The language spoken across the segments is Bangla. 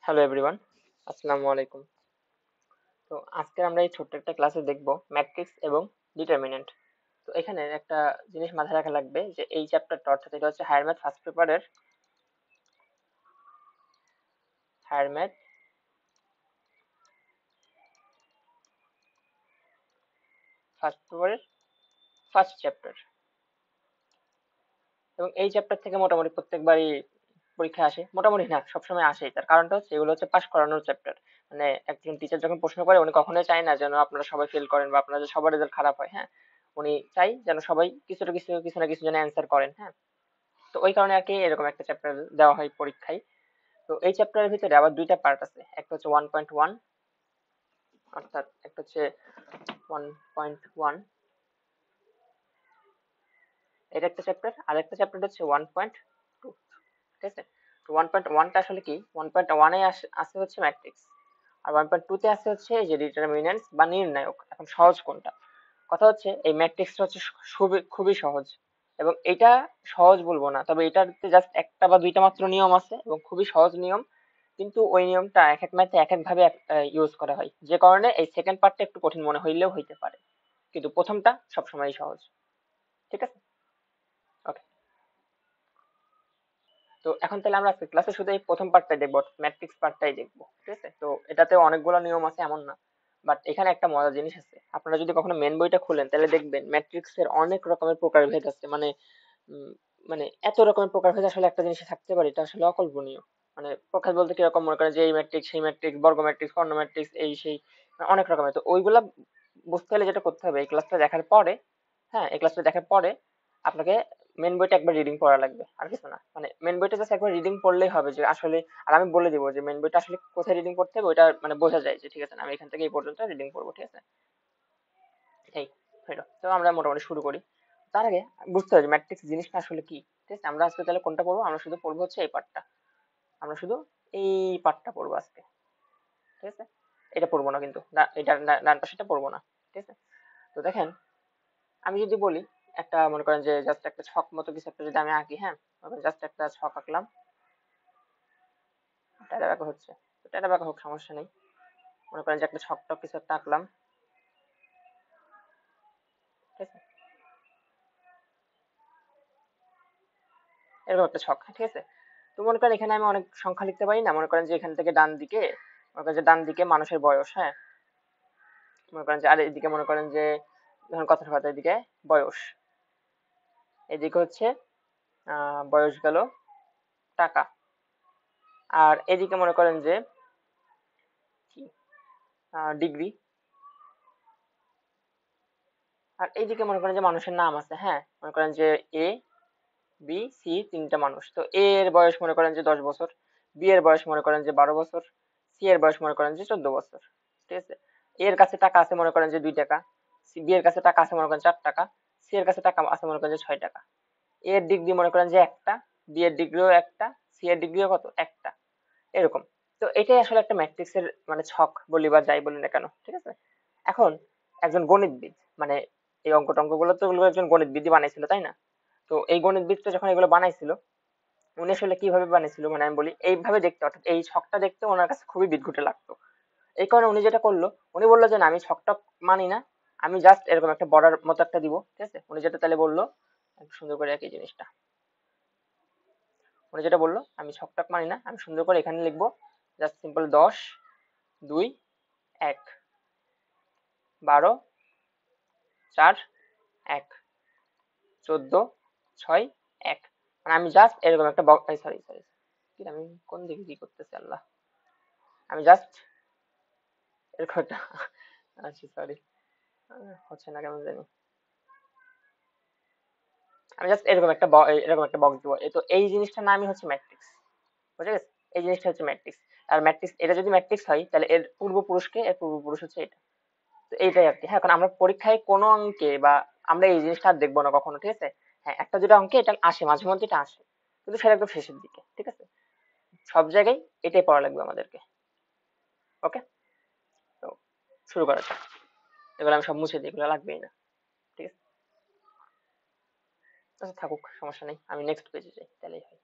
হ্যালো এভরিওয়ান, আসসালামু আলাইকুম। তো আজকে আমরা এই ছোট্ট একটা ক্লাসে দেখব ম্যাট্রিক্স এবং ডিটারমিনেন্ট। তো এখানে একটা জিনিস মাথায় রাখা লাগবে যে এই চ্যাপ্টারটা অর্থাৎ এটা হচ্ছে higher math higher math first পেপারের ফার্স্ট চ্যাপ্টার। এবং এই চ্যাপ্টার থেকে মোটামুটি প্রত্যেকবারই পরীক্ষা আসে, মোটামুটি না সবসময় আসেই। তার কারণটা হচ্ছে এগুলো হচ্ছে পাস করানোর চ্যাপ্টার। মানে একজন টিচার যখন প্রশ্ন করে উনি কখনোই চায় না যেন আপনারা সবাই ফেল করেন বা আপনাদের সবার রেজাল্ট খারাপ হয়। হ্যাঁ, উনি চাই যেন সবাই কিছু না কিছু যেন অ্যান্সার করেন। হ্যাঁ, তো ওই কারণে আর কি এরকম একটা চ্যাপ্টার দেওয়া হয় পরীক্ষায়। তো এই চ্যাপ্টারের ভিতরে আবার দুইটা পার্ট আছে, একটা হচ্ছে 1.1, অর্থাৎ একটা হচ্ছে 1.1, এটা একটা চ্যাপ্টার, আর একটা চ্যাপ্টার হচ্ছে 1.2। ঠিক আছে, তো 1.1টা আসলে কি, 1.1 এ আছে হচ্ছে ম্যাট্রিক্স, আর 1.2 তে আছে হচ্ছে এই যে ডিটারমিনেন্টস বা নির্ণায়ক। এখন সহজ কোনটা? কথা হচ্ছে এই ম্যাট্রিক্সটা হচ্ছে খুবই খুবই সহজ, এবং এটা সহজ বলবো না, তবে এটাতে জাস্ট একটা বা দুইটা মাত্র নিয়ম আছে এবং খুবই সহজ নিয়ম। কিন্তু ওই নিয়মটা এক এক ম্যাথে এক এক ভাবে ইউজ করা হয়, যে কারণে এই সেকেন্ড পার্টটা একটু কঠিন মনে হইলেও হইতে পারে, কিন্তু প্রথমটা সবসময় সহজ। ঠিক আছে, ওকে। তো এখন তাহলে আমরা আজকে ক্লাসে শুধু এই প্রথম পার্টটাই দেখবো, ম্যাট্রিক্স পার্টটাই দেখবো। ঠিক আছে, তো এটাতে অনেকগুলো নিয়ম আছে এমন না, বাট এখানে একটা মজার জিনিস আছে। আপনারা যদি কখনো মেন বইটা খুলেন তাহলে দেখবেন ম্যাট্রিক্স এর অনেক রকমের প্রকারভেদ আছে। উম, মানে এত রকমের প্রকারভেদ আসলে একটা জিনিসে থাকতে পারে, এটা আসলে অকল্পনীয়। মানে প্রকার বলতে কিরকম, মনে করেন যে এই ম্যাট্রিক্স সেই ম্যাট্রিক্স, বর্গ ম্যাট্রিক্স, কর্ণ ম্যাট্রিক্স, এই সেই, অনেক রকমের। তো ওইগুলা বুঝতে হলে যেটা করতে হবে, এই ক্লাসটা দেখার পরে, হ্যাঁ এই ক্লাসটা দেখার পরে আপনাকে মেন বইটা একবার রিডিং পড়া লাগবে, আর কিছু না। মানে মেন বইটা জাস্ট একবার রিডিং পড়লেই হবে যে আসলে, আর আমি বলে দিব যে মেন বইটা আসলে কোথায় রিডিং করতে হবে, ওইটা মানে বোঝা যায় যে ঠিক আছে না, আমি এখান থেকে এই পর্যন্ত রিডিং করবো। ঠিক আছে, এই হলো। তো আমরা মোটামুটি শুরু করি। তার আগে বুঝতে হবে ম্যাট্রিক্স জিনিসটা আসলে কি। ঠিক আছে, আমরা আজকে তাহলে কোনটা পড়বো? আমরা শুধু পড়বো হচ্ছে এই পার্টটা, আমরা শুধু এই পার্টটা পড়বো আজকে। ঠিক আছে, এটা পড়বো না কিন্তু, এটা ডান পাশেটা পড়বো না। ঠিক আছে, তো দেখেন, আমি যদি বলি একটা, মনে করেন যে জাস্ট একটা ছক মতো কিছু একটা যদি আমি আঁকি, হ্যাঁ জাস্ট একটা ছক আঁকলাম, টেরা বাঁকা হচ্ছে, তো টেরা বাঁকা হোক সমস্যা নেই। মনে করেন যে একটা ছক টক কিছু একটা আঁকলাম। ঠিক আছে, এরকম একটা ছক। ঠিক আছে, তো মনে করেন এখানে আমি অনেক সংখ্যা লিখতে পারি না। মনে করেন যে এখান থেকে ডান দিকে, মনে করেন যে ডান দিকে মানুষের বয়স, হ্যাঁ মনে করেন যে, আর এদিকে মনে করেন যে ধরুন কথার কথা, এদিকে বয়স, এদিকে হচ্ছে বয়স গেল টাকা, আর এদিকে মনে করেন যে কি, ডিগ্রি, আর এইদিকে মনে করেন যে মানুষের নাম আছে। হ্যাঁ মনে করেন যে এ বি সি তিনটা মানুষ, তো এ এর বয়স মনে করেন যে 10 বছর, বি এর বয়স মনে করেন যে 12 বছর, সি এর বয়স মনে করেন যে 14 বছর। ঠিক আছে, এ এর কাছে টাকা আছে মনে করেন যে 2 টাকা, বি এর কাছে টাকা আছে মনে করেন 4 টাকা, সি এর কাছে টাকা আছে মনে করেন যে 6 টাকা। এ এর ডিগ্রি মনে করেন যে একটা, বি এর ডিগ্রিও একটা, সি এর ডিগ্রিও কত, একটা, এরকম। তো এটাই আসলে একটা ম্যাট্রিক্স এর মানে ছক বলি বা যাই বলি না কেন। ঠিক আছে, এখন একজন গণিতবিদ, মানে এই অঙ্ক টঙ্ক গুলো তো ওগুলো একজন গণিতবিদই বানাইছিল, তাই না? তো এই গণিতবিদটা যখন এগুলো বানাইছিল, উনি আসলে কিভাবে বানিয়েছিল, মানে আমি বলি এইভাবে দেখতে, অর্থাৎ এই ছকটা দেখতে ওনার কাছে খুবই বিদঘুটে লাগতো। এই কারণে উনি যেটা করলো, উনি বললো যে না আমি ছকটা মানি না, আমি জাস্ট এরকম একটা বর্ডার মতো একটা দিব। ঠিক আছে, উনি যেটা তাহলে বললো, একটু সুন্দর করে একই জিনিসটা, উনি যেটা বললো আমি ছকটাক মানি না, আমি সুন্দর করে এখানে লিখবো জাস্ট সিম্পল 10, 2, 1, 12, 4, 1, 14, 6, 1। মানে আমি জাস্ট এরকম একটা সরি সরি, আমি কোন দিকে কি করতেছি আল্লাহ, আমি জাস্ট এরকম একটা আচ্ছা সরি, হচ্ছে না কেমন জানি, আমি জাস্ট এরকম একটা বক্স দিব। তো এই জিনিসটার নামই হচ্ছে ম্যাট্রিক্স, বুঝে গেছে? এই জিনিসটা হচ্ছে ম্যাট্রিক্স। আর ম্যাট্রিক্স, এটা যদি ম্যাট্রিক্স হয় তাহলে এর পূর্বপুরুষকে, এর পূর্বপুরুষ হচ্ছে এটা। তো এইটাই আর কি। হ্যাঁ, এখন আমরা পরীক্ষায় কোনো অঙ্কে বা আমরা এই জিনিসটা আর দেখবো না কখনো। ঠিক আছে, হ্যাঁ একটা দুটো অঙ্কে এটা আসে, মাঝে মধ্যে এটা আসে, কিন্তু সেটা একদম শেষের দিকে। ঠিক আছে, সব জায়গায় এটাই পড়া লাগবে আমাদেরকে। ওকে, তো শুরু করা যাক। এগুলো আমি সব মুছে দিই, এগুলো লাগবেই না। ঠিক আছে, আচ্ছা থাকুক, সমস্যা নেই, আমি নেক্সট পেজে যাই তাহলেই হয়।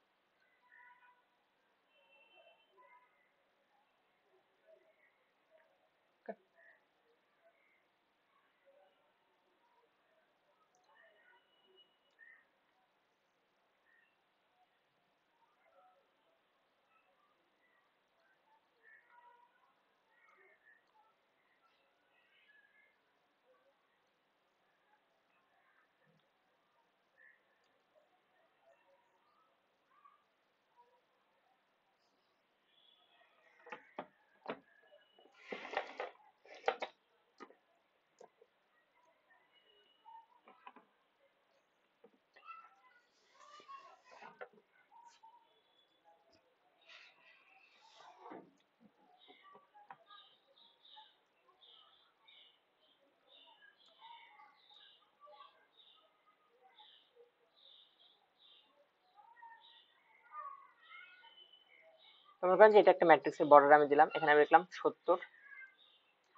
মনে করেন যে এটা একটা ম্যাট্রিক্সের বর্ডার আমি দিলাম, এখানে আমি লিখলাম 70,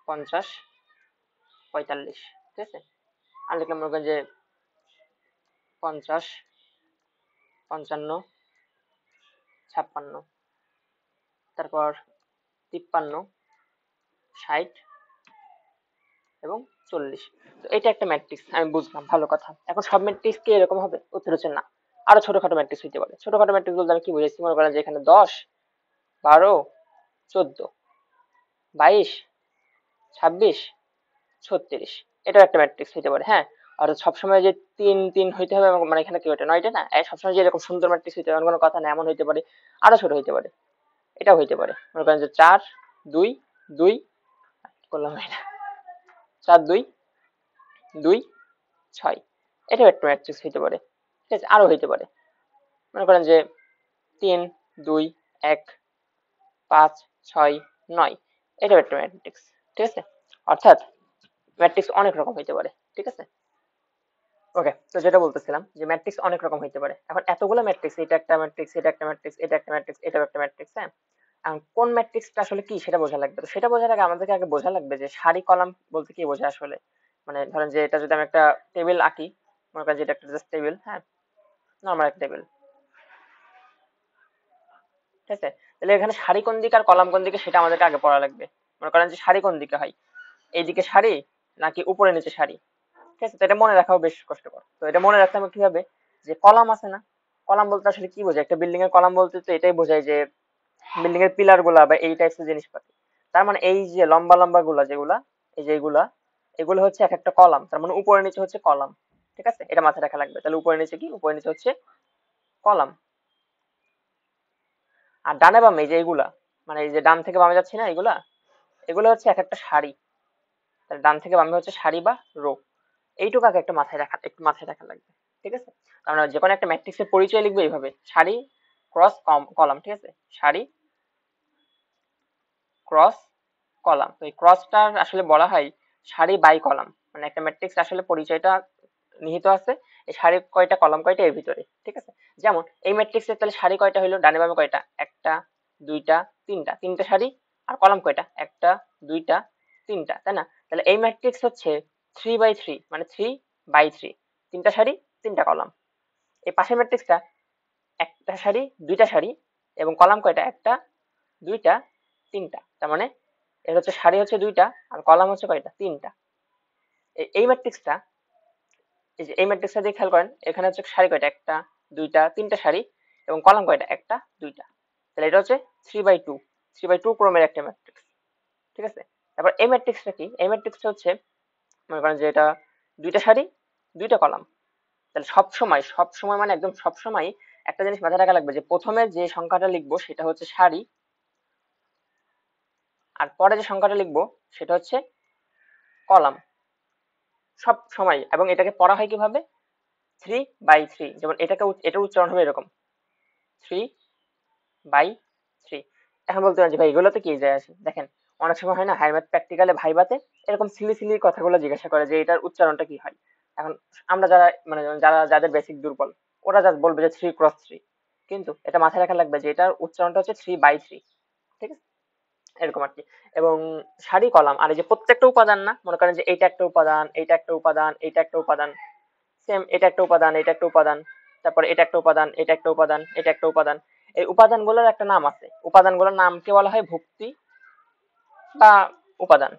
50, 45, ঠিক আছে। আর লিখলাম মনে করেন যে 50, 55, 56, তারপর 53, 60 এবং 40। তো এটা একটা ম্যাট্রিক্স, আমি বুঝলাম, ভালো কথা। এখন সব ম্যাট্রিক্স কি এরকম হবে? উত্তর হচ্ছে না। আরো ছোটখাটো ম্যাট্রিক্স হইতে পারে। ছোটখাটো ম্যাট্রিক্স বলতে আমি কি বুঝাইছি? মনে করেন যে এখানে 10, 12, 14, 22, 26, 36, এটাও একটা ম্যাট্রিক্স হইতে পারে, হ্যাঁ। আর সবসময় যে 3 3 হইতে হবে মানে এখানে কি ওটা 9টা না, সবসময় যে এরকম সুন্দর ম্যাট্রিক্স হইতে হবে এমন কোনো কথা না, এমন হইতে পারে আরো ছোট হইতে পারে, এটাও হইতে পারে। মনে করেন যে 4, 2, 2 করলাম এটা, 4, 2, 2, 6, এটাও একটা ম্যাট্রিক্স হইতে পারে, ঠিক আছে। আরো হইতে পারে, মনে করেন যে 3, 2, 1, 5, 6, 9, এটাও একটা ম্যাট্রিক্স, ঠিক আছে। অর্থাৎ ম্যাট্রিক্স অনেক রকম হইতে পারে, ঠিক আছে। ওকে, তো যেটা বলতেছিলাম যে ম্যাট্রিক্স অনেক রকম হইতে পারে। এখন এতগুলো ম্যাট্রিক্স, এটা একটা ম্যাট্রিক্স, এটা একটা ম্যাট্রিক্স, এটা একটা ম্যাট্রিক্স, এটাও একটা ম্যাট্রিক্স, হ্যাঁ। এখন কোন ম্যাট্রিক্সটা আসলে কি সেটা বোঝা লাগবে। তো সেটা বোঝার আগে আমাদেরকে আগে বোঝা লাগবে যে সারি কলাম বলতে কি বোঝায় আসলে। মানে ধরেন যে এটা যদি আমি একটা টেবিল আঁকি, মনে করেন যে এটা একটা জাস্ট টেবিল, হ্যাঁ, নরমাল একটা টেবিল, ঠিক আছে। তাহলে এখানে সারি কোন দিকে আর কলাম কোন দিকে সেটা আমাদেরকে আগে পড়া লাগবে। মনে করেন যে সারি কোন দিকে হয়, এইদিকে সারি নাকি উপরে নিচে সারি, ঠিক আছে। তো এটা মনে রাখাও বেশ কষ্টকর। তো এটা মনে রাখতে হবে কিভাবে, যে কলাম আছে না, কলাম বলতে আসলে কি বোঝায়? একটা বিল্ডিং এর কলাম বলতে তো এটাই বোঝায় যে বিল্ডিং এর পিলার গুলা বা এই টাইপের জিনিসপাতি। তার মানে এই যে লম্বা লম্বা গুলা যেগুলা, এই যে এগুলা, এগুলো হচ্ছে এক একটা কলাম। তার মানে উপরে নিচে হচ্ছে কলাম, ঠিক আছে। এটা মাথায় রাখা লাগবে। তাহলে উপরে নিচে কি, উপরে নিচে হচ্ছে কলাম। আর ডানে বামে এই যে এগুলা, মানে এই যে ডান থেকে বামে যাচ্ছে না এগুলা, এগুলো হচ্ছে এক একটা সারি। তাহলে ডান থেকে বামে হচ্ছে সারি বা রো। এইটুকু আগে একটা মাথায় রাখা লাগবে, ঠিক আছে। কারণ যে কোনো একটা ম্যাট্রিক্সের পরিচয় লিখবো এইভাবে, সারি ক্রস কলাম, ঠিক আছে। সারি ক্রস কলাম। তো এই ক্রসটার আসলে বলা হয় সারি বাই কলাম। মানে একটা ম্যাট্রিক্স আসলে পরিচয়টা নিহিত আছে এই সারি কয়টা কলাম কয়টা এর ভিতরে, ঠিক আছে। যেমন এই ম্যাট্রিক্সের তাহলে সারি কয়টা হইলো, ডানে বামে কয়টা, একটা, দুইটা, তিনটা, তিনটা সারি। আর কলাম কয়টা, একটা, দুইটা, তিনটা, তাই না? তাহলে এই ম্যাট্রিক্স হচ্ছে 3/3, মানে 3/3, তিনটা সারি, তিনটা কলাম। এই পাশের ম্যাট্রিক্সটা একটা সারি, দুইটা সারি, এবং কলাম কয়টা, একটা, দুইটা, তিনটা। তার মানে এর হচ্ছে সারি হচ্ছে দুইটা আর কলাম হচ্ছে কয়টা, তিনটা। এই ম্যাট্রিক্সটা, এই যে এই ম্যাট্রিক্সটা দিয়ে খেয়াল করেন, এখানে হচ্ছে সারি কয়টা, একটা, দুইটা, তিনটা সারি, এবং কলাম কয়টা, একটা, দুইটা। তাহলে এটা হচ্ছে 3/2, 3/2 ক্রমের একটা ম্যাট্রিক্স, ঠিক আছে। তারপর এই ম্যাট্রিক্সটা কি, এই ম্যাট্রিক্সটা হচ্ছে মনে করেন যে এটা দুইটা সারি, দুইটা কলাম। তাহলে সব সময় মানে একদম সব সময় একটা জিনিস মাথায় রাখা লাগবে, যে প্রথমে যে সংখ্যাটা লিখবো সেটা হচ্ছে সারি, আর পরে যে সংখ্যাটা লিখবো সেটা হচ্ছে কলাম, সব সময়। এবং এটাকে পড়া হয় কিভাবে, 3/3। যেমন এটার উচ্চারণ হবে এরকম, 3/3। এখন বলতে পারেন যে ভাই এগুলোতে কি যায় আসে, দেখেন অনেক সময় হয় না হায়ার ম্যাথ প্র্যাকটিক্যালে ভাইবাতে এরকম সিলি সিলি কথাগুলো জিজ্ঞাসা করে যে এটার উচ্চারণটা কি হয়। এখন আমরা যারা মানে যাদের বেসিক দুর্বল, ওরা জাস্ট বলবে যে 3x3, কিন্তু এটা মাথায় রাখা লাগবে যে এটার উচ্চারণটা হচ্ছে 3/3, ঠিক আছে, এরকম আর কি। এবং সারি কলাম আর এই যে প্রত্যেকটা উপাদান না, মনে করেন যে এইটা একটা উপাদান, এইটা একটা উপাদান, এইটা একটা উপাদান, সেম এটা একটা উপাদান, এটা একটা উপাদান, তারপরে এটা একটা উপাদান, এটা একটা উপাদান, এটা একটা উপাদান। এই উপাদানগুলোর একটা নাম আছে, উপাদানগুলোর নামকে বলা হয় ভুক্তি বা উপাদান,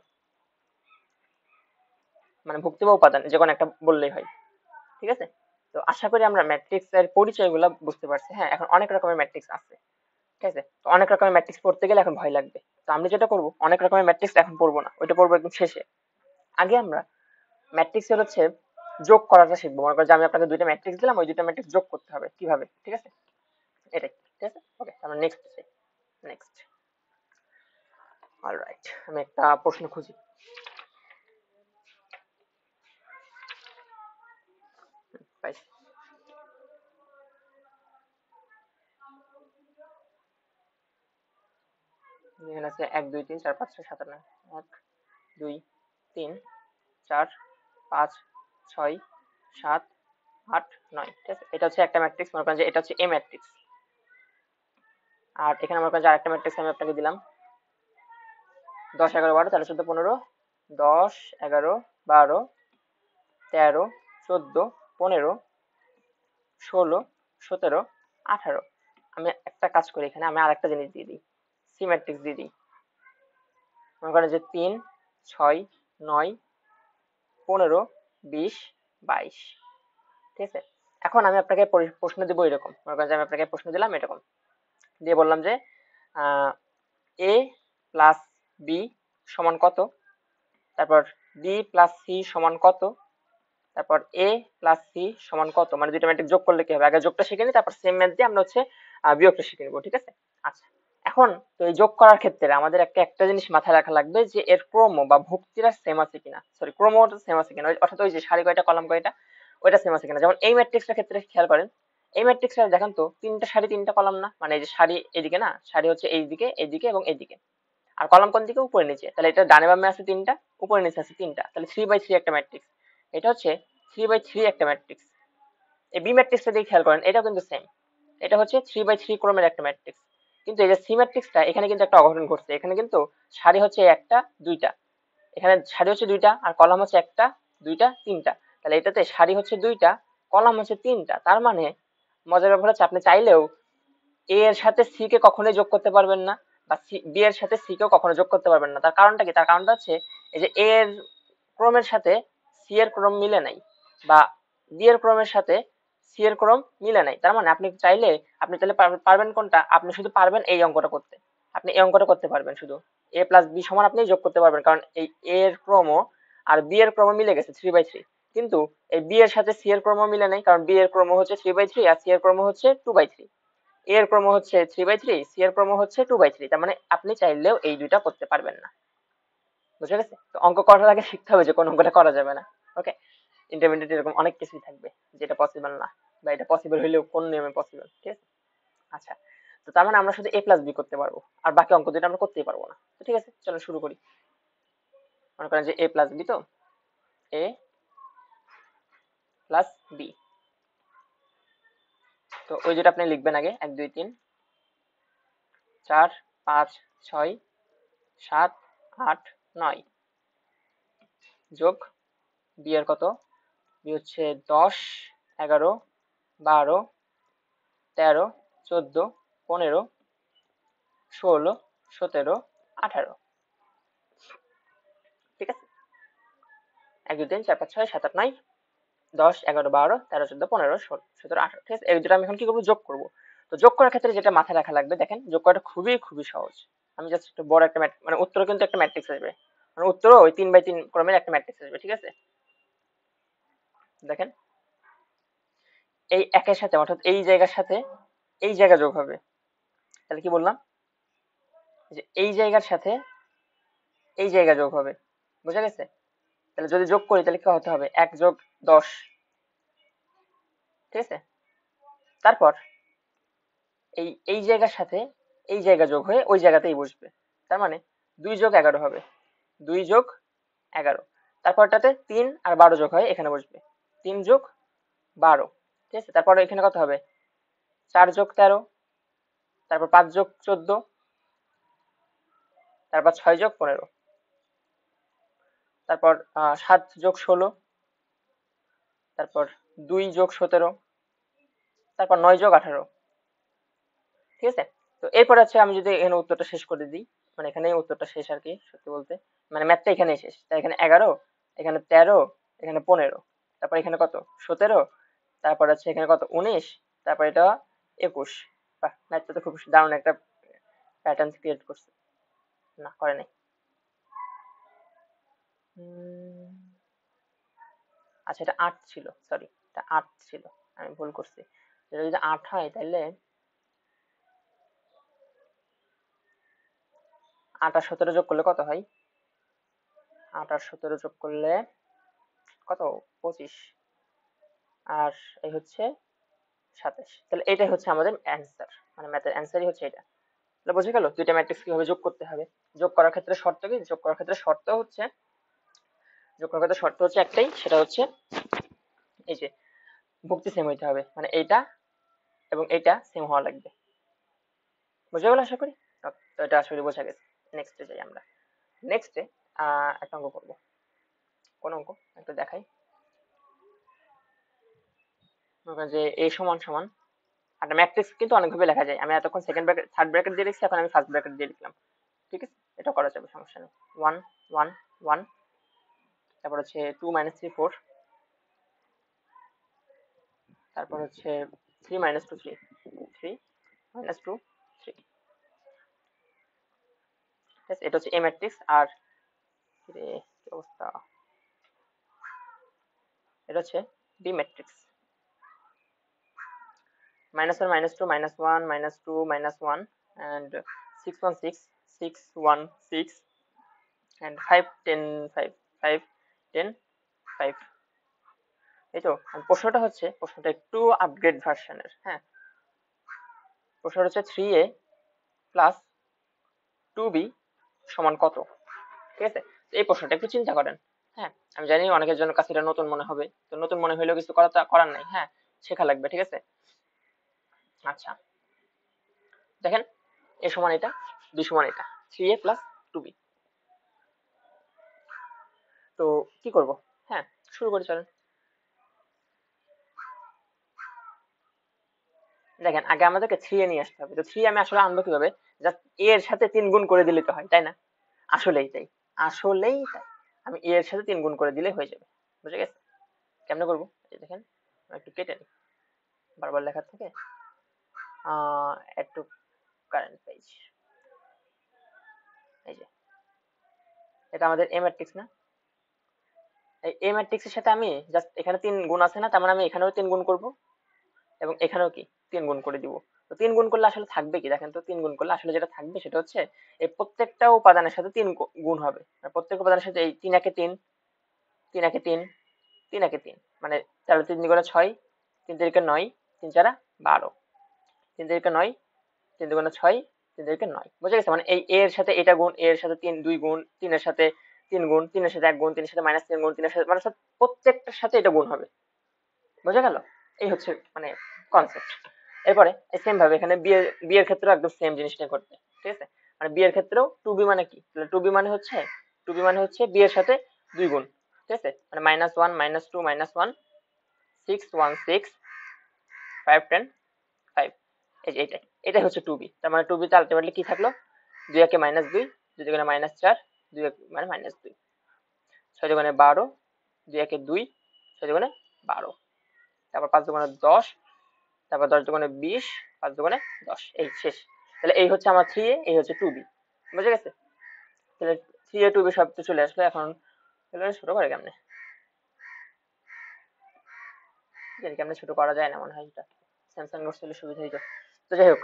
মানে ভুক্তি বা উপাদান যে কোনো একটা বললেই হয়, ঠিক আছে। তো আশা করি আমরা ম্যাট্রিক্স এর পরিচয়গুলো বুঝতে পারছি। হ্যাঁ, এখন অনেক রকমের ম্যাট্রিক্স আছে, ঠিক আছে। তো অনেক রকমের ম্যাট্রিক্স পড়তে গেলে এখন ভয় লাগবে। তো আমি যেটা করবো, অনেক রকমের ম্যাট্রিক্স এখন পড়বো না, ওইটা পড়বো একদম শেষে। আগে আমরা ম্যাট্রিক্স এর হচ্ছে যোগ করাটা শিখবো। মনে করো যে আমি আপনাকে দুইটা ম্যাট্রিক্স দিলাম, ওই দুইটা ম্যাট্রিক্স যোগ করতে হবে কিভাবে, ঠিক আছে, এটাই, ঠিক আছে। ওকে, আমরা নেক্সট নেক্সট অলরাইট, আমি একটা প্রশ্ন খুঁজি। পাইছি। এখানে আছে 1 2 3 4 5 6 7 8 1 2 3 4 5 6 7 8 9, ঠিক আছে। এটা হচ্ছে একটা ম্যাট্রিক্স, মনে করেন যে এটা হচ্ছে এ ম্যাট্রিক্স। আর এখানে আমার কাছে আরেকটা ম্যাট্রিক্স আমি আপনাকে দিলাম 10 11 12 13 14 15 10 11 12 13 14 15 16 17 18। আমি একটা কাজ করি, এখানে আমি আরেকটা জিনিস দিয়ে দিই, সি ম্যাট্রিক্স দিয়ে দিই। মনে করেন যে 3 6 9 15 20 22। ঠিক আছে, এখন আমি আপনাকে প্রশ্ন দেবো এরকম, মনে করেন যে আমি আপনাকে প্রশ্ন দিলাম এরকম, দিয়ে বললাম যে এ প্লাস বি সমান কত, তারপর বি প্লাস সি সমান কত, তারপর এ প্লাস সি সমান কত, মানে দুইটা ম্যাট্রিক্স যোগ করলে কি হবে, আগে যোগটা শিখে নিই, তারপর সেম ম্যাথ দিয়ে আমরা হচ্ছে বিয়োগটা শিখে নেবো। ঠিক আছে, আচ্ছা এখন তো এই যোগ করার ক্ষেত্রে আমাদের একটা জিনিস মাথায় রাখা লাগবে যে এর ক্রম বা ভুক্তিরা সেম আছে কিনা, সরি ক্রমটা সেম আছে কিনা, অর্থাৎ ওই যে সারি কয়টা কলাম কয়টা ওইটা সেম আছে কিনা। যেমন এই ম্যাট্রিক্সটার ক্ষেত্রে খেয়াল করেন, এই ম্যাট্রিক্সটা দেখেন তো তিনটা সারি তিনটা কলাম না, মানে এই যে সারি এদিকে না, সারি হচ্ছে এইদিকে এইদিকে এবং এইদিকে, আর কলাম কোন দিকে, উপরে নিচে, তাহলে এটা ডানে বামে আছে তিনটা, উপরে নিচে আছে তিনটা, তাহলে 3/3 একটা ম্যাট্রিক্স। এটা হচ্ছে 3/3 একটা ম্যাট্রিক্স। এই বি ম্যাট্রিক্সটা দিয়ে খেয়াল করেন, এটাও কিন্তু সেম, এটা হচ্ছে 3/3 ক্রমের একটা ম্যাট্রিক্স। কিন্তু এই যে সি ম্যাট্রিক্সটা, এখানে কিন্তু একটা অঘটন ঘটছে, এখানে কিন্তু সারি হচ্ছে একটা দুইটা, এখানে সারি হচ্ছে দুইটা আর কলাম হচ্ছে একটা দুইটা তিনটা, তাহলে এটাতে সারি হচ্ছে দুইটা কলাম হচ্ছে তিনটা, তার মানে মজার ব্যাপার হচ্ছে আপনি চাইলেও এ এর সাথে সি কে কখনোই যোগ করতে পারবেন না, বা বি এর সাথে সি কেও কখনো যোগ করতে পারবেন না। তার কারণটা কি, তার কারণটা হচ্ছে এই যে এ এর ক্রমের সাথে সি এর ক্রম মিলে নাই, বা বি এর ক্রমের সাথে সি এর ক্রম মিলে নাই। তার মানে আপনি চাইলে আপনি তাহলে পারবেন কোনটা, আপনি শুধু পারবেন এই অঙ্কটা করতে, আপনি এই অঙ্কটা করতে পারবেন, শুধু এ প্লাস বি সমান আপনি যোগ করতে পারবেন, কারণ এই এ এর ক্রম আর বি এর ক্রম মিলে গেছে 3/3। কিন্তু এই বি এর সাথে সি এর ক্রম মিলে নাই, কারণ বি এর ক্রম হচ্ছে 3/3 আর সি এর ক্রম হচ্ছে 2/3। এর ক্রম হচ্ছে 3/3, সি এর ক্রম হচ্ছে 2/3, তার মানে আপনি চাইলেও এই দুইটা করতে পারবেন না। বুঝে গেছে? তো অঙ্ক করার আগে শিখতে হবে যে কোন অঙ্কটা করা যাবে না। ওকে, ইন্টারমিডিয়েট এরকম অনেক কিছুই থাকবে যেটা পসিবল না, বা এটা পসিবল হলেও কোন নিয়মে পসিবল। ঠিক আছে, আচ্ছা তো তার মানে আমরা শুধু এ প্লাস বি করতে পারবো, আর বাকি অঙ্ক দুটো আমরা করতেই পারবো না। তো ঠিক আছে, চলো শুরু করি। মনে করেন যে এ প্লাস বি, তো এ প্লাস বি, তো ওই যেটা আপনি লিখবেন আগে 1 2 3 4 5 6 7 8 9 যোগ বি এর কত, বি হচ্ছে 10 11 12 13 14 15 16 17 18। ঠিক আছে, 1 2 3 4 5 6 7 8 9 10 11 12 13 14 15 16 17 18। ঠিক আছে, এই দুটো আমি এখন কি করবো, যোগ করব। তো যোগ করার ক্ষেত্রে যেটা মাথায় রাখা লাগবে, দেখেন যোগ করাটা খুবই খুবই সহজ। আমি জাস্ট একটা বড় একটা মানে উত্তর কিন্তু একটা ম্যাট্রিক্স আসবে, মানে উত্তরও ওই 3/3 ক্রমের একটা ম্যাট্রিক্স আসবে। ঠিক আছে, দেখেন এই একের সাথে অর্থাৎ এই জায়গার সাথে এই জায়গা যোগ হবে, তাহলে কি বললাম যে এই জায়গার সাথে এই জায়গা যোগ হবে। বুঝা গেছে? তাহলে যদি যোগ করি তাহলে কি হতে হবে, 1 যোগ 10। ঠিক আছে, তারপর এই জায়গার সাথে এই জায়গা যোগ হয়ে ওই জায়গাতেই বসবে, তার মানে 2 যোগ 11 হবে, 2 যোগ 11। তারপরটাতে 3 আর 12 যোগ হয় এখানে বসবে, 3 যোগ 12। ঠিক আছে, তারপর এখানে কত হবে, 4 যোগ 13, তারপর 5 যোগ 14, তারপর 6 যোগ 15, তারপর 7 যোগ 16, তারপর 2 যোগ 17, তারপর 9 যোগ 18। ঠিক আছে, তো এরপর হচ্ছে আমি যদি এখানে উত্তরটা শেষ করে দিই, মানে এখানে উত্তরটা শেষ আর কি, সত্যি বলতে মানে ম্যাথটা এখানেই শেষ। তাই এখানে 11, এখানে 13, এখানে 15, তারপর এখানে কত 17, তারপর হচ্ছে এখানে কত 19, তারপর এটা 21। বাহ, ম্যাথটা তো খুব দারুণ একটা প্যাটার্ন ক্রিয়েট করছে। না করে নাই। আচ্ছা এটা 8 ছিল, সরি এটা 8 ছিল, আমি ভুল করছি। এটা যদি 8 হয় তাহলে 8 আর 17 যোগ করলে কত হয়, 8 আর 17 যোগ করলে কত 25, আর এই হচ্ছে 27। তাহলে এটাই হচ্ছে আমাদের অ্যান্সার, মানে ম্যাথের অ্যান্সারই হচ্ছে এটা। তাহলে বোঝা গেল দুইটা ম্যাট্রিক্স কিভাবে যোগ করতে হবে। যোগ করার ক্ষেত্রে শর্ত কি, যোগ করার ক্ষেত্রে শর্ত হচ্ছে, যোগ করার ক্ষেত্রে শর্ত হচ্ছে একটাই, সেটা হচ্ছে এই যে ভুক্তি সেম হইতে হবে, মানে এইটা এবং এইটা সেম হওয়া লাগবে। বুঝে গেল আশা করি। তো এটা আসলে বোঝা গেছে। নেক্সটে যাই আমরা। নেক্সটে একটা অঙ্ক করবো। কোন অঙ্ক একটু দেখাই। মনে করেন যে a সমান সমান, একটা ম্যাট্রিক্স কিন্তু অনেকভাবে লেখা যায়। আমি এতক্ষণ সেকেন্ড ব্র্যাকেট থার্ড ব্র্যাকেট দিয়ে লিখছি, এখন আমি ফার্স্ট ব্র্যাকেট দিয়ে লিখলাম। ঠিক আছে, এটা করা যাবে, সমস্যা নেই। 1 1 1, তারপর হচ্ছে 2 - 3 4, তারপর হচ্ছে 3 - 2 3, 3 - 2 3। ঠিক আছে, এটা হচ্ছে a ম্যাট্রিক্স। আর কি অবস্থা, এটা হচ্ছে b ম্যাট্রিক্স। -1 -2 -1 -2 -1 and 6 1 6 6 1 6 and 5 10 5 5 10 5। এই তো। আর প্রশ্নটা একটু আপগ্রেড ভার্সনের। হ্যাঁ, প্রশ্নটা হচ্ছে 3a প্লাস 2b সমান কত। ঠিক আছে, এই প্রশ্নটা একটু চিন্তা করেন। হ্যাঁ, আমি জানি অনেকের জন্য কাছে এটা নতুন মনে হবে, তো নতুন মনে হলেও কিছু করার নাই। হ্যাঁ, শেখা লাগবে। ঠিক আছে, আচ্ছা দেখেন, a সমান এটা, b সমান এটা, 3a প্লাস 2b। তো কি করব? হ্যাঁ, শুরু করে চলেন। দেখেন, আগে আমাদেরকে 3 এ নিয়ে আসতে হবে। তো 3 আমি আসলে আনবো কিভাবে? জাস্ট a এর সাথে 3 গুণ করে দিলে তো হয়, তাই না? আসলেই তাই, আসলেই তাই। আমি a এর সাথে 3 গুণ করে দিলে হয়ে যাবে। বুঝে গেছে? কেমনে করব? এই দেখেন, আমি একটু কেটে নিই বারবার লেখার থেকে। একটু কারেন্ট পেজ, এই যে এটা আমাদের a ম্যাট্রিক্স না? এই a ম্যাট্রিক্সের সাথে আমি জাস্ট এখানে 3 গুণ আছে না, তার মানে আমি এখানেও 3 গুণ করব এবং এখানেও কি 3 গুণ করে দিব। তো 3 গুণ করলে আসলে থাকবে কি দেখেন তো? 3 গুণ করলে আসলে যেটা থাকবে সেটা হচ্ছে এই প্রত্যেকটা উপাদানের সাথে 3 গুণ হবে। আর প্রত্যেক উপাদানের সাথে এই 3 একে 3, 3 একে 3, 3 একে 3, মানে 4 3 দুগুণে 6, 3 তিরিকে 9, 3 চারা 12, 3 তিরিকে 9, 3 দুগুণে 6, 3 তিরিকে 9। বুঝে গেছে? মানে এই a এর সাথে এটা গুণ, a এর সাথে 3 2 গুণ, 3 এর সাথে 3 গুণ, 3 এর সাথে 1 গুণ, 3 এর সাথে -3 গুণ, 3 এর সাথে মানে সব প্রত্যেকটার সাথে এটা গুণ হবে। বোঝা গেল? এই হচ্ছে মানে কনসেপ্ট। এরপরে সেম ভাবে এখানে বি এর ক্ষেত্রেও একদম সেম জিনিসটা করতে। ঠিক আছে, মানে বি এর ক্ষেত্রেও টু বি মানে কি? তাহলে টু বি মানে হচ্ছে বি এর সাথে 2 গুণ। ঠিক আছে, মানে -1 -2 -1 6 1 6 5 10 5। এই যে এটাই হচ্ছে টু বি। তার মানে টু বিতে আলটিমেটলি কি থাকলো? 2 একে -2, 2 দুগুণে -4, 2 মানে -2, 6 দুগুণে 12, 2 একে 2, 6 দুগুণে 12, তারপর 5 দুগুণে 10, তারপর 10 দুগুণে 20, 5 দুগুণে 10, এই শেষ। তাহলে এই হচ্ছে আমার 3a, এই হচ্ছে 2b। বুঝে গেছে? তাহলে 3a 2b সব তো চলে আসলো। এখন তাহলে ছোট করে কেমনে? জানি কেমনে ছোট করা যায় না, মনে হয় এটা স্যামসাং নোটস হলে সুবিধা হইতো। তো যাই হোক,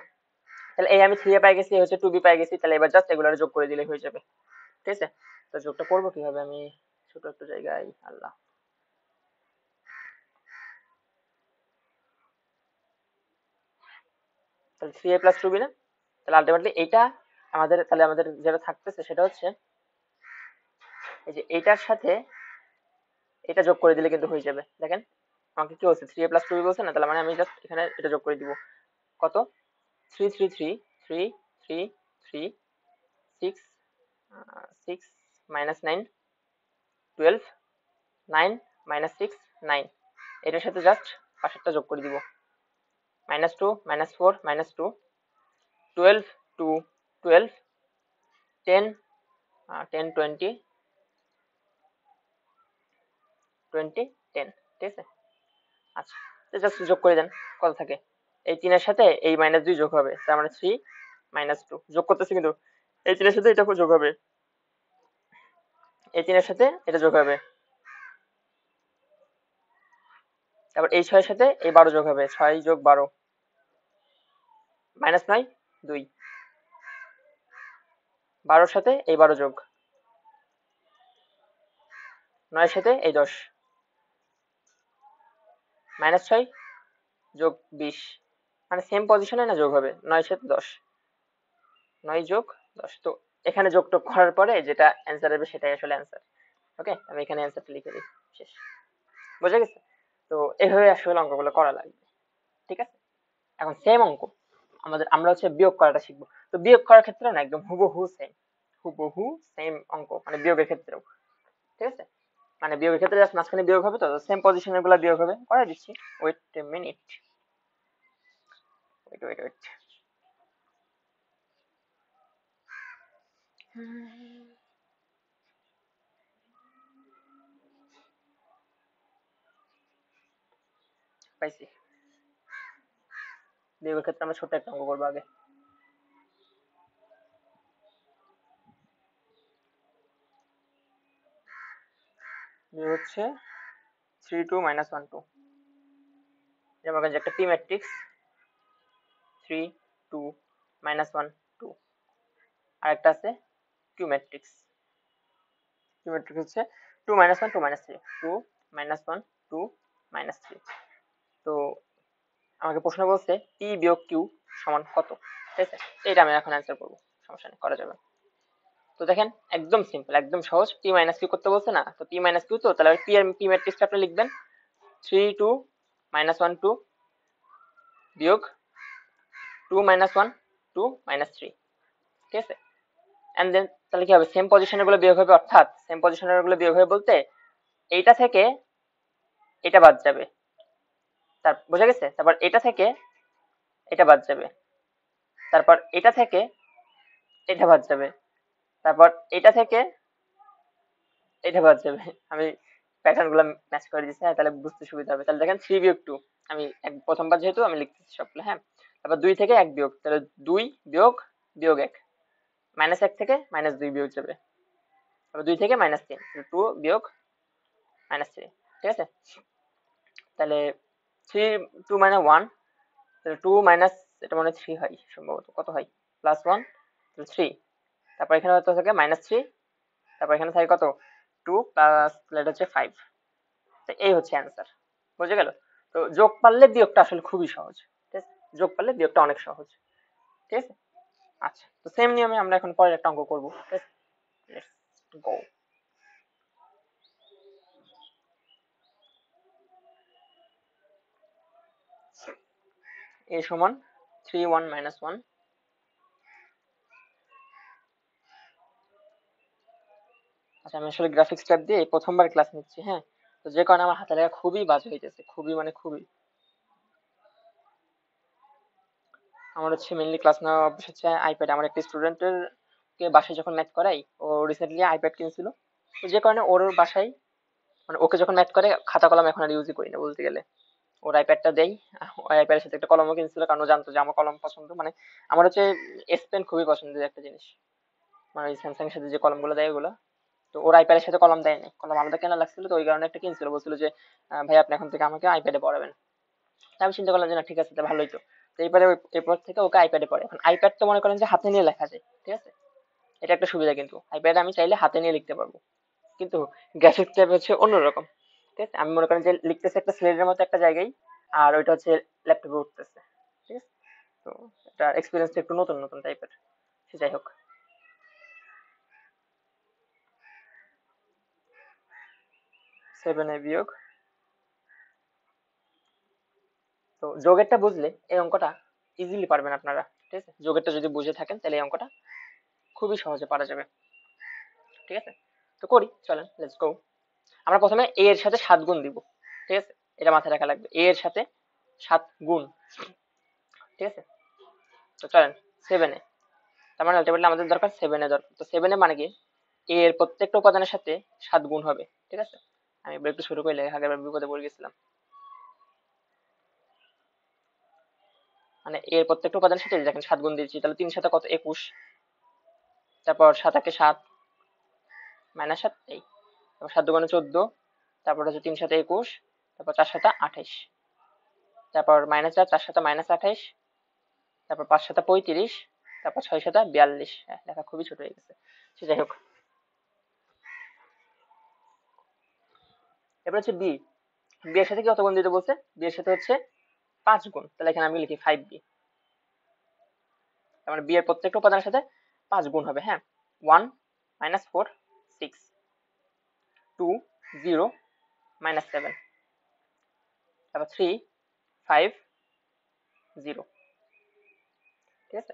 তাহলে এই আমি 3a পাই গেছি, এই হচ্ছে 2b পাই গেছি। তাহলে এবার জাস্ট এগুলো যোগ করে দিলেই হয়ে যাবে। ঠিক আছে, তো যোগটা করবো কিভাবে? আমি ছোট একটা জায়গায়, আল্লাহ, তাহলে 3a প্লাস 2b না? তাহলে আলটিমেটলি এইটা আমাদের যেটা থাকতেছে সেটা হচ্ছে এই যে এইটার সাথে এটা যোগ করে দিলে কিন্তু হয়ে যাবে। দেখেন, আমাকে কি বলছে? 3a প্লাস 2b বলছে না? তাহলে মানে আমি জাস্ট এখানে এটা যোগ করে দিব। কত? 3 3 3 3 3 3 6 6 -9 12 9 -6 9। এটার সাথে জাস্ট পাশেরটা যোগ করে দিব। -2 -4 -2 12 2 12 10 10 20 20 10। ঠিক আছে, আচ্ছা, তো জাস্ট যোগ করে দেন। কত থাকে? এই 3 এর সাথে এই -2 যোগ হবে, তার মানে 3 -2 যোগ করতেছি কিন্তু এই 3 এর সাথে এটা যোগ হবে, এই 3 এর সাথে এটা যোগ হবে, তারপর এই 6 এর সাথে এই 12 যোগ হবে, 6 যোগ 12 -9 2, 12 এর সাথে এই 12 যোগ, 9 এর সাথে এই 10, -6 যোগ 20, মানে সেম পজিশনে না যোগ হবে, 9 এর সাথে 10, 9 যোগ 10। তো এখানে যোগ টোগ করার পরে যেটা অ্যান্সার হবে সেটাই আসলে অ্যান্সার। ওকে, আমি এখানে অ্যান্সারটা লিখে দিই, শেষ। বুঝে গেছে? তো এভাবে আসলে অঙ্কগুলো করা লাগবে। ঠিক আছে, এখন সেম অঙ্ক আমরা হচ্ছে বিয়োগ করাটা শিখবো। তো বিয়োগ করার ক্ষেত্রে না একদম হুবহু সেম অঙ্ক, মানে বিয়োগের ক্ষেত্রেও। ঠিক আছে, মানে বিয়োগের ক্ষেত্রে জাস্ট মাঝখানে বিয়োগ হবে, তো সেম পজিশনের গুলা বিয়োগ হবে। করে দিচ্ছি, ওয়েট এ মিনিট, ওয়েট। পাইছি। বিয়োগের ক্ষেত্রে আমরা ছোট একটা অঙ্ক করবো আগে। বিয়োগ হচ্ছে 3 2 -1 2, যেমন যে একটা পি ম্যাট্রিক্স 3 2 -1 2, আর একটা আছে কিউ ম্যাট্রিক্স। কিউ ম্যাট্রিক্স হচ্ছে 2 -1 2 -3, 2 -1 2 -3। তো আমাকে প্রশ্ন বলছে পি বিয়োগ কিউ সমান কত, ঠিক আছে? এটা আমি এখন অ্যান্সার করবো, সমস্যা নেই, করা যাবে। তো দেখেন একদম সিম্পল, একদম সহজ। পি মাইনাস কিউ করতে বলছে না, তো পি মাইনাস কিউ, তো তাহলে পি ম্যাট্রিক্সটা আপনি লিখবেন 3 2 -1 2 বিয়োগ 2 -1 2 -3, ঠিক আছে? এন্ড দেন তাহলে কি হবে, সেম পজিশনের গুলো বিয়োগ হবে, অর্থাৎ সেম পজিশনের গুলো বিয়োগ হবে বলতে এইটা থেকে এটা বাদ যাবে, তার বোঝা গেছে? তারপর এটা থেকে এটা বাদ যাবে, তারপর এটা থেকে এটা বাদ যাবে, তারপর এটা থেকে এটা বাদ যাবে। আমি প্যাটার্ন গুলো ম্যাচ করে দিচ্ছি, হ্যাঁ, তাহলে বুঝতে সুবিধা হবে। তাহলে দেখেন 3 বিয়োগ 2, আমি প্রথমবার যেহেতু আমি লিখতেছি সবগুলো, হ্যাঁ। তারপর 2 থেকে 1 বিয়োগ, তাহলে 2 বিয়োগ বিয়োগ 1, -1 থেকে -2 বিয়োগ যাবে, তারপর 2 থেকে -3, 2 বিয়োগ -3, ঠিক আছে? তাহলে 3 2 মানে 1, তাহলে 2 মাইনাস, এটা মানে 3 হয় সম্ভবত, কত হয়, +1, তাহলে 3, তারপর এখানে হয়তো থাকে -3, তারপর এখানে থাকে কত, 2 প্লাস, এটা হচ্ছে 5। তো এই হচ্ছে অ্যান্সার, বুঝে গেল? তো যোগ পারলে বিয়োগটা আসলে খুবই সহজ, ঠিক আছে? যোগ পারলে বিয়োগটা অনেক সহজ, ঠিক আছে? আচ্ছা, তো সেম নিয়মে আমরা এখন পরের একটা অঙ্ক করবো, ঠিক আছে? Let's go. a সমান 3 1 -1। আচ্ছা, আমি আসলে গ্রাফিক্স ট্যাব দিয়ে প্রথমবার ক্লাস নিচ্ছি, হ্যাঁ। তো যে কারণে আমার হাতে লেখা খুবই বাজে হইতেছে, খুবই মানে খুবই। আমার হচ্ছে মেইনলি ক্লাস নেওয়া অভ্যাস হচ্ছে আইপ্যাড। আমার একটা স্টুডেন্টের কে বাসায় যখন ম্যাথ করাই, ও রিসেন্টলি আইপ্যাড কিনছিল, তো যে কারণে ওর বাসায়, মানে ওকে যখন ম্যাথ করে খাতা কলম এখন আর ইউজই করি না বলতে গেলে, ওর আইপ্যাডটা দেই। ওই আইপ্যাডের সাথে একটা কলমও কিনছিল, কারণ ও জানতো যে আমার কলম পছন্দ, মানে আমার হচ্ছে এস পেন খুবই পছন্দের একটা জিনিস, মানে ওই স্যামসাং এর সাথে যে কলমগুলো দেয় ওগুলো। তো ওর আইপ্যাডের সাথে কলম দেয় না, কলম আলাদা কেনা লাগছিল, তো ওই কারণে একটা কিনছিল, বলছিল যে ভাই আপনি এখন থেকে আমাকে আইপ্যাডে পড়াবেন। তাই আমি চিন্তা করলাম যে না ঠিক আছে, তা ভালোই তো। তো এরপরে এরপর থেকে ওকে আইপ্যাডে পড়ে। এখন আইপ্যাড তো মনে করেন যে হাতে নিয়ে লেখা যায়, ঠিক আছে? এটা একটা সুবিধা, কিন্তু আইপ্যাডে আমি চাইলে হাতে নিয়ে লিখতে পারবো, কিন্তু গ্রাফিক্স ট্যাব হচ্ছে অন্যরকম, ঠিক আছে? আমি মনে করেন যে লিখতেছে একটা স্লেটের মতো একটা জায়গায়, আর ওইটা হচ্ছে ল্যাপটপে উঠতেছে, ঠিক আছে? তো এটা এক্সপিরিয়েন্সটা একটু নতুন নতুন টাইপের, সে যাই হোক। 7 বিয়োগ, তো যোগেরটা বুঝলে এই অঙ্কটা ইজিলি পারবেন আপনারা, ঠিক আছে? যোগেরটা যদি বুঝে থাকেন তাহলে এই অঙ্কটা খুবই সহজে পারা যাবে, ঠিক আছে? তো করি, চলেন লেটস গো। আমরা প্রথমে a এর সাথে 7 গুণ দিব, ঠিক আছে? এটা মাথায় রাখা লাগবে, a এর সাথে 7 গুণ, ঠিক আছে? তো চলেন 7 তার মানে আলটিমেটলি আমাদের দরকার 7 দরকার। তো 7 মানে কি, a এর প্রত্যেকটা উপাদানের সাথে 7 গুণ হবে, ঠিক আছে? আমি এবার একটু শুরু করে লেখা, আগের বিপদে পড়ে গেছিলাম। মানে এর প্রত্যেকটা উপাদানের সাথে দেখেন 7 গুণ দিয়েছি, তাহলে 3 সাথে কত, 21, তারপর 7 একে 7 -7 এই, তারপর 7 দুগুণে 14, তারপর হচ্ছে 3 সাথে 21, তারপর 4 সাথে 28, তারপর -4, 4 সাথে -28, তারপর 5 সাথে 35, তারপর 6 সাথে 42। লেখা খুবই ছোট হয়ে গেছে, সে যাই হোক। এবার হচ্ছে বি, বি এর সাথে কি কত গুণ দিতে বলছে, বি এর সাথে হচ্ছে 5 গুণ, তাহলে এখানে আমি লিখি 5b। তার মানে বি এর প্রত্যেকটা উপাদানের সাথে 5 গুণ হবে, হ্যাঁ। 1 -4 6, 2 0 -7, তারপর 3 5 0, ঠিক আছে।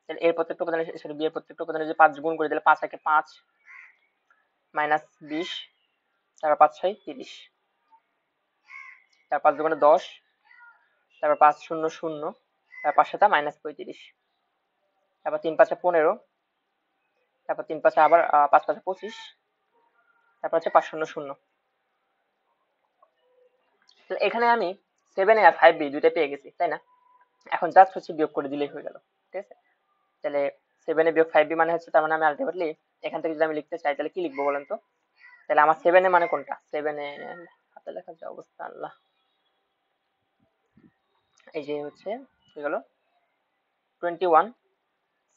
তাহলে এর প্রত্যেকটা উপাদানের সরি বি এর প্রত্যেকটা উপাদানের যদি 5 গুণ করে দিলে 5 একে 5 মাইনাস 20, তারপর 5 6 30, তারপর 5 দুগুণে 10, তারপর 5 0 0, তারপর 5 7 মাইনাস 35, তারপর 3 5 15, তারপর 3 5 আবার 5 5 25, তারপর হচ্ছে 5 0 0। তাহলে এখানে আমি 7a আর 5b দুইটা পেয়ে গেছি, তাই না? এখন জাস্ট হচ্ছে বিয়োগ করে দিলেই হয়ে গেল, ঠিক আছে। তাহলে 7a বিয়োগ 5b মানে হচ্ছে, তার মানে আমি আলটিমেটলি এখান থেকে যদি আমি লিখতে চাই তাহলে কি লিখবো বলেন তো? তাহলে আমার 7a মানে কোনটা? 7a হাতে লেখার যে অবস্থা আল্লাহ, এই যে হচ্ছে কি হলো 21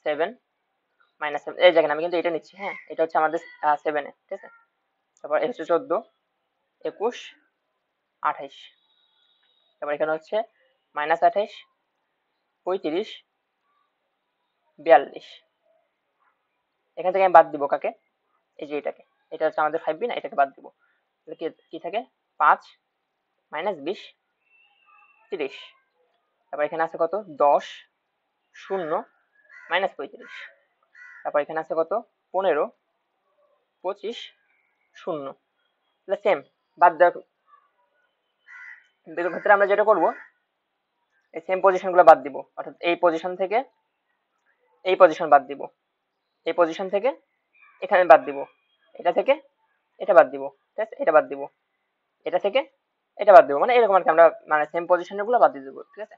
7 মাইনাস 7, এই দেখেন আমি কিন্তু এটা নিচ্ছি, হ্যাঁ এটা হচ্ছে আমাদের 7a, ঠিক আছে। তারপর এই হচ্ছে 14 21 28, তারপর এখানে হচ্ছে মাইনাস 28 35 42, এখান থেকে আমি বাদ দিব কাকে? এই যে এটাকে, এটা হচ্ছে আমাদের 5b না, এটাকে বাদ দিব। তাহলে কি থাকে 5 মাইনাস 20 30, তারপর এখানে আছে কত 10 0 মাইনাস 35, তারপর এখানে আছে কত 15 25 0। তাহলে সেম বাদ দেওয়ার ক্ষেত্রে আমরা যেটা করব, এই সেম পজিশন গুলো বাদ দিব, অর্থাৎ এই পজিশন থেকে এই পজিশন বাদ দিব, এই পজিশন থেকে এখানে বাদ দিব, এটা থেকে এটা বাদ দিব, ঠিক আছে, এটা বাদ দিব, এটা থেকে এটা বাদ দিব, মানে এরকম আর কি আমরা মানে সেম পজিশনের গুলো বাদ দিয়ে দেবো, ঠিক আছে।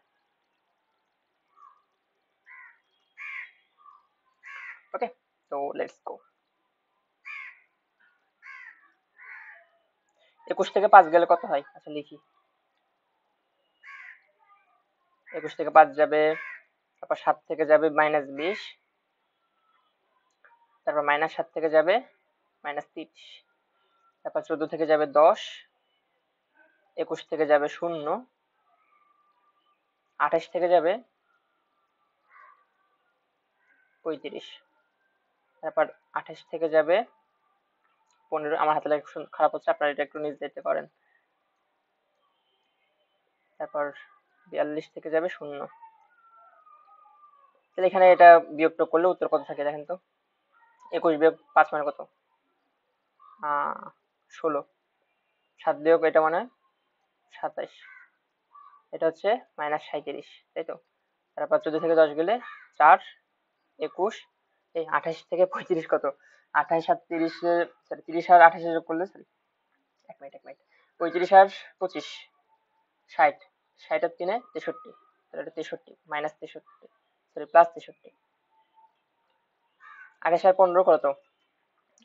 ওকে, তো লেটস গো। 21 থেকে 5 গেলে কত হয়? আচ্ছা লিখি, 21 থেকে 5 যাবে, তারপর 7 থেকে যাবে মাইনাস 20, তারপর মাইনাস 7 থেকে যাবে মাইনাস 30, তারপর 14 থেকে যাবে 10, 21 থেকে যাবে 0, 28 থেকে যাবে 35, তারপর 28 থেকে যাবে 15, আমার হাতে লেখা খারাপ হচ্ছে, আপনারা এটা একটু নিচে দিতে পারেন। তারপর 42 থেকে যাবে 0। তাহলে এখানে এটা বিয়োগটা করলে উত্তর কত থাকে দেখেন তো? 21 বিয়োগ 5 মানে কত? 16। 7 বিয়োগ এটা মানে 27, এটা হচ্ছে মাইনাস 37, তাই তো। তারপর 14 থেকে 10 গেলে 4 21, এই 28 থেকে 35 কত? 28 আর 30, সরি 30 আর 28 যোগ করলে, সরি এক মিনিট 35 আর 25 60, 60 আর 3 63, তাহলে এটা 63 মাইনাস 63, সরি প্লাস 63। 28 আর 15 কত?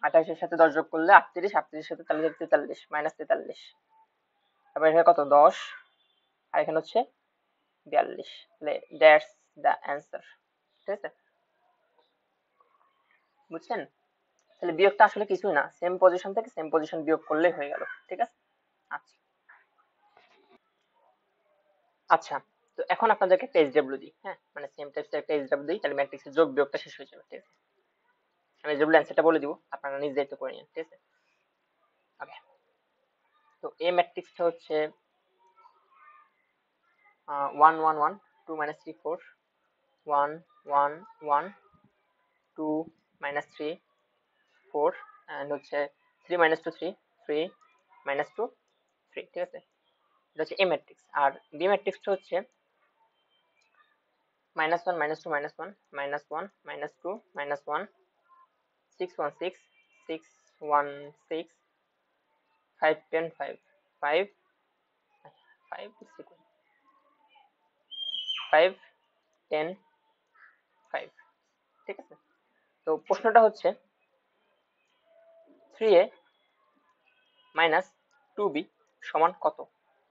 28 এর সাথে 10 যোগ করলে 38, 38 এর সাথে 43 মাইনাস 43, তারপর এখানে কত 10, আর এখানে হচ্ছে 42, তাহলে দ্যাটস দ্য অ্যান্সার, ঠিক আছে, বুঝছেন? তাহলে বিয়োগটা আসলে কিছুই না, সেম পজিশন থেকে সেম পজিশন বিয়োগ করলেই হয়ে গেল, ঠিক আছে। আচ্ছা আচ্ছা, তো এখন আপনাদেরকে একটা এসডব্লিউ দিই, হ্যাঁ মানে সেম টাইপস একটা এসডব্লিউ দিই, তাহলে ম্যাট্রিক্সের যোগ বিয়োগটা শেষ হয়ে যাবে, ঠিক আছে। আমি এসডব্লিউ অ্যান্সারটা বলে দিব, আপনারা নিজে দায়িত্ব করে নিন, ঠিক আছে। ওকে, তো এই ম্যাট্রিক্সটা হচ্ছে 1 1 1 2 minus 3 4 1 1 1 2 minus 3 4 and হচ্ছে 3 minus 2 3 3 minus 2 3, ঠিক আছে। এটা হচ্ছে এ ম্যাট্রিক্স। আর বি ম্যাট্রিক্সটা হচ্ছে -1 -2 -1 -1 -2 -1 6 1 6 6 1 6 5 10 5 5 5 5 10 5, ঠিক আছে। তো প্রশ্নটা হচ্ছে 3a মাইনাস 2b সমান কত,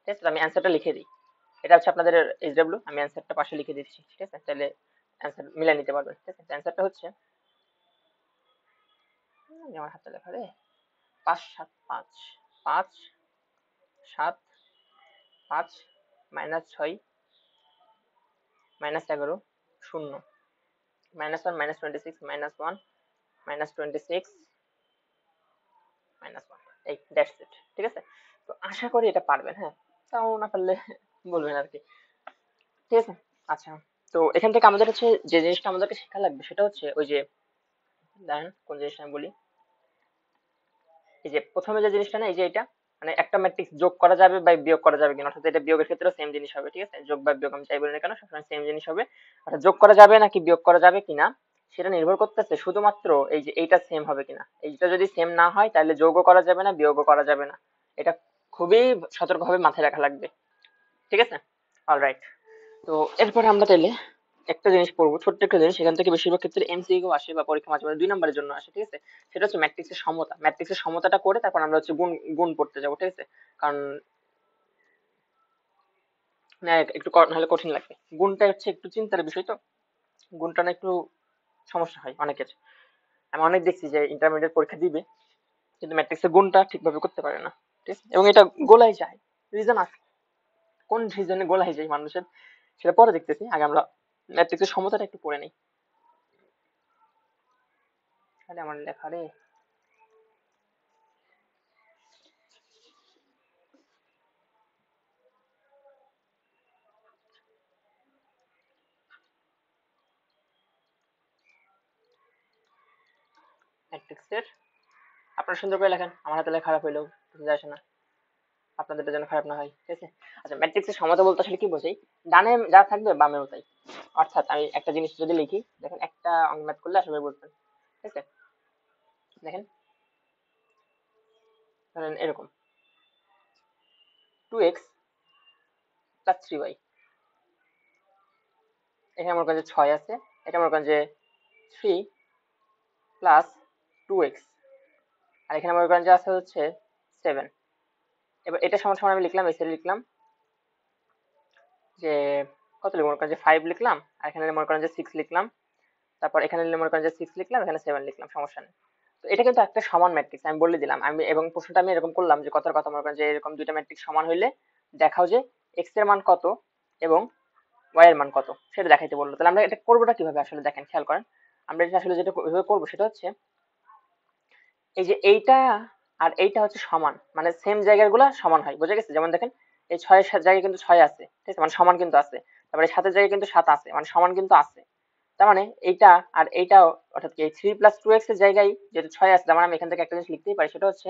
ঠিক আছে। আমি অ্যান্সারটা লিখে দিই, এটা হচ্ছে আপনাদের এইচডব্লিউ, আমি অ্যান্সারটা পাশে লিখে দিচ্ছি, ঠিক আছে, তাহলে অ্যান্সার মিলাই নিতে পারবেন, ঠিক আছে। অ্যান্সারটা হচ্ছে আমার হাতে লেখা রে 5 7 5 5 7 5 মাইনাস 6 মাইনাস 11 0 -1 -26 -1 -26 -1, এই দ্যাটস ইট, ঠিক আছে। তো আশা করি এটা পারবেন, হ্যাঁ, তাও না পারলে বলবেন আর কি, ঠিক আছে। আচ্ছা, তো এখান থেকে আমাদের হচ্ছে যে জিনিসটা আমাদেরকে শেখা লাগবে সেটা হচ্ছে ওই যে, দাঁড়ান কোন জিনিসটা আমি বলি। এই যে প্রথমে যে জিনিসটা না, এই যে এটা মানে একটা ম্যাট্রিক্স যোগ করা যাবে বা বিয়োগ করা যাবে কিনা, অর্থাৎ এটা বিয়োগের ক্ষেত্রেও সেম জিনিস হবে, ঠিক আছে, যোগ বা বিয়োগ আমি যাই বলি না কেন সবসময় সেম জিনিস হবে। অর্থাৎ যোগ করা যাবে নাকি বিয়োগ করা যাবে কিনা সেটা নির্ভর করতেছে শুধুমাত্র এই যে এইটা সেম হবে কিনা। এইটা যদি সেম না হয় তাহলে যোগও করা যাবে না, বিয়োগও করা যাবে না। এটা খুবই সতর্কভাবে মাথায় রাখা লাগবে, ঠিক আছে। অলরাইট, তো এরপরে আমরা তাইলে একটা জিনিস পড়বো, ছোট্ট একটা জিনিস, সেখান থেকে বেশিরভাগ ক্ষেত্রে এমসিকিউ আসে বা পরীক্ষা মাঝে মাঝে 2 নম্বরের জন্য আসে, ঠিক আছে। সেটা হচ্ছে ম্যাট্রিক্সের সমতা। ম্যাট্রিক্সের সমতাটা করে তারপর আমরা হচ্ছে গুণ গুণ পড়তে যাবো, ঠিক আছে। কারণ না একটু নাহলে কঠিন লাগবে। গুণটা হচ্ছে একটু চিন্তার বিষয়, তো গুণটা না একটু সমস্যা হয় অনেকের। আমি অনেক দেখছি যে ইন্টারমিডিয়েট পরীক্ষা দিবে কিন্তু ম্যাট্রিক্সের গুণটা ঠিকভাবে করতে পারে না, ঠিক আছে, এবং এটা গোলাই যায়। রিজন আছে, কোন রিজনে গোলাই যায় মানুষের সেটা পরে দেখতেছি, আগে আমরা ম্যাট্রিক্সের সমতাটা একটু পড়ে নিই। তাহলে আমার লেখা রে, ম্যাট্রিক্সের আপনারা সুন্দর করে লেখেন, আমার হাতে লেখা খারাপ হইলেও কিছু যায় আসে না, আপনাদের যেন খারাপ না হয়, ঠিক আছে। আচ্ছা, ম্যাট্রিক্সের সমতা বলতে আসলে কি বোঝাই, ডানে যা থাকবে বামেও তাই। অর্থাৎ আমি একটা জিনিস যদি লিখি, দেখেন একটা অঙ্ক ম্যাথ করলে আসলে বুঝবেন, ঠিক আছে। দেখেন ধরেন এরকম 2x প্লাস 3y, এখানে মনে করেন যে 6 আছে, এটা মনে করেন যে 3 প্লাস 2x, আর এখানে মনে করেন যে আছে হচ্ছে 7। এবার এটা সমান সমান আমি লিখলাম, এসে লিখলাম যে কত লিখবো, মনে করেন যে 5 লিখলাম, আর এখানে মনে করেন যে 6 লিখলাম, তারপর এখানে মনে করেন যে 6 লিখলাম, এখানে 7 লিখলাম, সমস্যা নেই। তো এটা কিন্তু একটা সমান ম্যাট্রিক্স আমি বলে দিলাম। আমি এবং প্রশ্নটা আমি এরকম করলাম যে কথার কথা, মনে করেন যে এরকম দুইটা ম্যাট্রিক্স সমান হইলে দেখাও যে এক্স এর মান কত এবং ওয়াই এর মান কত সেটা দেখাইতে বললো। তাহলে আমরা এটা করবোটা কিভাবে আসলে দেখেন, খেয়াল করেন। আমরা এটা আসলে যেটা করবো সেটা হচ্ছে এই যে এইটা আর এইটা হচ্ছে সমান, মানে সেম জায়গাগুলো সমান হয়, বুঝে গেছে। যেমন দেখেন এই 6 এর জায়গায় কিন্তু 6 আছে, ঠিক আছে, মানে সমান কিন্তু আছে। তারপরে 7 এর জায়গায় কিন্তু 7 আছে, মানে সমান কিন্তু আছে। তার মানে এইটা আর এইটাও, অর্থাৎ কি 3 প্লাস 2x এর জায়গায় যেহেতু 6 আছে, তার মানে আমি এখান থেকে একটা জিনিস লিখতেই পারি, সেটা হচ্ছে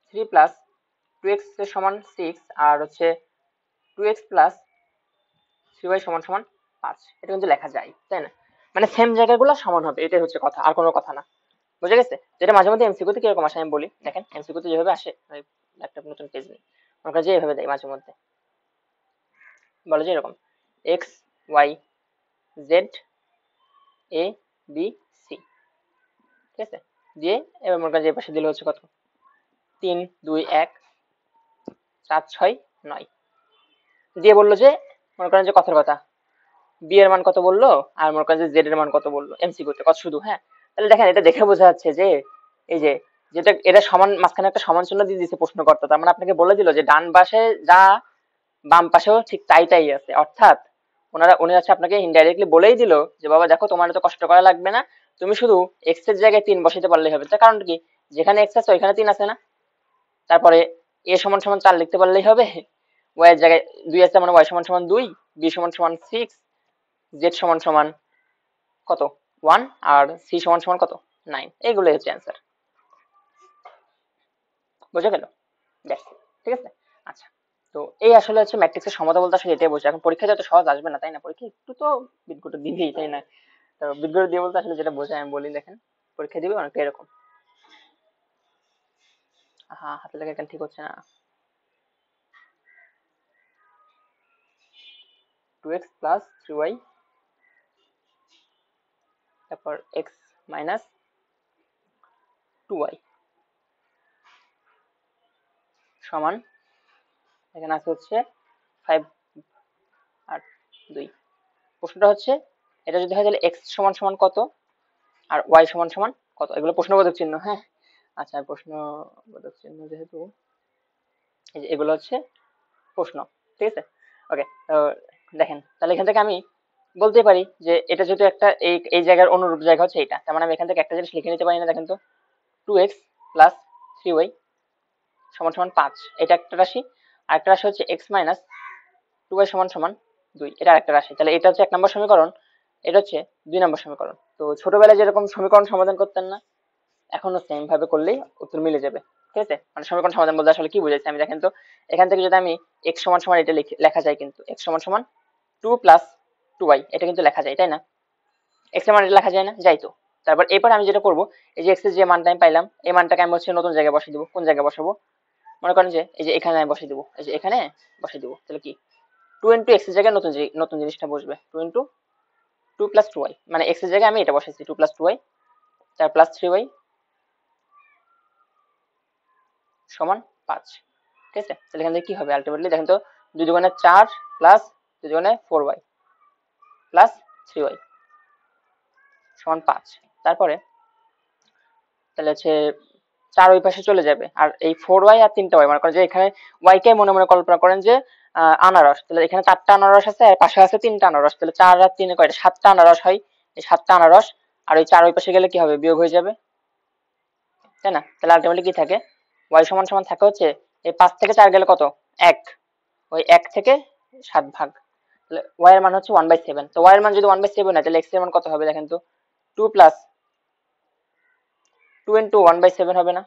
3 প্লাস 2x এর সমান 6, আর হচ্ছে 2x প্লাস 3y সমান সমান 5। এটা কিন্তু লেখা যায়, তাই না? মানে সেম জায়গাগুলো সমান হবে, এটাই হচ্ছে কথা, আর কোনো কথা না, বুঝে গেছে। যেটা মাঝে মধ্যে এমসিকিউ তে কিরকম আসে আমি বলি, দেখেন এমসিকিউ তে যেভাবে আসে, একটা নতুন পেজ নিই, আমার কাছে এইভাবে দেয় মাঝে মধ্যে, বলে যে এরকম x Y Z A B C, ঠিক আছে, দিয়ে এবার মনে করেন যে এই পাশে দিলে হচ্ছে কত 3 2 1 4 6 9, দিয়ে বললো যে মনে করেন যে কথার কথা বি এর মান কত বললো, আর মনে করেন যে জেড এর মান কত বললো এমসিকিউ তে কত শুধু, হ্যাঁ। তাহলে দেখেন এটা দেখে বোঝা যাচ্ছে যে এই যে যেটা এটা সমান, মাঝখানে একটা সমান চিহ্ন দিয়ে দিয়েছে প্রশ্নকর্তা, তার মানে আপনাকে বলে দিল যে ডান পাশে যা বাম পাশেও ঠিক তাই তাই আছে। অর্থাৎ উনি হচ্ছে আপনাকে ইনডাইরেক্টলি বলেই দিল যে বাবা দেখো তোমার তো কষ্ট করা লাগবে না, তুমি শুধু এক্স এর জায়গায় 3 বসাইতে পারলেই হবে। তার কারণ কি, যেখানে এক্স আছে ওইখানে 3 আছে না, তারপরে এ সমান সমান 4 লিখতে পারলেই হবে, ওয়াই এর জায়গায় 2 আছে মানে ওয়াই সমান সমান 2, বি সমান সমান 6, জেড সমান সমান কত 1, আর সি সমান সমান কত 9। এইগুলোই হচ্ছে অ্যান্সার, বোঝা গেল? ব্যাস, ঠিক আছে। আচ্ছা, তো এই আসলে হচ্ছে ম্যাট্রিক্সের সমতা বলতে আসলে এটাই বোঝায়। এখন পরীক্ষা যত সহজ আসবে না, তাই না, পরীক্ষা একটু তো বিদঘুট দিবেই, তাই না। তো বিদঘুট দিয়ে বলতে আসলে যেটা বোঝায় আমি বলি, দেখেন পরীক্ষা দিবে অনেকটা এরকম। হ্যাঁ, হাতে লেখা এখানে ঠিক হচ্ছে না। 2x প্লাস 3y, তারপর x মাইনাস 2y সমান, এখানে আছে হচ্ছে 5 আর 2। প্রশ্নটা হচ্ছে এটা যদি হয় তাহলে x সমান সমান কত আর y সমান সমান কত, এগুলো প্রশ্নবোধক চিহ্ন, হ্যাঁ। আচ্ছা, প্রশ্নবোধক চিহ্ন যেহেতু এই যে এগুলো হচ্ছে প্রশ্ন, ঠিক আছে। ওকে, তো দেখেন তাহলে এখান থেকে আমি বলতে পারি যে এটা যেহেতু একটা এই এই জায়গার অনুরূপ জায়গা হচ্ছে এইটা, তার মানে আমি এখান থেকে একটা জিনিস লিখে নিতে পারি না, দেখেন তো 2x প্লাস 3y সমান সমান 5, এটা একটা রাশি। আর একটা রাশি হচ্ছে x মাইনাস 2y সমান সমান 2 এটা আরেকটা রাশি। তাহলে এটা হচ্ছে 1 নম্বর সমীকরণ, এটা হচ্ছে 2 নম্বর সমীকরণ। তো ছোটবেলায় যেরকম সমীকরণ সমাধান করতেন না, এখনো সেম ভাবে করলেই উত্তর মিলে যাবে। ঠিক আছে, মানে সমীকরণ সমাধান বলতে আসলে কি বুঝাইছে আমি দেখেন তো। এখান থেকে যদি আমি x সমান সমান এটা লেখা যায়, কিন্তু x সমান সমান 2 প্লাস 2y এটা কিন্তু লেখা যায়, তাই না? x এর মান এটা লেখা যায় না, যাই তো। তারপর এরপর আমি যেটা করব, এই যে x এর যে মানটা আমি পাইলাম, এই মানটাকে আমি হচ্ছে নতুন জায়গায় বসিয়ে দেবো। কোন জায়গায় বসাবো? মনে করেন যে এই যে এখানে আমি বসিয়ে দেবো, এই যে এখানে বসিয়ে দেবো। তাহলে কি 2 ইন্টু x এর জায়গায় নতুন জিনিসটা বসবে 2 ইন্টু 2 প্লাস 2y, মানে x এর জায়গায় আমি এটা বসাইছি 2 প্লাস 2y, তার প্লাস 3y সমান 5। ঠিক আছে, তাহলে এখান থেকে কি হবে আলটিমেটলি দেখেন তো, 2 দুগুণে 4 প্লাস 2 দুগুণে 4y প্লাস 3y সমান 5। তারপরে তাহলে হচ্ছে 4 ওই পাশে চলে যাবে, আর এই 4y আর 3টা y, মনে করেন যে এখানে y কে মনে মনে কল্পনা করেন যে আনারস, তাহলে এখানে 4টা আনারস আছে আর পাশে আছে 3টা আনারস, তাহলে 4 আর 3 কয়টা, 7টা আনারস হয়। এই 7টা আনারস আর ওই 4 ওই পাশে গেলে কি হবে, বিয়োগ হয়ে যাবে, তাই না? তাহলে আলটিমেটলি কি থাকে, y সমান সমান থাকে হচ্ছে এই 5 থেকে 4 গেলে কত, 1, ওই 1 থেকে 7 ভাগ। তাহলে y এর মান হচ্ছে 1/7। তো y এর মান যদি 1/7 হয়, তাহলে x এর মান কত হবে দেখেন তো, 2 প্লাস 2 ইন্টু 1/7 হবে না?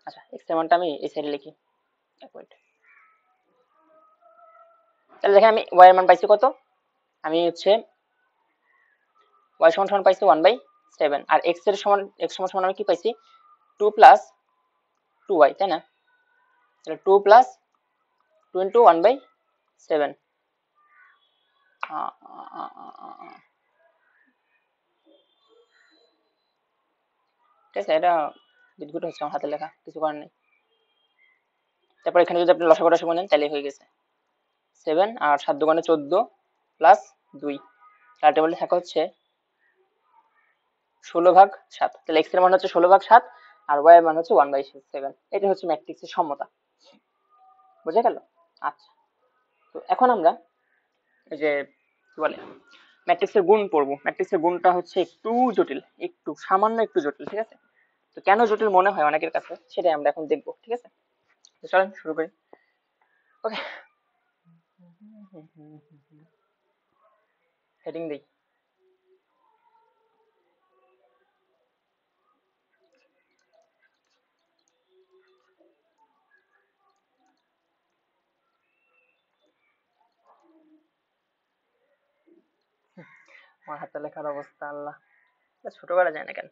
আচ্ছা, x এর মানটা আমি এই সাইডে লিখি, এক মিনিট। তাহলে দেখেন আমি y এর মান পাইছি কত, আমি হচ্ছে y সমান সমান পাইছি 1/7, আর x এর সমান x সমান সমান আমি কি পাইছি 2 প্লাস 2y, তাই না? তাহলে 2 প্লাস 2 ইন্টু 1/7। ঠিক আছে, এটা বিদ্যুৎ হচ্ছে আমার হাতে লেখা, কিছু করার নেই। তারপর এখানে যদি আপনি লসাগু টসাগু নেন তাহলে হয়ে গেছে 7 আর 7 দুগুণে 14 প্লাস 2, আলটিমেটলি থাকা হচ্ছে 16/7। তাহলে x এর মান হচ্ছে 16/7 আর y এর মান হচ্ছে 1/7। এটা হচ্ছে ম্যাট্রিক্সের সমতা, বুঝা গেল? আচ্ছা, তো এখন আমরা এই যে কি বলে ম্যাট্রিক্সের গুণ পড়বো। ম্যাট্রিক্সের গুণটা হচ্ছে একটু জটিল, একটু সামান্য একটু জটিল। ঠিক আছে, তো কেন জটিল মনে হয় অনেকের কাছে সেটাই আমরা এখন দেখবো। ঠিক আছে, তো চলেন শুরু করি। ওকে, হেডিং দিই। আমার হাতে লেখার অবস্থা আল্লাহ, ছোট করা যায় না কেন,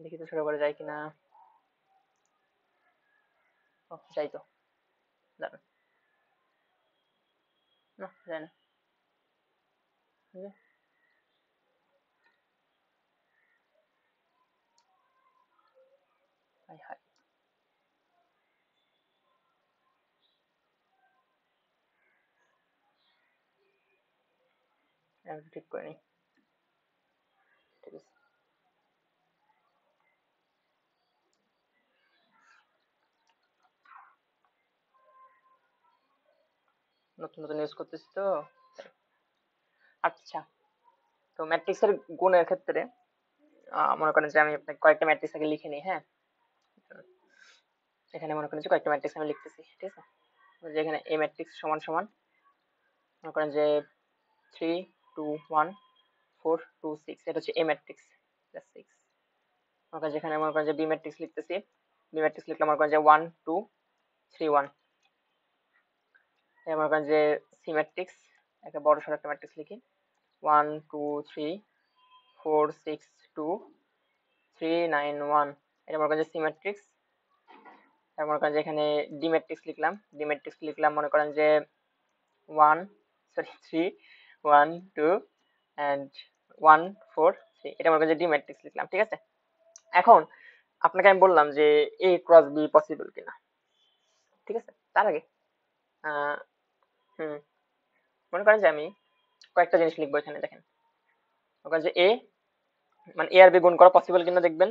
দেখি তো ছোট করা যায় কিনা। যাই তো, দাঁড়ান, না যায় না। হাই হাই, আমি ঠিক করে নিই। ঠিক আছে, নতুন নতুন ইউজ করতেছি তো। আচ্ছা, তো ম্যাট্রিক্সের গুণের ক্ষেত্রে মনে করেন যে আমি আপনাকে কয়েকটা ম্যাট্রিক্স আগে লিখে নিই। হ্যাঁ, এখানে মনে করেন যে কয়েকটা ম্যাট্রিক্স আমি লিখতেছি। ঠিক আছে, যেখানে এ ম্যাট্রিক্স সমান সমান মনে করেন যে 3 2 1 4 2 6, এটা হচ্ছে এ ম্যাট্রিক্স, 6। মনে করেন যেখানে মনে করেন যে বি ম্যাট্রিক্স লিখতেছি, বি ম্যাট্রিক্স লিখলে মনে করেন যে 1 2 3 1। মনে করেন যে সি ম্যাট্রিক্স, একটা বড় সড়ো একটা ম্যাট্রিক্স লিখি, 1 2 3 4 6 2 3 9 1। এটা মনে করেন যে সি ম্যাট্রিক্স। তারপর মনে করেন যে এখানে ডি ম্যাট্রিক্স লিখলাম, ডি ম্যাট্রিক্স লিখলাম মনে করেন যে 1 সরি 3 1 2 and 1 4 3। এটা মনে করেন যে ডি ম্যাট্রিক্স লিখলাম। ঠিক আছে, এখন আপনাকে আমি বললাম যে এ ক্রস বি পসিবল কিনা। ঠিক আছে, তার আগে আহ হুম মনে করেন যে আমি কয়েকটা জিনিস লিখবো এখানে। দেখেন, মনে করেন যে এ মানে এ আর বি গুণ করা পসিবল কিনা দেখবেন,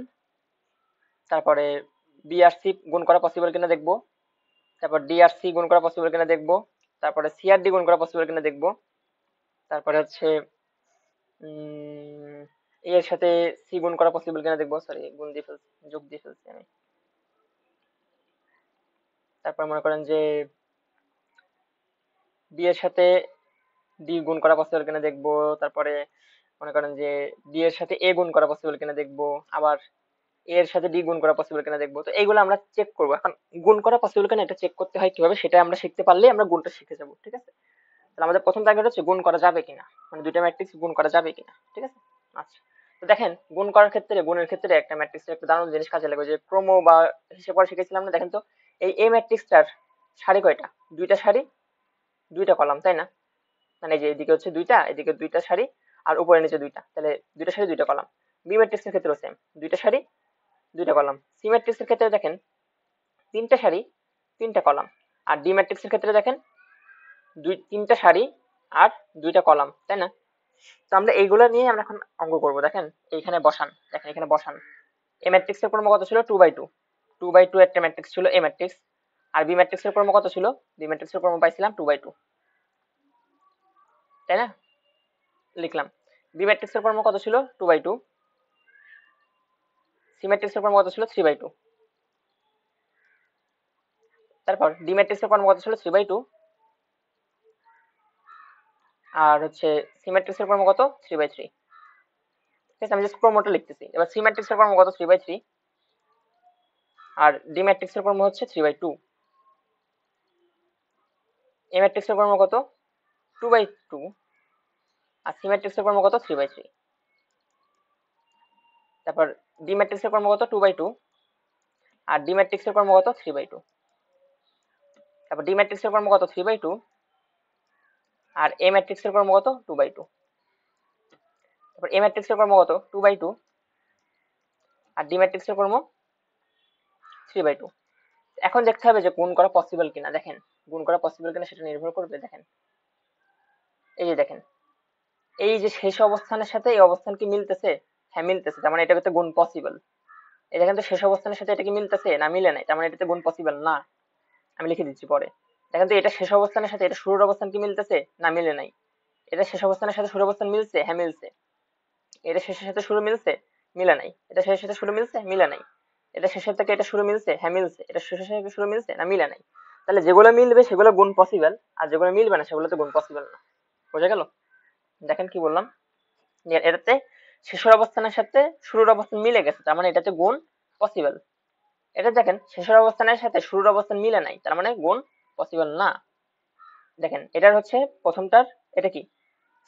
তারপরে বি আর সি গুণ করা পসিবল কিনা দেখবো, তারপর ডি আর সি গুণ করা পসিবল কিনা দেখবো, তারপরে সি আর ডি গুণ করা পসিবল কিনা দেখবো, তারপরে হচ্ছে এ এর সাথে সি গুণ করা পসিবল কিনা দেখবো, সরি গুণ দিয়ে ফেলছি, যোগ দিয়ে ফেলছি আমি। তারপর মনে করেন যে ডি এর সাথে ডি গুণ করা পসিবল কিনা দেখবো, তারপরে মনে করেন যে ডি এর সাথে এ গুণ করা পসিবল কিনা দেখবো, আবার এ এর সাথে ডি গুণ করা পসিবল কিনা দেখবো। তো এইগুলো আমরা চেক করবো। এখন গুণ করা পসিবল কিনা এটা চেক করতে হয় কিভাবে, সেটা আমরা শিখতে পারলেই আমরা গুণটা শিখে যাবো। ঠিক আছে, তাহলে আমাদের প্রথম টার্গেট হচ্ছে গুণ করা যাবে কিনা, মানে দুইটা ম্যাট্রিক্স গুণ করা যাবে কিনা। ঠিক আছে, আচ্ছা। তো দেখেন গুণ করার ক্ষেত্রে, গুণের ক্ষেত্রে একটা ম্যাট্রিক্সের একটা দারুণ জিনিস কাজে লাগে, যে ক্রম বা হিসেব করা শিখেছিলাম না। দেখেন তো এই এ ম্যাট্রিক্সটার সারি কয়টা? দুইটা সারি, দুইটা কলাম, তাই না? মানে যে এদিকে হচ্ছে দুইটা, এদিকে দুইটা সারি, আর উপরে নিচে দুইটা, তাহলে দুইটা সারি দুইটা কলাম। বি ম্যাট্রিক্সের ক্ষেত্রেও সেম, দুইটা সারি দুইটা কলাম। সি ম্যাট্রিক্সের ক্ষেত্রে দেখেন তিনটা সারি তিনটা কলাম। আর ডি ম্যাট্রিক্সের ক্ষেত্রে দেখেন তিনটা সারি আর দুইটা কলাম, তাই না? তো আমরা এইগুলো নিয়ে আমরা এখন অঙ্ক করবো। দেখেন এইখানে বসান, দেখেন এখানে বসান। এ ম্যাট্রিক্সের ক্রম কত ছিল? 2/2। 2/2 একটা ম্যাট্রিক্স ছিল এ ম্যাট্রিক্স। আর বি ম্যাট্রিক্সের ক্রম কত ছিল? বি ম্যাট্রিক্সের ক্রম পাইছিলাম 2/2, তাই না? লিখলাম। বি ম্যাট্রিক্সের ক্রম কত ছিল? 2/2। সি ম্যাট্রিক্সের ক্রম কত ছিল? 3/2। তারপর ডি ম্যাট্রিক্সের ক্রম কত ছিল? 3/2। আর হচ্ছে সি ম্যাট্রিক্সের ক্রম কত? 3/3। ঠিক আছে, আমি জাস্ট ক্রমটা লিখতেছি। এবার সি ম্যাট্রিক্সের ক্রম কত? 3/3। আর ডি ম্যাট্রিক্সের ক্রম হচ্ছে 3/2। এ ম্যাট্রিক্সের ক্রম কত? 2/2। আর সি ম্যাট্রিক্সের ক্রম কত? 3/3। তারপর ডি ম্যাট্রিক্সের ক্রম কত? 2/2। আর ডি ম্যাট্রিক্সের ক্রম কত? 3/2। তারপর ডি ম্যাট্রিক্সের ক্রম কত? 3/2। আর এ ম্যাট্রিক্সের ক্রম কত? 2/2। তারপর এ ম্যাট্রিক্সের ক্রম কত? 2/2। আর ডি ম্যাট্রিক্সের ক্রম 3/2। এখন দেখতে হবে যে গুণ করা পসিবল কিনা। দেখেন গুণ করা পসিবল কিনা সেটা নির্ভর করবে। দেখেন এই যে দেখেন, এই যে শেষ অবস্থানের সাথে এই অবস্থান কি মিলতেছে? হ্যাঁ মিলতেছে, তার মানে এটা করতে গুণ পসিবল। এই দেখেন তো শেষ অবস্থানের সাথে এটা কি মিলতেছে? না মিলে নাই, তার মানে এটাতে গুণ পসিবল না। আমি লিখে দিচ্ছি পরে। দেখেন তো এটা শেষ অবস্থানের সাথে এটা শুরুর অবস্থান কি মিলতেছে? না মিলে নাই। এটা শেষ অবস্থানের সাথে শুরু অবস্থান মিলছে? হ্যাঁ মিলছে। এটা শেষের সাথে শুরু মিলছে? মিলে নাই। এটা শেষের সাথে শুরু মিলছে? মিলে নাই। এটা শেষের থেকে এটা শুরু মিলছে? হ্যাঁ মিলছে। এটা শেষের সাথে শুরু মিলছে? না মিলে নাই। তাহলে যেগুলো মিলবে সেগুলো গুণ পসিবল, আর যেগুলো মিলবে না সেগুলো তো গুণ পসিবল না। বোঝা গেল? দেখেন কি বললাম, এটাতে শেষের অবস্থানের সাথে শুরুর অবস্থান মিলে গেছে, তার মানে এটাতে গুণ পসিবল। এটা দেখেন শেষের অবস্থানের সাথে শুরুর অবস্থান মিলে নাই, তার মানে গুণ পসিবল না। দেখেন এটার হচ্ছে প্রথমটার, এটা কি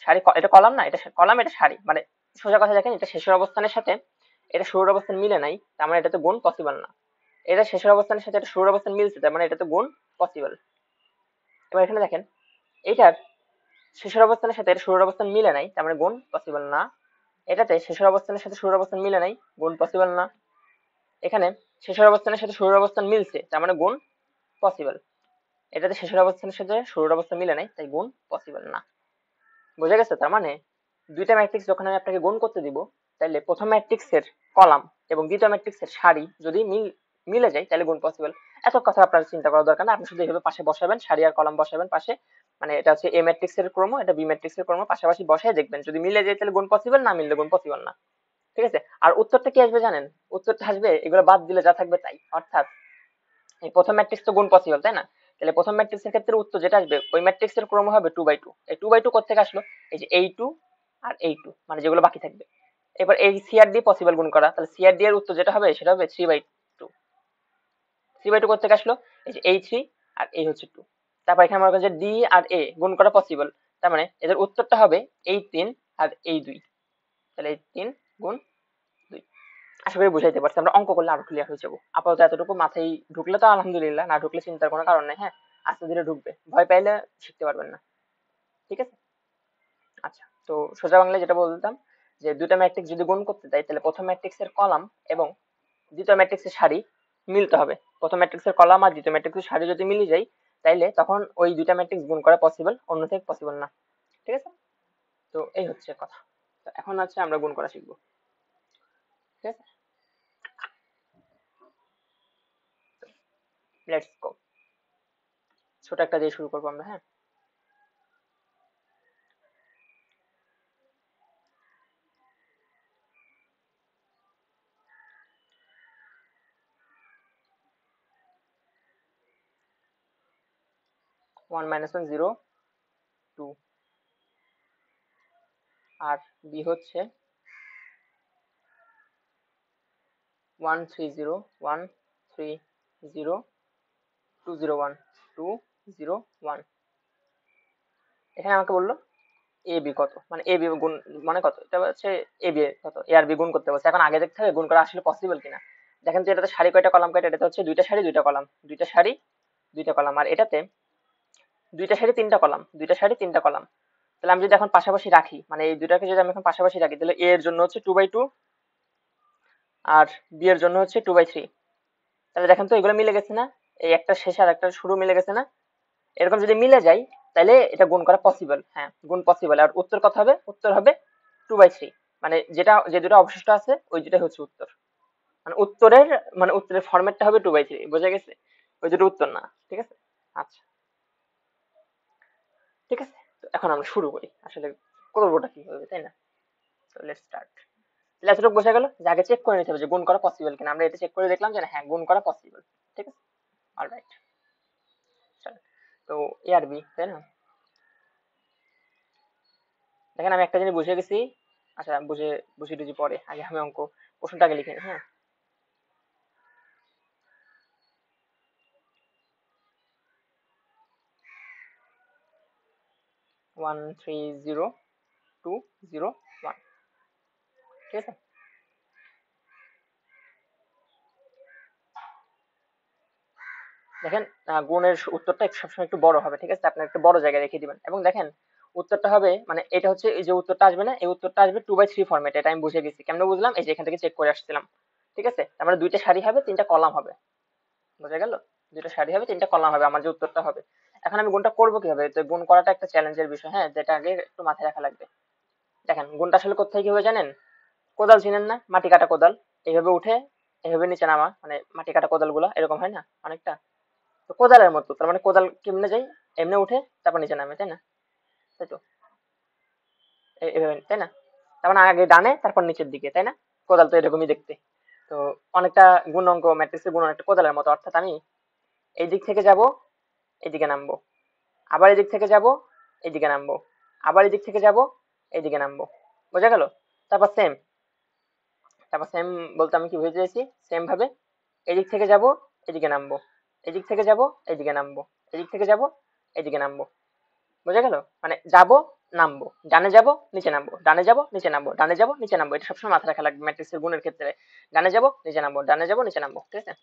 সারি, এটা কলাম না, এটা কলাম, এটা সারি, মানে সোজা কথা দেখেন এটা শেষের অবস্থানের সাথে এটা শুরুর অবস্থান মিলে নাই, তার মানে এটাতে গুণ পসিবল না। এটা শেষের অবস্থানের সাথে এটা শুরুর অবস্থান মিলছে, তার মানে এটাতে গুণ পসিবল। এবার এখানে দেখেন এইটার শেষের অবস্থানের সাথে এটা শুরুর অবস্থান মিলে নাই, তার মানে গুণ পসিবল না। এটাতে শেষের অবস্থানের সাথে শুরুর অবস্থান মিলে নাই, গুণ পসিবল না। এখানে শেষের অবস্থানের সাথে শুরুর অবস্থান মিলছে, তার মানে গুণ পসিবল। এটাতে শেষের অবস্থানের সাথে শুরুর অবস্থান মিলে নাই, তাই গুণ পসিবল না। বোঝা গেছে? তার মানে দুইটা ম্যাট্রিক্স যখন আমি আপনাকে গুণ করতে দিব, তাহলে প্রথম ম্যাট্রিক্সের কলাম এবং দ্বিতীয় ম্যাট্রিক্সের সারি যদি মিলে যায় তাহলে গুণ পসিবল। এত কথা আপনার চিন্তা করার দরকার না, আপনি শুধু এইভাবে পাশে বসাবেন, সারি আর কলাম বসাবেন পাশে। মানে এটা হচ্ছে এ ম্যাট্রিক্সের ক্রম, এটা বি ম্যাট্রিক্সের ক্রম, পাশাপাশি বসায় দেখবেন যদি মিলে যায় তাহলে গুণ পসিবল, না মিললে গুণ পসিবল না। ঠিক আছে, আর উত্তরটা কি আসবে জানেন? উত্তরটা আসবে এগুলো বাদ দিলে যা থাকবে তাই। অর্থাৎ এই প্রথম ম্যাট্রিক্স তো গুণ পসিবল, তাই না? তাহলে প্রথম ম্যাট্রিক্সের ক্ষেত্রে উত্তর যেটা আসবে ওই ম্যাট্রিক্সের ক্রম হবে 2/2। এই 2/2 কোথেকে আসলো? এই যে এই 2 আর এই 2, মানে যেগুলো বাকি থাকবে। এবার এই সি আর ডি পসিবল গুণ করা, তাহলে সি আর ডি এর উত্তর যেটা হবে সেটা হবে 3/2। 3/2 কোথেকে আসলো? এই যে এই 3 আর এই হচ্ছে 2। তারপর এখানে মনে করেন যে ডি আর এ গুণ করা পসিবল, তার মানে এদের উত্তরটা হবে এই 3 আর এই 2। তাহলে এই 3 গুণ 2। আশা করি বুঝাইতে পারছি, আমরা অঙ্ক করলে আরো ক্লিয়ার হয়ে যাবো। আপাতত এতটুকু মাথায় ঢুকলে তো আলহামদুলিল্লাহ, না ঢুকলে চিন্তার কোনো কারণ নেই। হ্যাঁ, আস্তে ধীরে ঢুকবে, ভয় পাইলে শিখতে পারবেন না। ঠিক আছে, আচ্ছা। তো সোজা বাংলায় যেটা বলতাম, যে দুটা ম্যাট্রিক্স যদি গুণ করতে চাই তাহলে প্রথম ম্যাট্রিক্সের কলাম এবং দ্বিতীয় ম্যাট্রিক্সের সারি মিলতে হবে। প্রথম ম্যাট্রিক্সের কলাম আর দ্বিতীয় ম্যাট্রিক্সের সারি যদি মিলে যায় তাইলে তখন ওই দুইটা ম্যাট্রিক্স গুণ করা পসিবল, অন্যথায় পসিবল না। ঠিক আছে, তো এই হচ্ছে কথা। তো এখন আছে আমরা গুণ করা শিখবো। ঠিক আছে, লেটস গো। ছোট একটা দিয়ে শুরু করবো আমরা। হ্যাঁ, 1 - 1 0, 2, আর বি হচ্ছে 1 3 0 1 3 0 2 0 1 2 0 1। এখানে আমাকে বললো এ বি কত, মানে এ বি গুণ মানে কত, এটা হচ্ছে এ বি কত, এ আর বি গুণ করতে বলছে। এখন আগে দেখতে হবে গুণ করা আসলে পসিবল কিনা। দেখেন তো এটাতে সারি কয়টা কলাম কয়টা, এটাতে হচ্ছে দুইটা সারি দুইটা কলাম, দুইটা সারি দুইটা কলাম, আর এটাতে দুইটা সারি তিনটা কলাম, দুইটা সারি তিনটা কলাম। তাহলে আমি যদি এখন পাশাপাশি রাখি, মানে এই দুটাকে যদি আমি এখন পাশাপাশি রাখি, তাহলে এ এর জন্য হচ্ছে 2/2 আর বি এর জন্য হচ্ছে 2/3। তাহলে দেখেন তো এগুলো মিলে গেছে না, এই একটা শেষ আর একটা শুরু মিলে গেছে না। এরকম যদি মিলে যায় তাহলে এটা গুণ করা পসিবল, হ্যাঁ গুণ পসিবল। আর উত্তর কত হবে, উত্তর হবে 2/3, মানে যেটা যে দুটো অবশিষ্ট আছে ওই দুটাই হচ্ছে উত্তর। মানে উত্তরের মানে উত্তরের ফরম্যাটটা হবে 2/3, বোঝা গেছে? ওই দুটো উত্তর না, ঠিক আছে। আচ্ছা ঠিক আছে, তো এখন আমরা শুরু করি আসলে করবোটা কি হবে, তাই না? তো লেটস স্টার্ট। তাহলে এতটুকু বোঝা গেল যে আগে চেক করে নিতে হবে যে গুণ করা পসিবল কিনা। আমরা এটা চেক করে দেখলাম যে হ্যাঁ গুণ করা পসিবল, ঠিক আছে। অলরাইট, তো এ আর বি, তাই না? দেখেন আমি একটা জিনিস বুঝে গেছি। আচ্ছা বুঝে বুঝি টুঝি পরে, আগে আমি অঙ্ক প্রশ্নটা আগে লিখে নিই, হ্যাঁ। 1 3 0 2 0 1, ঠিক আছে। দেখেন গুণের উত্তরটা সবসময় একটু বড় হবে, ঠিক আছে। আপনার একটু বড় জায়গায় রেখে দিবেন, এবং দেখেন উত্তরটা হবে মানে এটা হচ্ছে এই যে উত্তরটা আসবে না, এই উত্তরটা আসবে 2/3 ফরম্যাটে। এটা আমি বুঝে গেছি, কেমন বুঝলাম, এই যে এখান থেকে চেক করে আসছিলাম, ঠিক আছে। তার মানে দুইটা সারি হবে তিনটা কলাম হবে, বোঝা গেল? দুইটা সারি হবে তিনটা কলাম হবে আমার যে উত্তরটা হবে। এখন আমি গুণটা করবো কিভাবে, তো গুণ করাটা একটা চ্যালেঞ্জের বিষয়, হ্যাঁ, যেটা আগে একটু মাথায় রাখা লাগবে। দেখেন গুণটা আসলে কোথায় কি হবে জানেন? কোদাল চিনেন না, মাটি কাটা কোদাল, এইভাবে উঠে এইভাবে নিচে নামা, মানে মাটি কাটা কোদাল গুলা এরকম হয় না অনেকটা, তো কোদালের মতো। তার মানে কোদাল কেমনে যায়, এমনি উঠে তারপর নিচে নামে, তাই না? তাই তো, এভাবে, তাই না? তার মানে আগে ডানে তারপর নিচের দিকে, তাই না? কোদাল তো এরকমই দেখতে। তো অনেকটা গুণ অঙ্ক ম্যাট্রিক্সের গুণ অনেকটা কোদালের মতো, অর্থাৎ আমি এই দিক থেকে যাব এইদিকে নামবো, আবার এদিক থেকে যাব এইদিকে নামবো, আবার এদিক থেকে যাব এইদিকে নামবো, বোঝা গেল? তারপর সেম, তারপর সেম বলতে আমি কি বুঝতে চাইছি, সেম ভাবে এদিক থেকে যাব এদিকে নামবো, এদিক থেকে যাব এদিকে নামবো, এদিক থেকে যাব এদিকে নামবো, বোঝা গেল? মানে যাব নামবো, ডানে যাব নিচে নামবো, ডানে যাব নিচে নামবো, ডানে যাব নিচে নামবো, এটা সবসময় মাথায় রাখা লাগবে ম্যাট্রিক্সের গুণের ক্ষেত্রে। ডানে যাব নিচে নামবো, ডানে যাব নিচে নামবো, ঠিক আছে।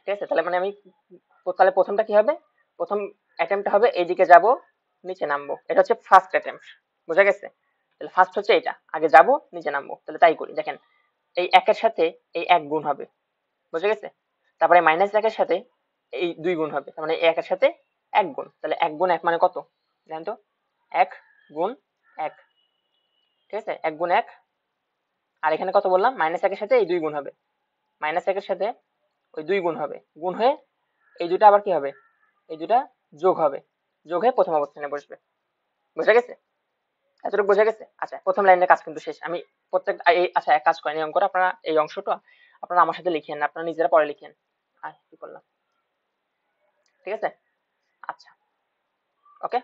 ঠিক আছে, তাহলে মানে আমি তাহলে প্রথমটা কি হবে, প্রথম অ্যাটেম্পটা হবে এইদিকে যাব নিচে নামবো, এটা হচ্ছে ফার্স্ট অ্যাটেম্প, বোঝা গেছে? তাহলে ফার্স্ট হচ্ছে এটা, আগে যাব নিচে নামবো, তাহলে তাই করি। দেখেন এই একের সাথে এই এক গুণ হবে, বুঝে গেছে? তারপরে মাইনাস একের সাথে এই দুই গুণ হবে, তার মানে এই একের সাথে এক গুণ, তাহলে এক গুণ এক মানে কত জানেন তো? এক গুণ এক, ঠিক আছে, এক গুণ এক। আর এখানে কত বললাম, মাইনাস একের সাথে এই দুই গুণ হবে, মাইনাস একের সাথে ওই দুই গুণ হবে, গুণ হয়ে এই দুটা আবার কি হবে, এই দুটা যোগ হবে, যোগ হয়ে প্রথম অবস্থানে বসবে, বোঝা গেছে? এতটুকু বোঝা গেছে? আচ্ছা প্রথম লাইনের কাজ কিন্তু শেষ। আমি প্রত্যেক এই আচ্ছা এক কাজ করেন, এই অঙ্কটা আপনারা এই অংশটা আপনারা আমার সাথে লিখিয়েন না, আপনারা নিজেরা পরে লিখিয়েন। আর কি করলাম, ঠিক আছে। আচ্ছা ওকে,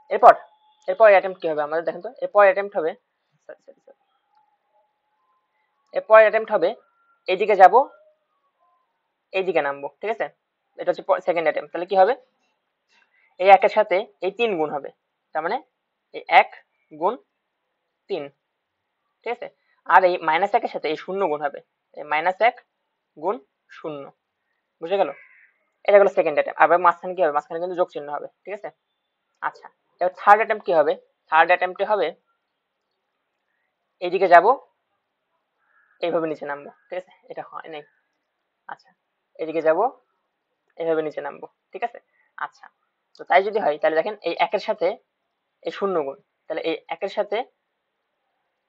এরপর এরপর অ্যাটেম্প্ট কি হবে আমাদের, দেখেন তো এরপর অ্যাটেম্প্ট হবে, এরপর অ্যাটেম্প্ট হবে এইদিকে যাব এইদিকে নামবো, ঠিক আছে। এটা হচ্ছে সেকেন্ড অ্যাটেম্প্ট। তাহলে কি হবে, এই একের সাথে এই তিন গুণ হবে, তার মানে এই এক গুণ তিন, ঠিক আছে। আর এই মাইনাস একের সাথে এই শূন্য গুণ হবে, এই মাইনাস এক গুণ শূন্য, বুঝে গেল? এটা হলো সেকেন্ড অ্যাটেম্প্ট। আবার মাঝখানে কি হবে, মাঝখানে কিন্তু যোগ চিহ্ন হবে, ঠিক আছে। আচ্ছা এবার থার্ড অ্যাটেম্প্ট কি হবে, থার্ড অ্যাটেম্প্টে হবে এইদিকে যাব এইভাবে নিচে নামবো, ঠিক আছে, এটা হয় নাই। আচ্ছা এদিকে যাব এইভাবে নিচে নামবো, ঠিক আছে। আচ্ছা তো তাই যদি হয় তাহলে দেখেন এই একের সাথে এই শূন্য গুণ, তাহলে এই একের সাথে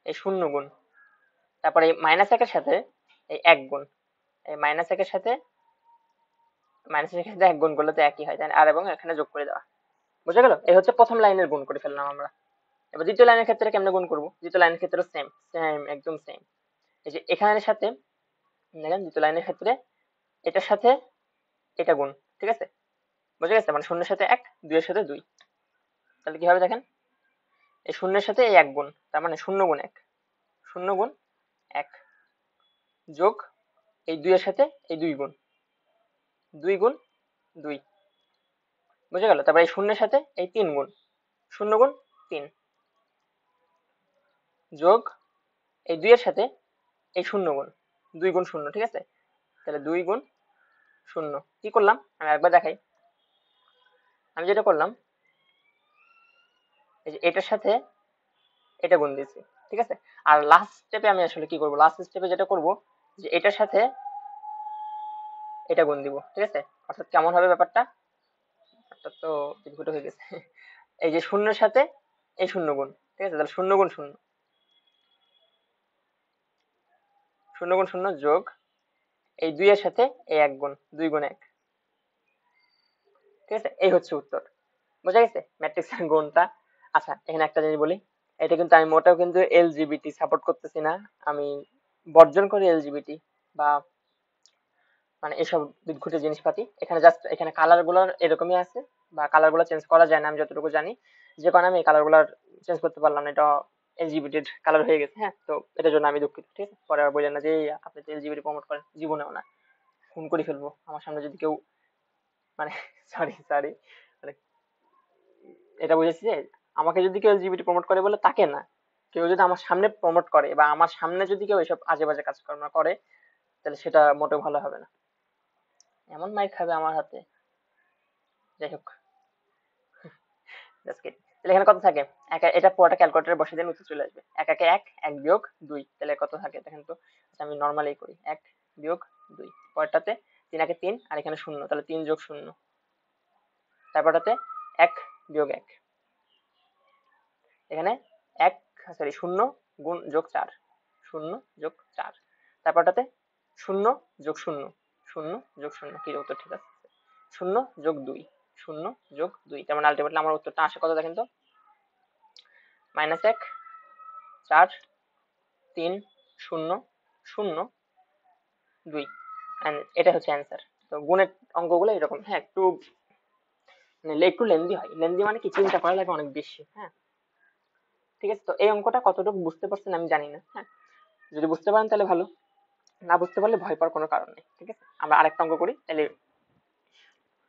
এই শূন্য গুণ, তারপরে এই মাইনাস একের সাথে এই এক গুণ, এই মাইনাস একের সাথে মাইনাস একের সাথে এক গুণ করলে তো একই হয়, তাই না? আর এবং এখানে যোগ করে দেওয়া, বুঝা গেল? এই হচ্ছে প্রথম লাইনের গুণ করে ফেললাম আমরা। এবার দ্বিতীয় লাইনের ক্ষেত্রে কেমনে গুণ করবো, দ্বিতীয় লাইনের ক্ষেত্রে সেম সেম একদম সেম। এই যে এখানের সাথে দেখেন দ্বিতীয় লাইনের ক্ষেত্রে এটার সাথে এটা গুণ, ঠিক আছে, বুঝে গেছে? মানে শূন্যের সাথে 1, 2 এর সাথে 2। তাহলে কি হবে দেখেন, এই শূন্যের সাথে এই 1 গুণ, তার মানে 0 গুণ 1, 0 গুণ 1 যোগ এই 2 এর সাথে এই 2 গুণ, 2 গুণ 2, বুঝে গেল? তারপর এই শূন্যের সাথে এই 3 গুণ, 0 গুণ 3 যোগ এই 2 এর সাথে এই 0 গুণ, 2 গুণ 0, ঠিক আছে? তাহলে 2 গুণ 0। কি করলাম আমি একবার দেখাই। আমি যেটা করলাম, এই যে এটার সাথে এটা গুণ দিয়েছি, ঠিক আছে? আর লাস্ট স্টেপে আমি আসলে কি করব, লাস্ট স্টেপে যেটা করব যে এটার সাথে এটা গুণ দিব, ঠিক আছে? অর্থাৎ কেমন হবে ব্যাপারটা, অর্থাৎ তো দীর্ঘটা হয়ে গেছে। এই যে শূন্যের সাথে এই 0 গুণ, ঠিক আছে? তাহলে 0 গুণ 0, 0 গুণ 0 যোগ এই 2 এর সাথে এই 1 গুণ, 2 গুণ 1, ঠিক আছে? এই হচ্ছে উত্তর। বোঝা গেছে ম্যাট্রিক্সের গুণটা? আচ্ছা, এখানে একটা জিনিস বলি, এটা কিন্তু আমি মোটেও কিন্তু এলজিবিটি সাপোর্ট করতেছি না। আমি বর্জন করি এলজিবিটি বা মানে এসব বিদঘুটে জিনিসপাতি। এখানে জাস্ট এখানে কালার গুলার এরকমই আছে, বা কালার গুলো চেঞ্জ করা যায় না আমি যতটুকু জানি। যে কারণে আমি এই কালার গুলার চেঞ্জ করতে পারলাম না, এটা এলজিবিটির কালার হয়ে গেছে। হ্যাঁ, তো এটার জন্য আমি দুঃখিত, ঠিক আছে? পরে আর বললেন না যে "এই, আপনি তো এলজিবিটি প্রমোট করেন"। জীবনেও না, খুন করে ফেলবো আমার সামনে যদি কেউ, মানে সরি সরি, মানে এটা বুঝেছি যে আমাকে যদি কেউ এলজিবিটি প্রমোট করে বলে তাকে না, কেউ যদি আমার সামনে প্রমোট করে বা আমার সামনে যদি কেউ এসব আজে বাজে কাজকর্ম করে, তাহলে সেটা মোটেও ভালো হবে না। এমন মাইর খাবে আমার হাতে, যাই হোক, জাস্ট কিডিং। তাহলে এখানে কত থাকে, এটা পুরোটা ক্যালকুলেটরে বসে দিন, উত্তর চলে আসবে। 1 একে 1, 1 বিয়োগ 2, তাহলে কত থাকে দেখেন তো। আচ্ছা, আমি নর্মালি করি, 1 বিয়োগ 2, পরেরটাতে 3 একে 3 আর এখানে 0, তাহলে 3 যোগ 0, তারপরটাতে 1 বিয়োগ 1, এখানে 1 সরি 0 গুণ যোগ 4, 0 যোগ 4, তারপরটাতে 0 যোগ 0, 0 যোগ 0, কি উত্তর ঠিক আছে? 0 যোগ 2, 0 যোগ 2, তার মানে আলটিমেটলি আমার উত্তরটা আসে কত দেখেন তো, -1, 4, 3, 0, 0, 2, এটা হচ্ছে অ্যান্সার। তো গুণের অঙ্কগুলো এরকম, হ্যাঁ একটু মানে একটু লেন্দি হয়। লেন্দি মানে কি, চিন্তা করা লাগে অনেক বেশি। হ্যাঁ, ঠিক আছে? তো এই অঙ্কটা কতটুকু বুঝতে পারছেন আমি জানি না। হ্যাঁ, যদি বুঝতে পারেন তাহলে ভালো, না বুঝতে পারলে ভয় পাওয়ার কোনো কারণ নেই, ঠিক আছে? আমরা আরেকটা অঙ্ক করি, তাহলে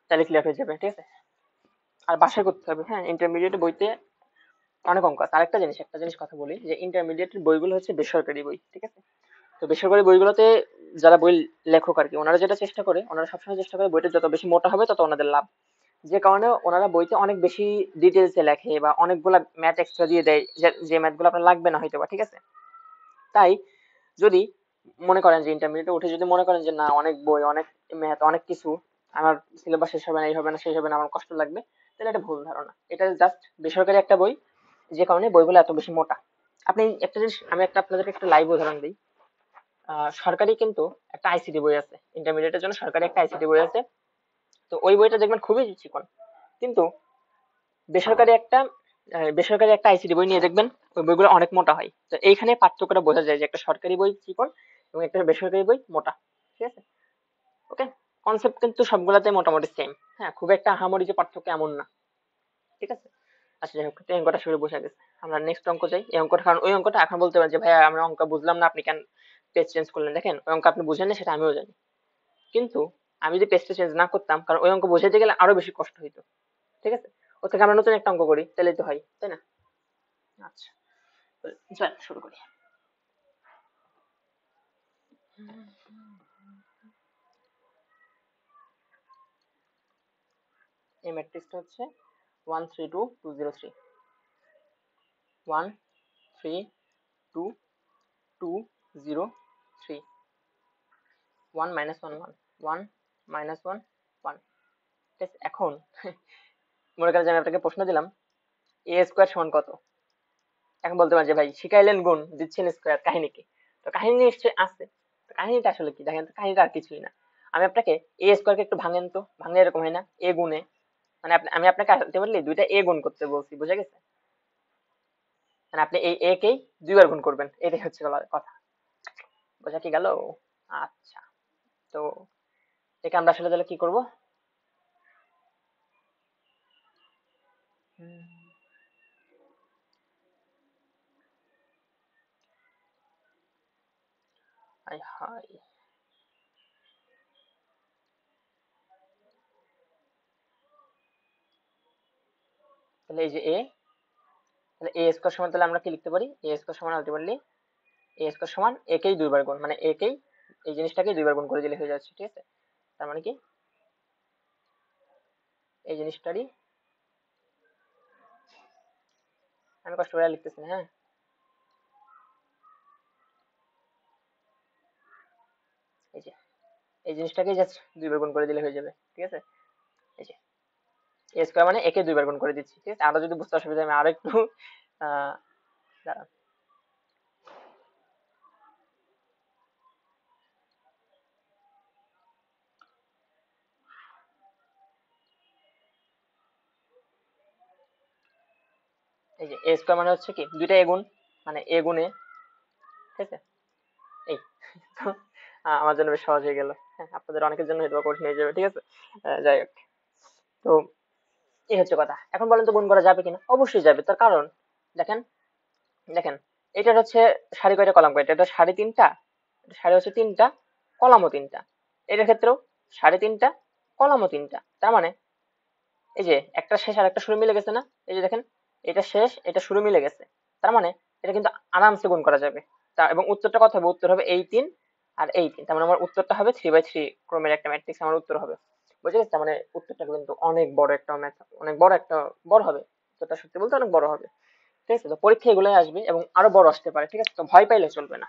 তাহলে ক্লিয়ার হয়ে যাবে, ঠিক আছে? আর বাসায় করতে হবে। হ্যাঁ, ইন্টারমিডিয়েট বইতে অনেক অঙ্ক আছে। আরেকটা জিনিস, একটা জিনিস কথা বলি, যে ইন্টারমিডিয়েটের বইগুলো হচ্ছে বেসরকারি বই, ঠিক আছে? তো বেসরকারি বইগুলোতে যারা বই লেখক আর কি, ওনারা যেটা চেষ্টা করে, ওনারা সবসময় চেষ্টা করে বইটা যত বেশি মোটা হবে তত ওনাদের লাভ। যে কারণে ওনারা বইতে অনেক বেশি ডিটেলসে লেখে বা অনেকগুলা ম্যাথ এক্সট্রা দিয়ে দেয়, যে ম্যাথগুলো আপনার লাগবে না হয়তো বা, ঠিক আছে? তাই যদি মনে করেন যে ইন্টারমিডিয়েটে উঠে যদি মনে করেন যে না, অনেক বই, অনেক ম্যাথ, অনেক কিছু, আমার সিলেবাস শেষ হবে না, এই হবে না, সেই হবে না, আমার কষ্ট লাগবে, তাহলে এটা ভুল ধারণা। এটা জাস্ট বেসরকারি একটা বই, যে কারণে বইগুলো এত বেশি মোটা। আপনি একটা জিনিস, আমি একটা আপনাদেরকে একটা লাইভ উদাহরণ দিই। সরকারি কিন্তু একটা আইসিটি বই আছে, ইন্টারমিডিয়েটের জন্য সরকারি একটা আইসিটি বই আছে। তো ওই বইটা দেখবেন খুবই চিকন, কিন্তু বেসরকারি একটা বেসরকারি একটা আইসিটি বই নিয়ে দেখবেন ওই বইগুলো অনেক মোটা হয়। তো এইখানে পার্থক্যটা বোঝা যায় যে একটা সরকারি বই চিকন এবং একটা বেসরকারি বই মোটা, ঠিক আছে? ওকে, কনসেপ্ট কিন্তু সবগুলাতে মোটামুটি সেম। হ্যাঁ, খুব একটা আহামরি যে পার্থক্য এমন না, ঠিক আছে? আচ্ছা, যাই হোক, এই অঙ্কটা শুরু বোঝা গেছে। আমরা নেক্সট অঙ্ক যাই। এই অঙ্কটা, কারণ ওই অঙ্কটা এখন বলতে পারেন যে ভাইয়া আমরা অঙ্ক বুঝলাম না, আপনি কেন পেজ চেঞ্জ করলেন। দেখেন, ওই অঙ্ক আপনি বুঝেন না সেটা আমিও জানি, কিন্তু আমি যদি পেজটা চেঞ্জ না করতাম, কারণ ওই অঙ্ক বোঝাতে গেলে আরো বেশি কষ্ট হইতো, ঠিক আছে? ওর থেকে আমরা নতুন একটা অঙ্ক করি, তাহলেই তো হয়, তাই না? আচ্ছা, চল শুরু করি। এই ম্যাট্রিক্সটা হচ্ছে 1 3 2 2 0 3, 1 3 2 2 0 3, 1 minus 1 1, 1 minus 1 1, ঠিক আছে? এখন মনে করেন যে আমি আপনাকে প্রশ্ন দিলাম এ স্কোয়ার সমান কত। এখন বলতে পারেন যে ভাই শিখাইলেন গুণ, দিচ্ছেন স্কোয়ার, কাহিনী কি? তো কাহিনী নিশ্চয়ই আছে। তো কাহিনীটা আসলে কি দেখেন তো, কাহিনীটা আর কিছুই না। আমি আপনাকে এ স্কোয়ারকে একটু ভাঙেন তো, ভাঙলে এরকম হয় না, এ গুণে, মানে আমি আপনাকে আলটিমেটলি দুইটা এ গুণ করতে বলছি, বুঝে গেছে? মানে আপনি এই এ কেই দুইবার গুণ করবেন, এটাই হচ্ছে কথা। বোঝা কি গেল? আচ্ছা, তো একে আমরা আসলে তাহলে কি করব, হাই হাই, তাহলে এই যে এ, তাহলে এ স্কোয়ার সমান, তাহলে আমরা কি লিখতে পারি, এ স্কোয়ার সমান আলটিমেটলি এ স্কোয়ার সমান একেই দুইবার গুণ, মানে একেই এই জিনিসটাকে দুইবার গুণ করে দিলে হয়ে যাচ্ছে, ঠিক আছে। তার মানে কি এই জিনিসটারই, আমি কষ্ট করে আর লিখতেছি না, হ্যাঁ, এই যে এই জিনিসটাকে জাস্ট দুইবার গুণ করে দিলে হয়ে যাবে, ঠিক আছে। এই যে এ স্কোয়ার মানে একে দুইবার গুণ করে দিচ্ছি, ঠিক আছে। আরো যদি বুঝতে অসুবিধা হয় আমি আরো একটু আহ দাঁড়ান। এই যে এ স্কোয়ার মানে হচ্ছে কি দুইটা এ গুণ, মানে এ গুণে, ঠিক আছে। এই তো আমার জন্য বেশ সহজ হয়ে গেল, হ্যাঁ, আপনাদের অনেকের জন্য হয়তো বা কঠিন হয়ে যাবে, ঠিক আছে। যাই হোক, তো এই হচ্ছে কথা। এখন বলেন তো গুণ করা যাবে কিনা, অবশ্যই যাবে। তার কারণ দেখেন, দেখেন এটার হচ্ছে সারি কয়টা কলাম কয়টা, এটা সাড়ে তিনটা, এটা সারি হচ্ছে তিনটা, কলামও তিনটা। এটার ক্ষেত্রেও সাড়ে তিনটা, কলামও তিনটা। তার মানে এই যে একটা শেষ আর একটা শুরু মিলে গেছে না, এই যে দেখেন এটা শেষ এটা শুরু মিলে গেছে। তার মানে এটা কিন্তু আরামসে গুণ করা যাবে। তা এবং উত্তরটা কত হবে, উত্তর হবে এই তিন আর এই তিন, তার মানে আমার উত্তরটা হবে 3/3 ক্রমের একটা ম্যাট্রিক্স আমার উত্তর হবে। বুঝে গেছে, তার মানে উত্তরটা কিন্তু অনেক বড় একটা ম্যাথ, অনেক বড় একটা বড় হবে। উত্তরটা সত্যি বলতে অনেক বড় হবে, ঠিক আছে। তো পরীক্ষা এগুলোই আসবে এবং আরো বড় আসতে পারে, ঠিক আছে। তো ভয় পাইলে চলবে না।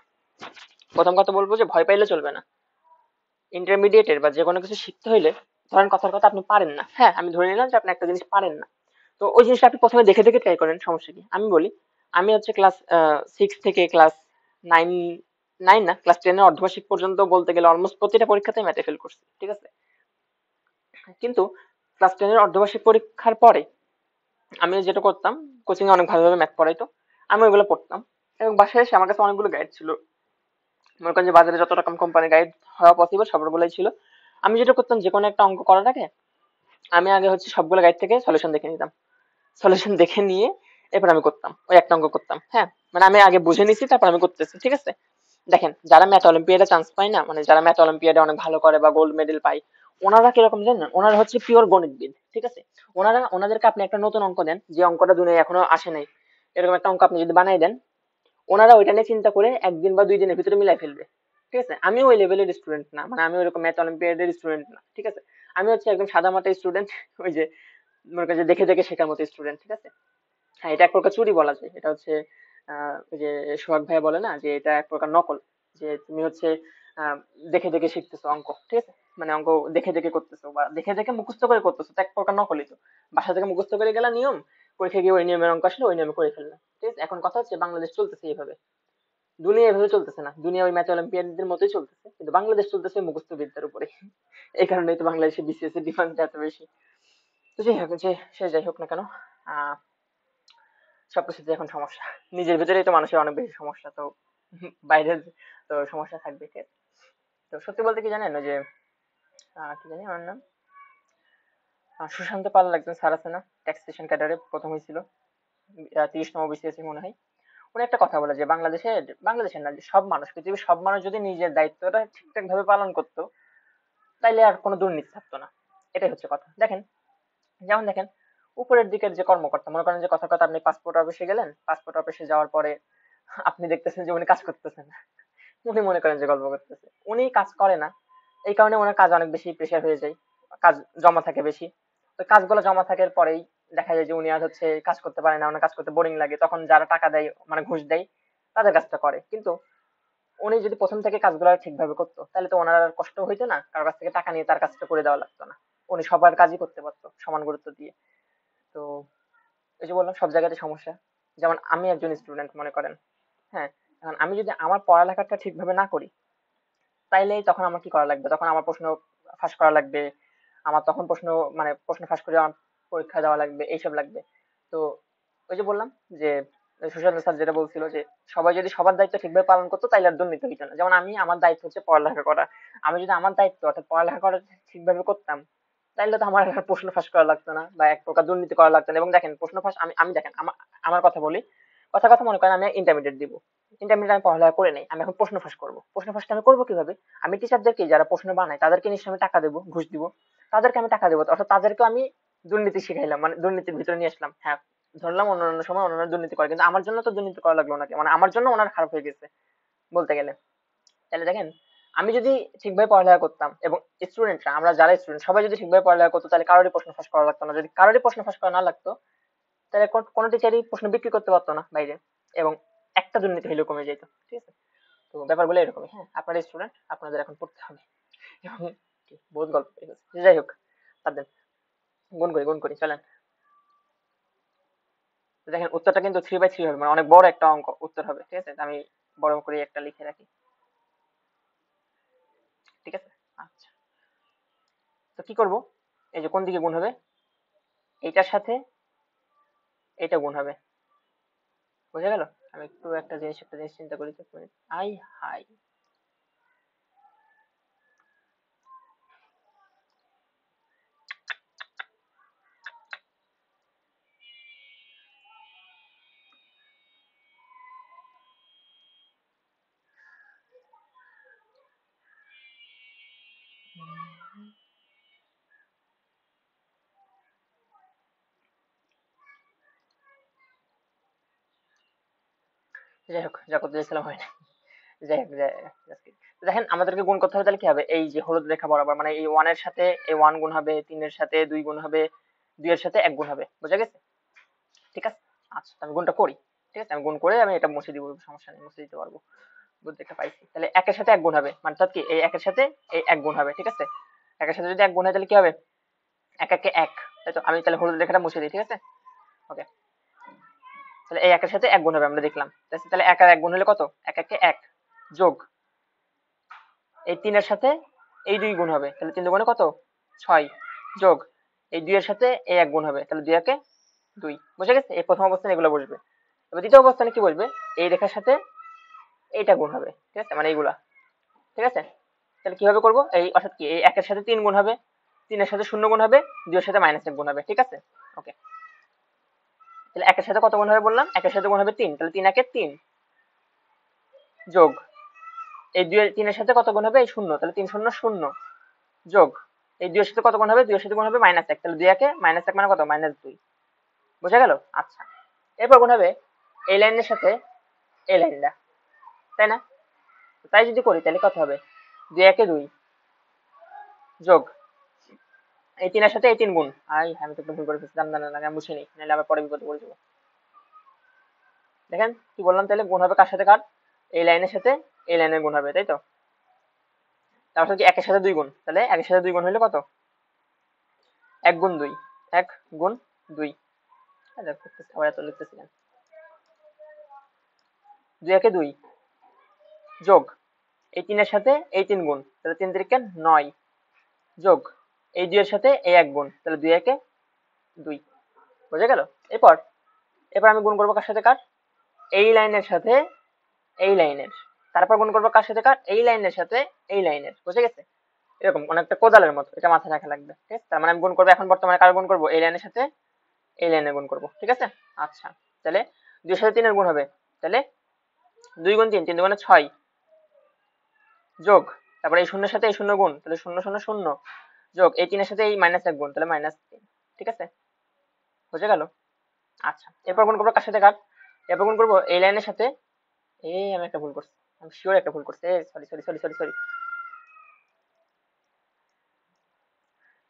প্রথম কথা বলবো যে ভয় পাইলে চলবে না। ইন্টারমিডিয়েটের বা যে কোনো কিছু শিখতে হইলে, ধরেন কথার কথা আপনি পারেন না, হ্যাঁ আমি ধরে নিলাম যে আপনি একটা জিনিস পারেন না, তো ওই জিনিসটা আপনি প্রথমে দেখে দেখে ট্রাই করেন, সমস্যা কি। আমি বলি, আমি হচ্ছে ক্লাস 6 থেকে ক্লাস 9, নাইন না ক্লাস 10-এর অর্ধবার্ষিক পর্যন্ত বলতে গেলে অলমোস্ট প্রতিটা পরীক্ষাতে ম্যাথে ফেল করছি, ঠিক আছে। কিন্তু ক্লাস 10-এর অর্ধবার্ষিক পরীক্ষার পরে আমি যেটা করতাম, কোচিং এ অনেক ভালোভাবে ম্যাথ পড়াইতো, আমি ওইগুলো পড়তাম এবং বাসায় এসে আমার কাছে অনেকগুলো গাইড ছিল। মনে করেন যে বাজারে যত রকম কোম্পানির গাইড হওয়া পসিবল সবগুলোই ছিল। আমি যেটা করতাম, যে কোনো একটা অঙ্ক করার আগে আমি আগে হচ্ছে সবগুলো গাইড থেকে সলিউশন দেখে নিতাম, সলিউশন দেখে নিয়ে এরপর আমি করতাম, ওই একটা অঙ্ক করতাম, হ্যাঁ মানে আমি আগে বুঝে নিছি তারপর আমি করতেছি, ঠিক আছে। দেখেন যারা ম্যাথ অলিম্পিয়াডে চান্স পায় না, মানে যারা ম্যাথ অলিম্পিয়াডে অনেক ভালো করে বা গোল্ড মেডেল পায়, ওনারা কিরকম জানেন, ওনারা হচ্ছে পিওর গণিতবিদ, ঠিক আছে। ওনাদেরকে আপনি একটা নতুন অঙ্ক দেন, যে অঙ্কটা দুনিয়ায় এখনো আসে নাই, এরকম একটা অঙ্ক আপনি যদি বানাই দেন, ওনারা ওইটা নিয়ে চিন্তা করে একদিন বা 2 দিনের ভিতরে মিলাই ফেলবে, ঠিক আছে। আমি ওই লেভেলের স্টুডেন্ট না, মানে আমি ওইরকম ম্যাথ অলিম্পিয়াডের স্টুডেন্ট না, ঠিক আছে। আমি হচ্ছে একদম সাদা মাটা স্টুডেন্ট, ওই যে মনে করেন যে দেখে দেখে শেখার মতো স্টুডেন্ট, ঠিক আছে। হ্যাঁ এটা এক প্রকার চুরি বলা যায়, এটা হচ্ছে ওই যে সোহাগ ভাইয়া বলে না যে এটা এক প্রকার নকল, যে তুমি হচ্ছে আহ, দেখে দেখে শিখতেছো অঙ্ক, ঠিক আছে। মানে অঙ্ক দেখে দেখে করতেছো বা দেখে দেখে মুখস্থ করে করতেছো, তো এক প্রকার নকলই তো। বাসা থেকে মুখস্থ করে গেলা নিয়ম, পরীক্ষা গিয়ে ওই নিয়মের অঙ্ক আসলে ওই নিয়মে করে ফেললাম, ঠিক আছে। এখন কথা হচ্ছে বাংলাদেশ চলতেছে এইভাবে, দুনিয়া এভাবে চলতেছে না, দুনিয়া ওই ম্যাথ অলিম্পিয়ানদের মতোই চলতেছে, কিন্তু বাংলাদেশ চলতেছে মুখস্থ বিদ্যার উপরে। এই কারণেই তো বাংলাদেশে বিসিএস এর ডিমান্ড এত বেশি। তো যাই হোক, যে সে যাই হোক না কেন, আহ সবকিছুতে এখন সমস্যা, নিজের ভিতরেই তো মানুষের অনেক বেশি সমস্যা, তো বাইরের তো সমস্যা থাকবে, ঠিক আছে? তো সত্যি বলতে কি জানেন, ওই যে কি জানি আমার নাম, সুশান্ত পাল একজন স্যার আছে না, ট্যাক্সেশন ক্যাডারে প্রথম হয়েছিল, 30তম বিসিএস মনে হয়। উনি একটা কথা বলে যে বাংলাদেশের না, যে সব মানুষ, পৃথিবীর সব মানুষ যদি নিজের দায়িত্বটা ঠিকঠাক ভাবে পালন করতো, তাইলে আর কোনো দুর্নীতি থাকতো না। এটাই হচ্ছে কথা। দেখেন, যেমন দেখেন উপরের দিকের যে কর্মকর্তা, মনে করেন যে কথা কথা আপনি পাসপোর্ট অফিসে গেলেন, পাসপোর্ট অফিসে যাওয়ার পরে আপনি দেখতেছেন যে উনি কাজ করতেছেন, উনি মনে করেন যে গল্প করতেছে, উনি কাজ করে না, এই কারণে ওনার কাজ অনেক বেশি প্রেশার হয়ে যায়, কাজ জমা থাকে বেশি। তো কাজগুলো জমা থাকার পরেই দেখা যায় যে উনি আর হচ্ছে কাজ করতে পারে না, ওনার কাজ করতে বোরিং লাগে, তখন যারা টাকা দেয় মানে ঘুষ দেয় তাদের কাজটা করে। কিন্তু উনি যদি প্রথম থেকে কাজগুলো ঠিকভাবে করতো, তাহলে তো ওনার আর কষ্ট হইতো না, কারোর কাছ থেকে টাকা নিয়ে তার কাজটা করে দেওয়া লাগতো না, উনি সবার কাজই করতে পারতো সমান গুরুত্ব দিয়ে। তো এই যে বললাম সব জায়গাতে সমস্যা। যেমন আমি একজন স্টুডেন্ট মনে করেন, হ্যাঁ, এখন আমি যদি আমার পড়ালেখাটা ঠিকভাবে না করি, তাইলে তখন আমার কি করা লাগবে, তখন আমার প্রশ্ন ফাঁস করা লাগবে, আমার তখন প্রশ্ন ফাঁস করে আমার পরীক্ষা দেওয়া লাগবে, এইসব লাগবে। তো ওই যে বললাম যে সুশান্ত স্যার যেটা বলছিল যে সবাই যদি সবার দায়িত্ব ঠিকভাবে পালন করতো তাইলে আর দুর্নীতি হইতো না। যেমন আমি আমার দায়িত্ব হচ্ছে পড়ালেখা করা, আমি যদি আমার দায়িত্ব অর্থাৎ পড়ালেখা করা ঠিকভাবে করতাম, তাইলে তো আমার আর প্রশ্ন ফাঁস করা লাগতো না বা এক প্রকার দুর্নীতি করা লাগতো না। এবং দেখেন প্রশ্ন ফাঁস আমি আমি দেখেন আমার আমার কথা বলি, কথা কথা মনে করেন আমি ইন্টারমিডিয়েট দিব, ইন্টারমিডিয়েট আমি পড়ালেখা করে নেই, আমি এখন প্রশ্ন ফাঁস করবো, প্রশ্ন ফাঁসটা আমি করবো কিভাবে? আমি টিচারদেরকে যারা প্রশ্ন বানায় তাদেরকে নিশ্চয়ই আমি টাকা দেবো, ঘুষ দিব, তাদেরকে আমি টাকা দেবো, অর্থাৎ তাদেরকে আমি দুর্নীতি শিখাইলাম, মানে দুর্নীতির ভিতরে নিয়ে আসলাম। হ্যাঁ, ধরলাম অন্যান্য সময় অন্যান্য দুর্নীতি করে, কিন্তু আমার জন্য তো দুর্নীতি করা লাগলো নাকি, মানে আমার জন্য ওনার খারাপ হয়ে গেছে বলতে গেলে। তাহলে দেখেন, আমি যদি ঠিকভাবে পড়ালেখা করতাম এবং স্টুডেন্টরা, আমরা যারা স্টুডেন্ট সবাই যদি ঠিকভাবে পড়ালেখা করতো, তাহলে কারোরই প্রশ্ন ফাঁস করা লাগতো না। যদি কারোরই প্রশ্ন ফাঁস করা না লাগতো, তাহলে কোনো টিচারই প্রশ্ন বিক্রি করতে পারতো না বাইরে, এবং একটা দুর্নীতি হলেও কমে যেত। ঠিক আছে, তো ব্যাপারগুলো এরকমই। হ্যাঁ, আপনারা স্টুডেন্ট, আপনাদের এখন পড়তে হবে। এবং বহুত গল্প হয়ে গেছে, যাই হোক, বাদ দেন। গুণ করি চলেন। তো দেখেন উত্তরটা কিন্তু 3/3 হবে, মানে অনেক বড় একটা অঙ্ক উত্তর হবে। ঠিক আছে, তো আমি বড় করে একটা লিখে রাখি। ঠিক আছে, আচ্ছা, তো কি করব? এই যে কোন দিকে গুণ হবে, এইটার সাথে এইটা গুণ হবে, বুঝা গেল? আমি একটু একটা জিনিস চিন্তা করি তো, এক মিনিট। আই হাই, যাই হোক, যা করতে চাইছিলাম হয় না। যাই হোক, just kidding। তো দেখেন আমাদেরকে গুণ করতে হবে, তাহলে কি হবে? এই যে হলুদ রেখা বরাবর, মানে এই ওয়ান এর সাথে এই ওয়ান গুণ হবে, তিনের সাথে দুই গুণ হবে, দুই এর সাথে এক গুণ হবে, বুঝা গেছে? ঠিক আছে, আচ্ছা, তো আমি গুণটা করি। ঠিক আছে, আমি গুণ করে আমি এটা মুছে দিব, সমস্যা নেই, মুছে দিতে পারবো। বুঝতে একটা পাইছি, তাহলে একের সাথে এক গুণ হবে, মানে অর্থাৎ কি এই একের সাথে এই এক গুণ হবে। ঠিক আছে, একের সাথে যদি এক গুণ হয় তাহলে কি হবে? এক একে এক, তাই তো? আমি তাহলে হলুদ রেখাটা মুছে দিই। ঠিক আছে, ওকে। তাহলে এই একের সাথে এক গুণ হবে, আমরা দেখলাম। তাহলে এক আর এক গুণ হলে কত? এক একে এক, যোগ এই তিনের সাথে এই দুই গুণ হবে, তাহলে তিন দুগুণে কত? 6, যোগ এই দুই এর সাথে এই এক গুণ হবে, তাহলে দুই একে দুই। বুঝে গেছে? এই প্রথম অবস্থানে এগুলো বসবে। এবার দ্বিতীয় অবস্থানে কি বসবে? এই রেখার সাথে এইটা গুণ হবে। ঠিক আছে, মানে এইগুলা। ঠিক আছে, তাহলে কিভাবে করব? এই অর্থাৎ কি এই একের সাথে তিন গুণ হবে, তিনের সাথে শূন্য গুণ হবে, দুই এর সাথে মাইনাস এক গুণ হবে। ঠিক আছে, ওকে। তাহলে একের সাথে কত গুণ হবে বললাম? একের সাথে গুণ হবে তিন, তাহলে তিন একে তিন, যোগ এই দুই তিনের সাথে কত গুণ হবে? এই শূন্য, তাহলে তিন শূন্য শূন্য, যোগ এই দুইয়ের সাথে কত গুণ হবে? দুইয়ের সাথে গুণ হবে মাইনাস এক, তাহলে দুই একে মাইনাস এক মানে কত? মাইনাস দুই। বুঝা গেল? আচ্ছা, এরপর গুণ হবে এই লাইনের সাথে এই লাইনটা, তাই না? তাই যদি করি তাহলে কত হবে? দুই একে দুই, যোগ এই তিনের সাথে এই তিন গুণ। আমি তো একটু ভুল করে ফেলছি, না না না, আমি মুছে নিই, নাহলে আবার পরে বিপদে পড়ে যাবো। দেখেন কি বললাম, তাহলে গুণ হবে কার সাথে কার? এই লাইনের সাথে এই লাইনের গুণ হবে, তাই তো? তারপর কি একের সাথে দুই গুণ, তাহলে একের সাথে দুই গুণ হইলে কত? এক গুণ দুই, এক গুণ দুই। আবার এত লিখতেছিলেন, দুই একে দুই, যোগ এই তিনের সাথে এই তিন গুণ, তাহলে তিন তিরিকে নয়, যোগ এই দুইয়ের সাথে এই এক গুণ, তাহলে দুই একে দুই। বুঝা গেল? এরপর এরপর আমি গুণ করবো কার সাথে কার? এই লাইনের সাথে এই লাইনের। তারপর গুণ করবো কার সাথে কার? এই লাইনের সাথে এই লাইনের। বুঝে গেছে? এরকম অনেকটা কোদালের মতো, এটা মাথায় রাখা লাগবে। ঠিক আছে, তার মানে আমি গুণ করবো এখন বর্তমানে কার গুণ করবো? এই লাইনের সাথে এই লাইনের গুণ করবো। ঠিক আছে, আচ্ছা, তাহলে দুইয়ের সাথে তিনের গুণ হবে, তাহলে দুই গুণ তিন, তিন দুগুণে 6, যোগ তারপরে এই শূন্যের সাথে এই শূন্য গুণ, তাহলে শূন্য শূন্য শূন্য, যোগ এই তিনের সাথে এই মাইনাস এক গুণ, তাহলে মাইনাস তিন। ঠিক আছে, বুঝে গেল? আচ্ছা, এরপর গুণ করবো কার সাথে কার? এরপর গুণ করবো এই লাইনের সাথে আমি একটা ভুল করছি, আমি শিওর একটা ভুল করছি, sorry sorry sorry sorry sorry.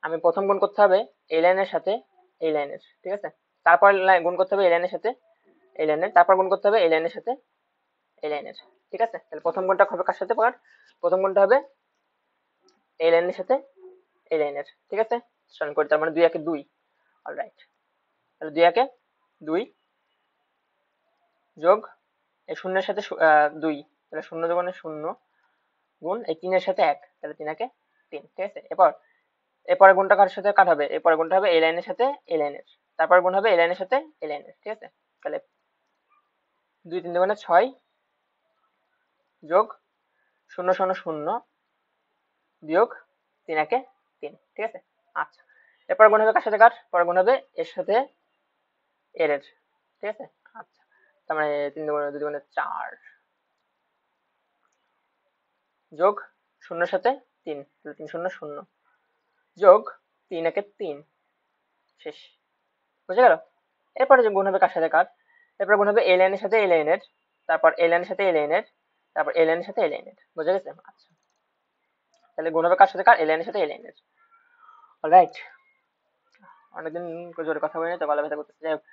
আমি প্রথম গুণ করতে হবে এই লাইনের সাথে এই লাইনের। ঠিক আছে, তারপর গুণ করতে হবে এই লাইনের সাথে এই লাইনের, তারপর গুণ করতে হবে এই লাইনের সাথে এই লাইনের। ঠিক আছে, তাহলে প্রথম গুণটা হবে কার সাথে কার? প্রথম গুণটা হবে এই লাইনের সাথে এই লাইনের। ঠিক আছে, স্মরণ করি, তার মানে দুই একে দুই। অলরাইট, তাহলে দুই একে দুই, যোগ এই শূন্যের সাথে দুই, তাহলে শূন্য দুগুণে শূন্য, গুণ এই তিনের সাথে এক, তাহলে তিন একে তিন। ঠিক আছে, এরপরে গুণটা কার সাথে কাট হবে? এরপরে গুণটা হবে এই লাইনের সাথে এই লাইনের, তারপর গুণ হবে এই লাইনের সাথে এই লাইনের। ঠিক আছে, তাহলে দুই তিন দুগুণে 6, যোগ শূন্য শূন্য শূন্য, বিয়োগ তিন একে তিন। ঠিক আছে, আচ্ছা, এরপর গুণ হবে কার সাথে কার, পরে গুণ হবে এর সাথে এর এর, ঠিক আছে। আচ্ছা, তার মানে 3 দুগুণে 2 দুগুণে 4 যোগ শূন্যের সাথে 3, তাহলে 3 শূন্য 0 যোগ 3 একে 3, শেষ। বুঝে গেল? এরপরে যে গুণ হবে কার সাথে কার, এরপর গুণ হবে এই লাইনের সাথে এই লাইনের, তারপর এই লাইনের সাথে এই লাইনের, তারপর এই লাইনের সাথে এই লাইনের। বুঝে গেছে? আচ্ছা, তাহলে গুণ হবে কার সাথে কার, এই লাইনের সাথে এই লাইনের। অলরাইট, অনেকদিন জোরে কথা বলি না তো, গলা ব্যথা করতেছে। যাই হোক,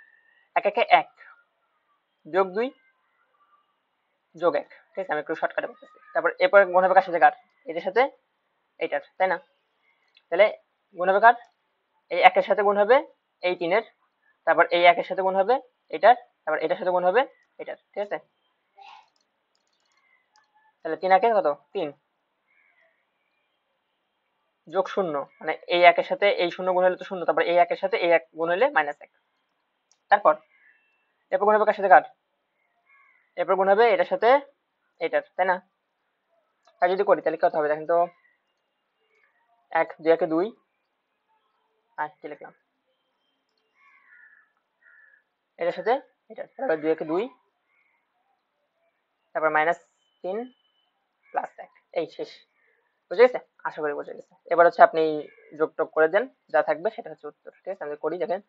1 একে 1 যোগ 2 যোগ 1, ঠিক আছে, আমি একটু শর্টকাটে বলতেছি। তারপর এরপর গুণ হবে কার সাথে কার, এটার সাথে এইটার, তাই না? তাহলে গুণ হবে কার, এই 1 এর সাথে গুণ হবে এই 3 এর, তারপর এই 1 এর সাথে গুণ হবে এটার, তারপর এটার সাথে গুণ হবে এটার, ঠিক আছে। তাহলে 3 একে কত, 3 যোগ 0, মানে এই 1 এর সাথে এই 0 গুণ হলে তো 0, তারপর এই 1 এর সাথে এই 1 গুণ হলে -1। তারপর এরপর গুণ হবে কার সাথে কার, এরপর গুণ হবে এটার সাথে এটার, তাই না? তাই যদি করি তাহলে কত হবে দেখেন তো, 1 2 একে 2, আর কি লিখলাম, এটার সাথে এটার, তারপর 2 একে 2, তারপর -3 +1, এই শেষ। বুঝে গেছে? আশা করি বুঝে গেছে। এবার হচ্ছে আপনি যোগ টোগ করে দেন, যা থাকবে সেটা হচ্ছে উত্তর, ঠিক আছে। আমি করি দেখেন,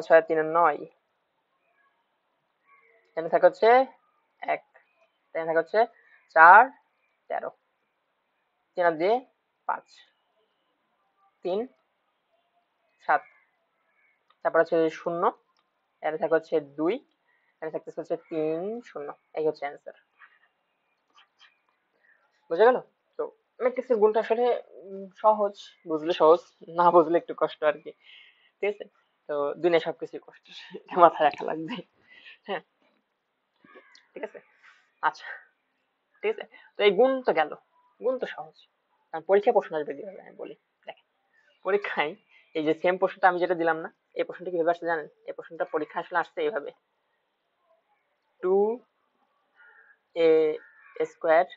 6 3 9, এখানে থাকে হচ্ছে 1, এখানে থাকে হচ্ছে 4 13, 3 আর দিয়ে 5, 3 7, তারপর হচ্ছে 0, এখানে থাকে হচ্ছে 2, এখানে থাকতেছে হচ্ছে 3 0, এই হচ্ছে অ্যান্সার। বুঝে গেল? তো ম্যাট্রিক্সের গুণটা আসলে সহজ, বুঝলে সহজ, না বুঝলে একটু কষ্ট আর কি, ঠিক আছে। তো দুনিয়া সবকিছুই কষ্ট, এটা মাথায় রাখা লাগবে। হ্যাঁ, ঠিক আছে। আচ্ছা, ঠিক আছে। তো এই গুণ তো গেল, গুণ তো সহজ, কারণ পরীক্ষায় প্রশ্ন আসবে কিভাবে আমি বলি। দেখেন, পরীক্ষায় এই যে সেম প্রশ্নটা আমি যেটা দিলাম না, এই প্রশ্নটা কিভাবে আসছে জানেন? এই প্রশ্নটা পরীক্ষা আসলে আসছে এইভাবে, 2a²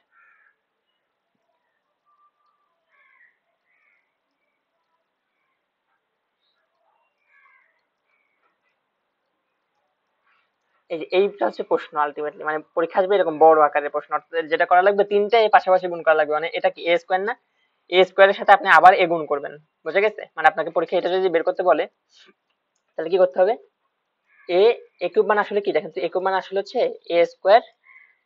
এই যে এইটা হচ্ছে প্রশ্ন আলটিমেটলি, মানে পরীক্ষা আসবে এরকম বড় আকারের প্রশ্ন, অর্থাৎ যেটা করা লাগবে তিনটে পাশাপাশি গুণ করা লাগবে, মানে এটা কি a² না, a² সাথে আপনি আবার a গুণ করবেন। বুঝে গেছে? মানে আপনাকে পরীক্ষা এটা যদি বের করতে বলে তাহলে কি করতে হবে, a কিউব মানে আসলে কি দেখেন তো, a কিউব মানে আসলে হচ্ছে a²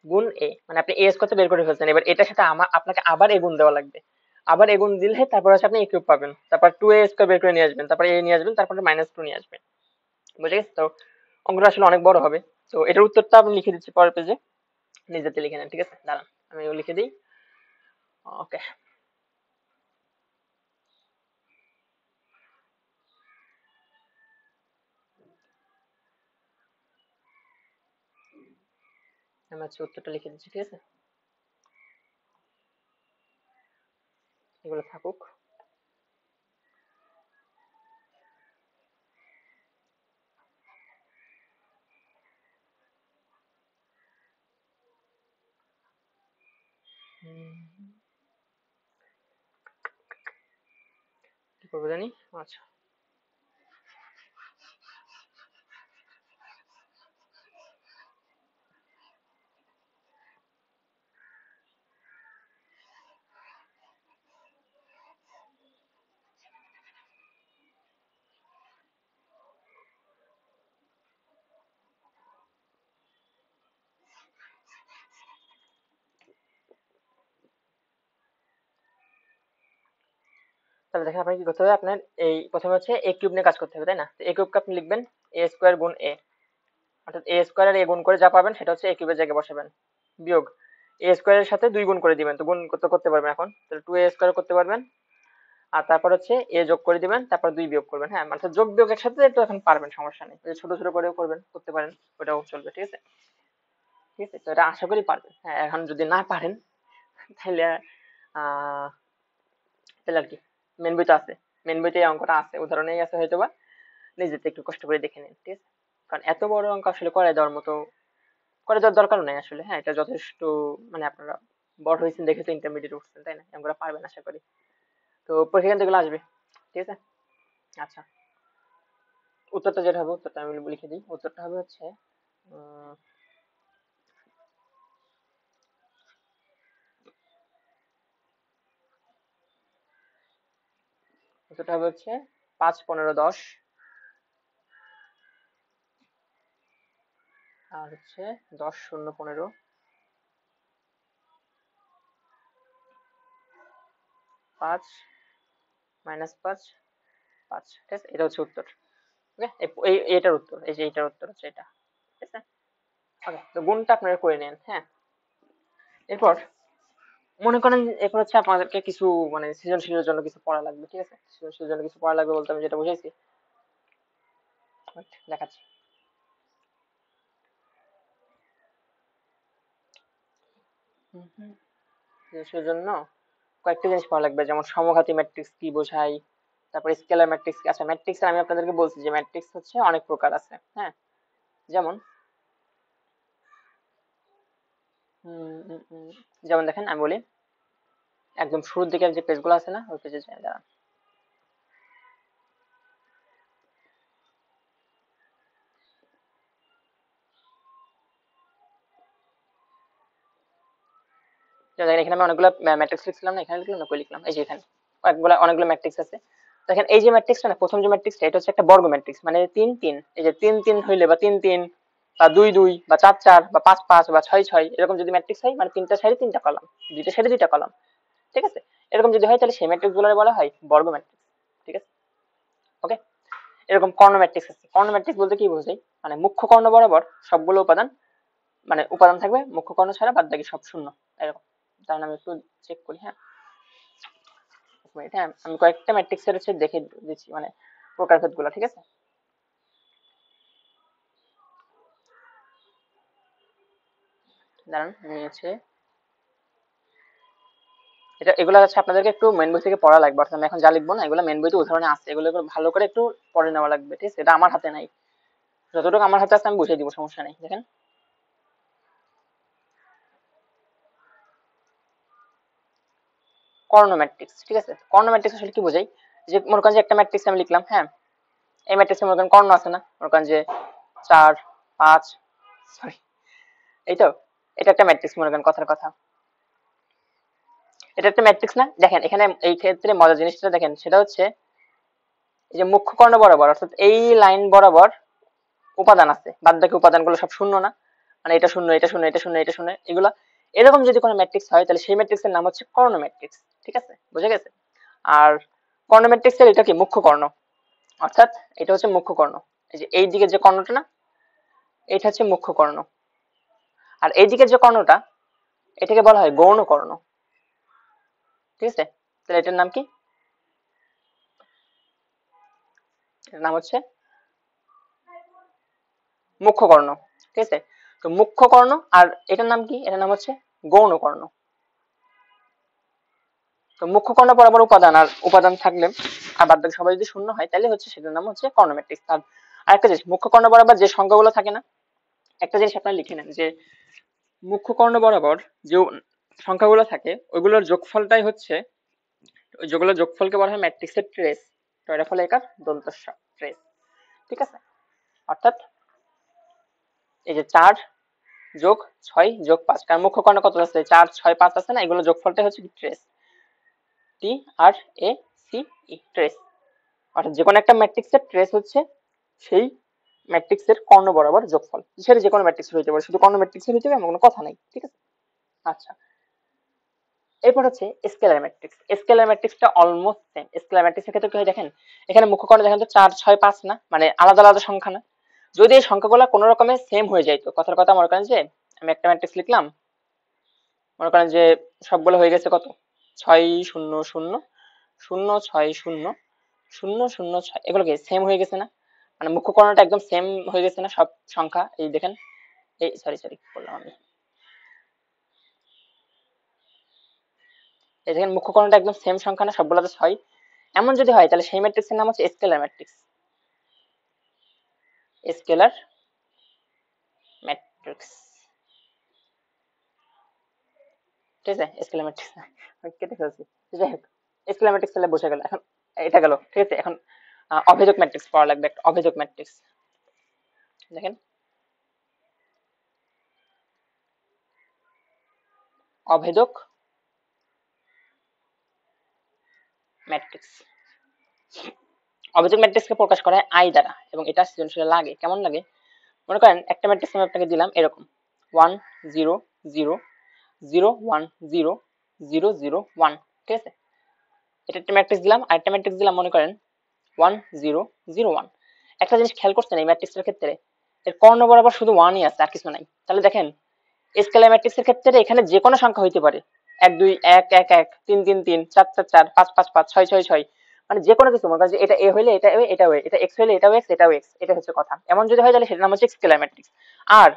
গুণ a, মানে আপনি a² তো বের করে ফেলছেন, এবার এটার সাথে আপনাকে আবার a গুণ দেওয়া লাগবে, আবার a গুণ দিলে তারপর হচ্ছে আপনি a কিউব পাবেন, তারপর 2a² বের করে নিয়ে আসবেন, তারপর a নিয়ে আসবেন, তারপর -2 নিয়ে আসবেন। বুঝে গেছে? তো অঙ্কটা আসলে অনেক বড় হবে। তো এটার উত্তরটা আমি লিখে দিচ্ছি পরের পেজে, নিজেতে লিখে নেন, ঠিক আছে। দাঁড়ান আমি লিখে দিই। ওকে, আমি হচ্ছে উত্তরটা লিখে দিচ্ছি, ঠিক আছে। এগুলো থাকুক। কি করবো জানি, আচ্ছা, তাহলে দেখেন আপনার কি করতে হবে, আপনার এই প্রথমে হচ্ছে a কিউব নিয়ে কাজ করতে হবে, তাই না? তো a কিউবকে আপনি লিখবেন a² গুণ a, অর্থাৎ a² আর a গুণ করে যা পাবেন সেটা হচ্ছে a কিউবের জায়গায় বসাবেন, বিয়োগ a² এর সাথে 2 গুণ করে দিবেন, তো গুণ করতে পারবেন এখন, তাহলে 2a² করতে পারবেন, আর তারপর হচ্ছে a যোগ করে দিবেন, তারপর 2 বিয়োগ করবেন। হ্যাঁ, মানে যোগ বিয়োগ একসাথে তো এখন পারবেন, সমস্যা নেই, ছোট ছোট করেও করবেন, করতে পারেন, ওটাও চলবে, ঠিক আছে। ঠিক আছে, তো এটা আশা করি পারবেন। হ্যাঁ, এখন যদি না পারেন তাহলে আহ তাহলে আর কি, মেন বইতে আছে, মেন বইতে এই অঙ্কটা আছে, উদাহরণেই আছে হয়তোবা, নিজেতে একটু কষ্ট করে দেখে নিন, ঠিক আছে। কারণ এত বড় অঙ্ক আসলে করে দেওয়ার মতো, করে দেওয়ার দরকার নাই আসলে। হ্যাঁ, এটা যথেষ্ট, মানে আপনারা বড় হয়েছেন দেখে তো ইন্টারমিডিয়েট উঠছেন, তাই না? অঙ্কটা পারবেন আশা করি। তো পরীক্ষা কিন্তু এগুলো আসবে, ঠিক আছে। আচ্ছা, উত্তরটা যেটা হবে, উত্তরটা আমি লিখে দিই। উত্তরটা হবে হচ্ছে উম, উত্তরটা হবে হচ্ছে 5, 15, 10, আর হচ্ছে 10, 0, 15, 5, -5, 5। ঠিক আছে, এটা হচ্ছে উত্তর। ওকে, এটার উত্তর, এই যে এটার উত্তর হচ্ছে এটা। ঠিক আছে। ওকে, তো গুণটা আপনারা করে নেন। হ্যাঁ, এরপর মনে করেন এরপর হচ্ছে আপনাদেরকে কিছু মানে সৃজনশীলের জন্য কিছু পড়া লাগবে। ঠিক আছে, সৃজনশীলের জন্য কিছু পড়া লাগবে বলতে আমি যেটা বুঝাইছি, wait, দেখাচ্ছি। সৃজনশীলের জন্য কয়েকটা জিনিস পড়া লাগবে, যেমন সমঘাতী ম্যাট্রিক্স কি বোঝায়, তারপর স্কেলার ম্যাট্রিক্স। আচ্ছা, ম্যাট্রিক্স আমি আপনাদেরকে বলছি যে ম্যাট্রিক্স হচ্ছে অনেক প্রকার আছে। হ্যাঁ, যেমন উম, উম, উম, যেমন দেখেন আমি বলি, একদম শুরুর দিকের যে পেজগুলো আছে না, ওই পেজে যাই, দাঁড়ান। তো দেখেন এখানে আমি অনেকগুলো ম্যাট্রিক্স লিখছিলাম না, এখানে লিখলাম না, কই লিখলাম, এই যে এখানে অনেকগুলো ম্যাট্রিক্স আছে। দেখেন এই যে ম্যাট্রিক্সটা না, প্রথম যে ম্যাট্রিক্সটা, এটা হচ্ছে একটা বর্গ ম্যাট্রিক্স, মানে 3, 3। এই যে 3, 3 হইলে বা 3, 3 বা 2, 2 বা 4, 4 বা 5, 5 বা 6, 6, এরকম যদি ম্যাট্রিক্স হয়, মানে তিনটা সাইডে তিনটা কলাম, দুইটা সাইডে দুইটা কলাম। ঠিক আছে, এরকম যদি হয় তাহলে সেই ম্যাট্রিক্স গুলো বলা হয় বর্গ ম্যাট্রিক্স। ঠিক আছে। ওকে, এরকম কর্ণ ম্যাট্রিক্স আছে। কর্ণ ম্যাট্রিক্স বলতে কি বোঝায়, মানে মুখ্য কর্ণ বরাবর সবগুলো উপাদান, মানে উপাদান থাকবে, মুখ্য কর্ণ ছাড়া বাদ বাকি সব শূন্য, এরকম। তাহলে আমি একটু চেক করি। হ্যাঁ, এক মিনিট। হ্যাঁ, আমি কয়েকটা ম্যাট্রিক্স এর হচ্ছে দেখে দিচ্ছি, মানে প্রকারভেদ গুলা। ঠিক আছে, দাঁড়ান, আমি হচ্ছে এটা, এগুলো হচ্ছে আপনাদেরকে একটু মেন বই থেকে পড়া লাগবে, অর্থাৎ আমি এখন যা লিখবো না, এগুলো মেন বইতে উদাহরণে আছে, এগুলো একটু ভালো করে একটু পড়ে নেওয়া লাগবে। ঠিক আছে, এটা আমার হাতে নাই, যতটুকু আমার হাতে আছে আমি বুঝিয়ে দিব, সমস্যা নেই। দেখেন, কর্ণ ম্যাট্রিক্স। ঠিক আছে, কর্ণ ম্যাট্রিক্স আসলে কি বোঝায়, যে মনে করেন যে একটা ম্যাট্রিক্স আমি লিখলাম। হ্যাঁ, এই ম্যাট্রিক্সে মনে করেন কর্ণ আছে না, মনে করেন যে 4, 5, সরি, এই তো, এটা একটা ম্যাট্রিক্স, মনে করেন কথার কথা, এটা একটা ম্যাট্রিক্স না। দেখেন এখানে এই ক্ষেত্রে মজার জিনিসটা দেখেন, সেটা হচ্ছে এই যে মুখ্য কর্ণ বরাবর, অর্থাৎ এই লাইন বরাবর উপাদান আছে, বাদ বাকি উপাদানগুলো সব শূন্য না, মানে এটা শূন্য, এটা শূন্য, এটা শূন্য, এটা শূন্য, এগুলো এরকম যদি কোনো ম্যাট্রিক্স হয়, তাহলে সেই ম্যাট্রিক্সের নাম হচ্ছে কর্ণ ম্যাট্রিক্স। ঠিক আছে, বুঝে গেছে। আর কর্ণ ম্যাট্রিক্সের এটা কি মুখ্য কর্ণ, অর্থাৎ এটা হচ্ছে মুখ্য কর্ণ। এই যে এই দিকে যে কর্ণটা না, এটা হচ্ছে মুখ্য কর্ণ। আর এই দিকের যে কর্ণটা, এটাকে বলা হয় গৌণ কর্ণ। ঠিক আছে, তাহলে এটার নাম কি, এটার নাম হচ্ছে মুখ্য কর্ণ। ঠিক আছে, তো মুখ্য কর্ণ, আর এটার নাম কি, এটার নাম হচ্ছে গৌণ কর্ণ। তো মুখ্য কর্ণ বরাবর উপাদান, আর উপাদান থাকলে আর বাদ বাকি সবাই যদি শূন্য হয়, তাহলে হচ্ছে সেটার নাম হচ্ছে কর্ণ ম্যাট্রিক্স। আর আরেকটা জিনিস, মুখ্য কর্ণ বরাবর যে সংখ্যাগুলো থাকে না, একটা জিনিস আপনারা লিখে নেন, যে মুখ্য কর্ণ বরাবর যে সংখ্যাগুলো থাকে, ওইগুলোর যোগফলটাই হচ্ছে, ওই যেগুলো যোগফলকে বলা হয় ম্যাট্রিক্সের ট্রেস, টয়টা ফলে একার দন্তস্ব ট্রেস। ঠিক আছে, অর্থাৎ এই যে 4 যোগ 6 যোগ 5, কারণ মুখ্য কর্ণ কত আছে, 4, 6, 5 আছে না, এগুলো যোগফলটাই হচ্ছে trace, T R A C E, trace. অর্থাৎ যে কোনো একটা ম্যাট্রিক্সের ট্রেস হচ্ছে সেই ম্যাট্রিক্সের কর্ণ বরাবর যোগফল, সেটা যে কোনো ম্যাট্রিক্স হইতে পারে, শুধু কর্ণ ম্যাট্রিক্স হইতে হবে এমন কোনো কথা নাই। ঠিক আছে। আচ্ছা, এরপর হচ্ছে স্কেলার ম্যাট্রিক্স। স্কেলার ম্যাট্রিক্সটা অলমোস্ট সেম। স্কেলার ম্যাট্রিক্সের ক্ষেত্রে কি হয় দেখেন, এখানে মুখ্য কর্ণ দেখেন তো 4, 6, 5 না, মানে আলাদা আলাদা সংখ্যা না। যদি এই সংখ্যাগুলো কোনো রকমে সেম হয়ে যাইতো, কথার কথা, মনে করেন যে আমি একটা ম্যাট্রিক্স লিখলাম, মনে করেন যে সবগুলো হয়ে গেছে কত, 6, 0, 0, 0, 6, 0, 0, 0, 6, এগুলো কি সেম হয়ে গেছে না, মানে মুখ্য কর্ণটা একদম সেম হয়ে গেছে না সব সংখ্যা। এই দেখেন, এই সরি সরি বললাম আমি, এই দেখেন মুখ্য কর্ণটা একদম সেম সংখ্যা না, সবগুলোতে 6। এমন যদি হয়, তাহলে সেই ম্যাট্রিক্সের নাম হচ্ছে স্কেলার ম্যাট্রিক্স। Scalar matrix. ঠিক আছে, স্কেলার ম্যাট্রিক্স, কেটে ফেলছি। যাই হোক, স্কেলার ম্যাট্রিক্স তাহলে বসে গেল। এখন এটা গেল, ঠিক আছে। এখন অভেদক ম্যাট্রিক্স পড়া লাগবে, একটা অভেদক ম্যাট্রিক্স। দেখেন অভেদক ম্যাট্রিক্স, অভেদক ম্যাট্রিক্সকে প্রকাশ করা হয় আই দ্বারা, এবং এটা সৃজনশীলে লাগে। কেমন লাগে? মনে করেন একটা ম্যাট্রিক্স আমি আপনাকে দিলাম এরকম 1 0 0 0 1 0 0 0 1, ঠিক আছে। এটা একটা ম্যাট্রিক্স দিলাম, আর একটা ম্যাট্রিক্স দিলাম মনে করেন 1 0 0 1। একটা জিনিস খেয়াল করছেন এই ম্যাট্রিক্সের ক্ষেত্রে, এর কর্ণ বরাবর শুধু 1ই আছে, আর কিছু নাই। তাহলে দেখেন স্কেলার ম্যাট্রিক্সের ক্ষেত্রে এখানে যে কোনো সংখ্যা হইতে পারে, 1 2 1 1 1 3 3 3 4 4 4 5 5 5 6 6 6, মানে যে কোনো কিছু। মনে করেন যে এটা এ হইলে এটা এ, এটা এটা এক্স হইলে এটাও এক্স, এটাও এক্স, এটা হচ্ছে কথা। এমন যদি হয় তাহলে সেটার নাম হচ্ছে স্কেলার ম্যাট্রিক্স। আর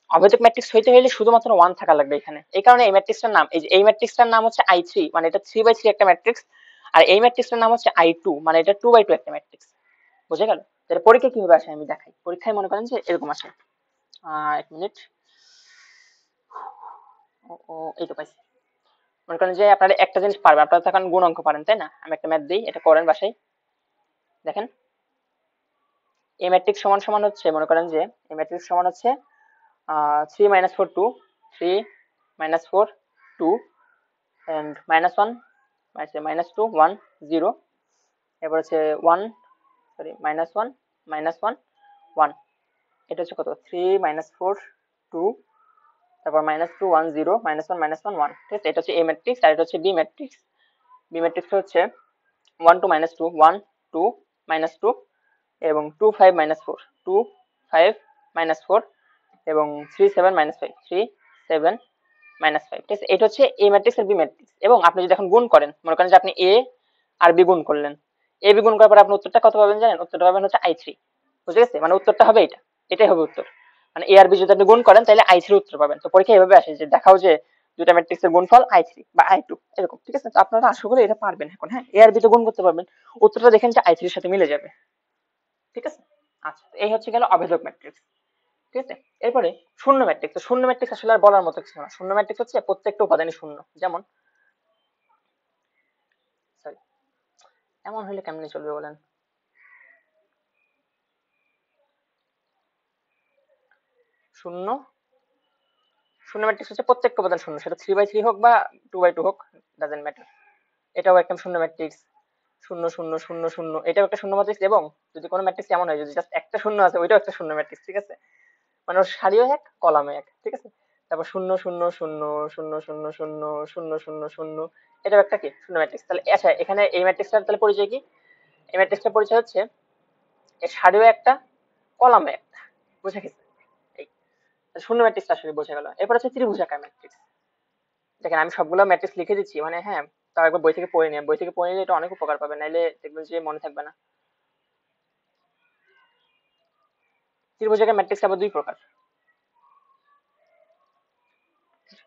অভেদক ম্যাট্রিক্স হইতে হইলে শুধুমাত্র 1 থাকা লাগবে এখানে। এই কারণে এই ম্যাট্রিক্সটার নাম, এই যে এই ম্যাট্রিক্সটার নাম হচ্ছে I3, মানে এটা 3/3 একটা ম্যাট্রিক্স। আর এই ম্যাট্রিক্সটার নাম হচ্ছে I2, মানে এটা 2/2 একটা ম্যাট্রিক্স। বুঝে গেল? তাহলে পরীক্ষা কিভাবে আসে আমি দেখাই। পরীক্ষায় মনে করেন যে এরকম আসে, এক মিনিট, ও ও, এই তো পাইছি। মনে করেন যে আপনারা একটা জিনিস পারবেন, আপনারা তো এখন গুণ অঙ্ক পারেন তাই না? আমি একটা ম্যাথ দিই, এটা করেন বাসায়। দেখেন এই ম্যাট্রিক্স সমান সমান হচ্ছে, মনে করেন যে এই ম্যাট্রিক্স সমান হচ্ছে 3 - 4 2, 3 - 4 2, and -1 -2 1 0, এবার হচ্ছে 1, সরি -1 -1 1। এটা হচ্ছে কত? 3 - 4 2, তারপর -2 1 0 -1 -1 1, ঠিক আছে। এটা হচ্ছে এ ম্যাট্রিক্স, আর এটা হচ্ছে বি ম্যাট্রিক্স। বি ম্যাট্রিক্স হচ্ছে 1 2 -2 1 2 -2, এবং 2 5 -4 2 5 -4, এবং 3 7 -5 3 7 -5, ঠিক আছে। এটা হচ্ছে এ ম্যাট্রিক্স আর বি ম্যাট্রিক্স। এবং আপনি যদি এখন গুণ করেন, মনে করেন যে আপনি এ আর বি গুণ করলেন, এ বি গুণ করার পর আপনি উত্তরটা কত পাবেন জানেন? উত্তরটা পাবেন হচ্ছে I3। বুঝে গেছে? মানে উত্তরটা হবে এটা, এটাই হবে উত্তর। মানে এ আর বি যদি আপনি গুণ করেন তাহলে I3 উত্তর পাবেন। তো পরীক্ষা এভাবে আসে যে দেখাও যে দুটা ম্যাট্রিক্সের গুণফল I3 বা I2 এরকম, ঠিক আছে। তো আপনারা আশা করি এটা পারবেন এখন। হ্যাঁ, এ আর বি তো গুণ করতে পারবেন, উত্তরটা দেখেন যে I3 এর সাথে মিলে যাবে, ঠিক আছে। আচ্ছা, এই হচ্ছে গেল অভেদক ম্যাট্রিক্স, ঠিক আছে। এরপরে শূন্য ম্যাট্রিক্স। তো শূন্য ম্যাট্রিক্স আসলে আর বলার মতো কিছু না। শূন্য ম্যাট্রিক্স হচ্ছে প্রত্যেকটা উপাদানই শূন্য। যেমন, সরি, এমন হলে কেমনে চলবে বলেন? শূন্য শূন্য ম্যাট্রিক্স হচ্ছে প্রত্যেকটা উপাদান শূন্য, সেটা 3/3 হোক বা 2/2 হোক, ডাজেন্ট ম্যাটার। এটাও একটা শূন্য ম্যাট্রিক্স। শূন্য শূন্য শূন্য শূন্য, এটাও একটা শূন্য ম্যাট্রিক্স। এবং যদি কোনো ম্যাট্রিক্স এমন হয় যদি জাস্ট একটা শূন্য আছে, ওইটাও একটা শূন্য ম্যাট্রিক্স, ঠিক আছে। মানে ওর সারিও এক, কলামে এক, ঠিক আছে। তারপর শূন্য শূন্য শূন্য শূন্য শূন্য শূন্য শূন্য শূন্য শূন্য, এটাও একটা কি শূন্য ম্যাট্রিক্স। তাহলে আচ্ছা, এখানে এই ম্যাট্রিক্সটার তাহলে পরিচয় কি? এই ম্যাট্রিক্সটার পরিচয় হচ্ছে এর সারিও একটা, কলামে একটা। বুঝে গেছে? এই শূন্য ম্যাট্রিক্সটা আসলে বোঝা গেল। এরপর হচ্ছে ত্রিভুজাকার ম্যাট্রিক্স। দেখেন আমি সবগুলো ম্যাট্রিক্স লিখে দিচ্ছি, মানে হ্যাঁ, তাও একবার বই থেকে পড়ে নিয়ে, বই থেকে পড়ে নিলে এটা অনেক উপকার পাবে, নাইলে দেখবেন যে মনে থাকবে না। ত্রিভুজাকার ম্যাট্রিক্স আবার দুই প্রকার।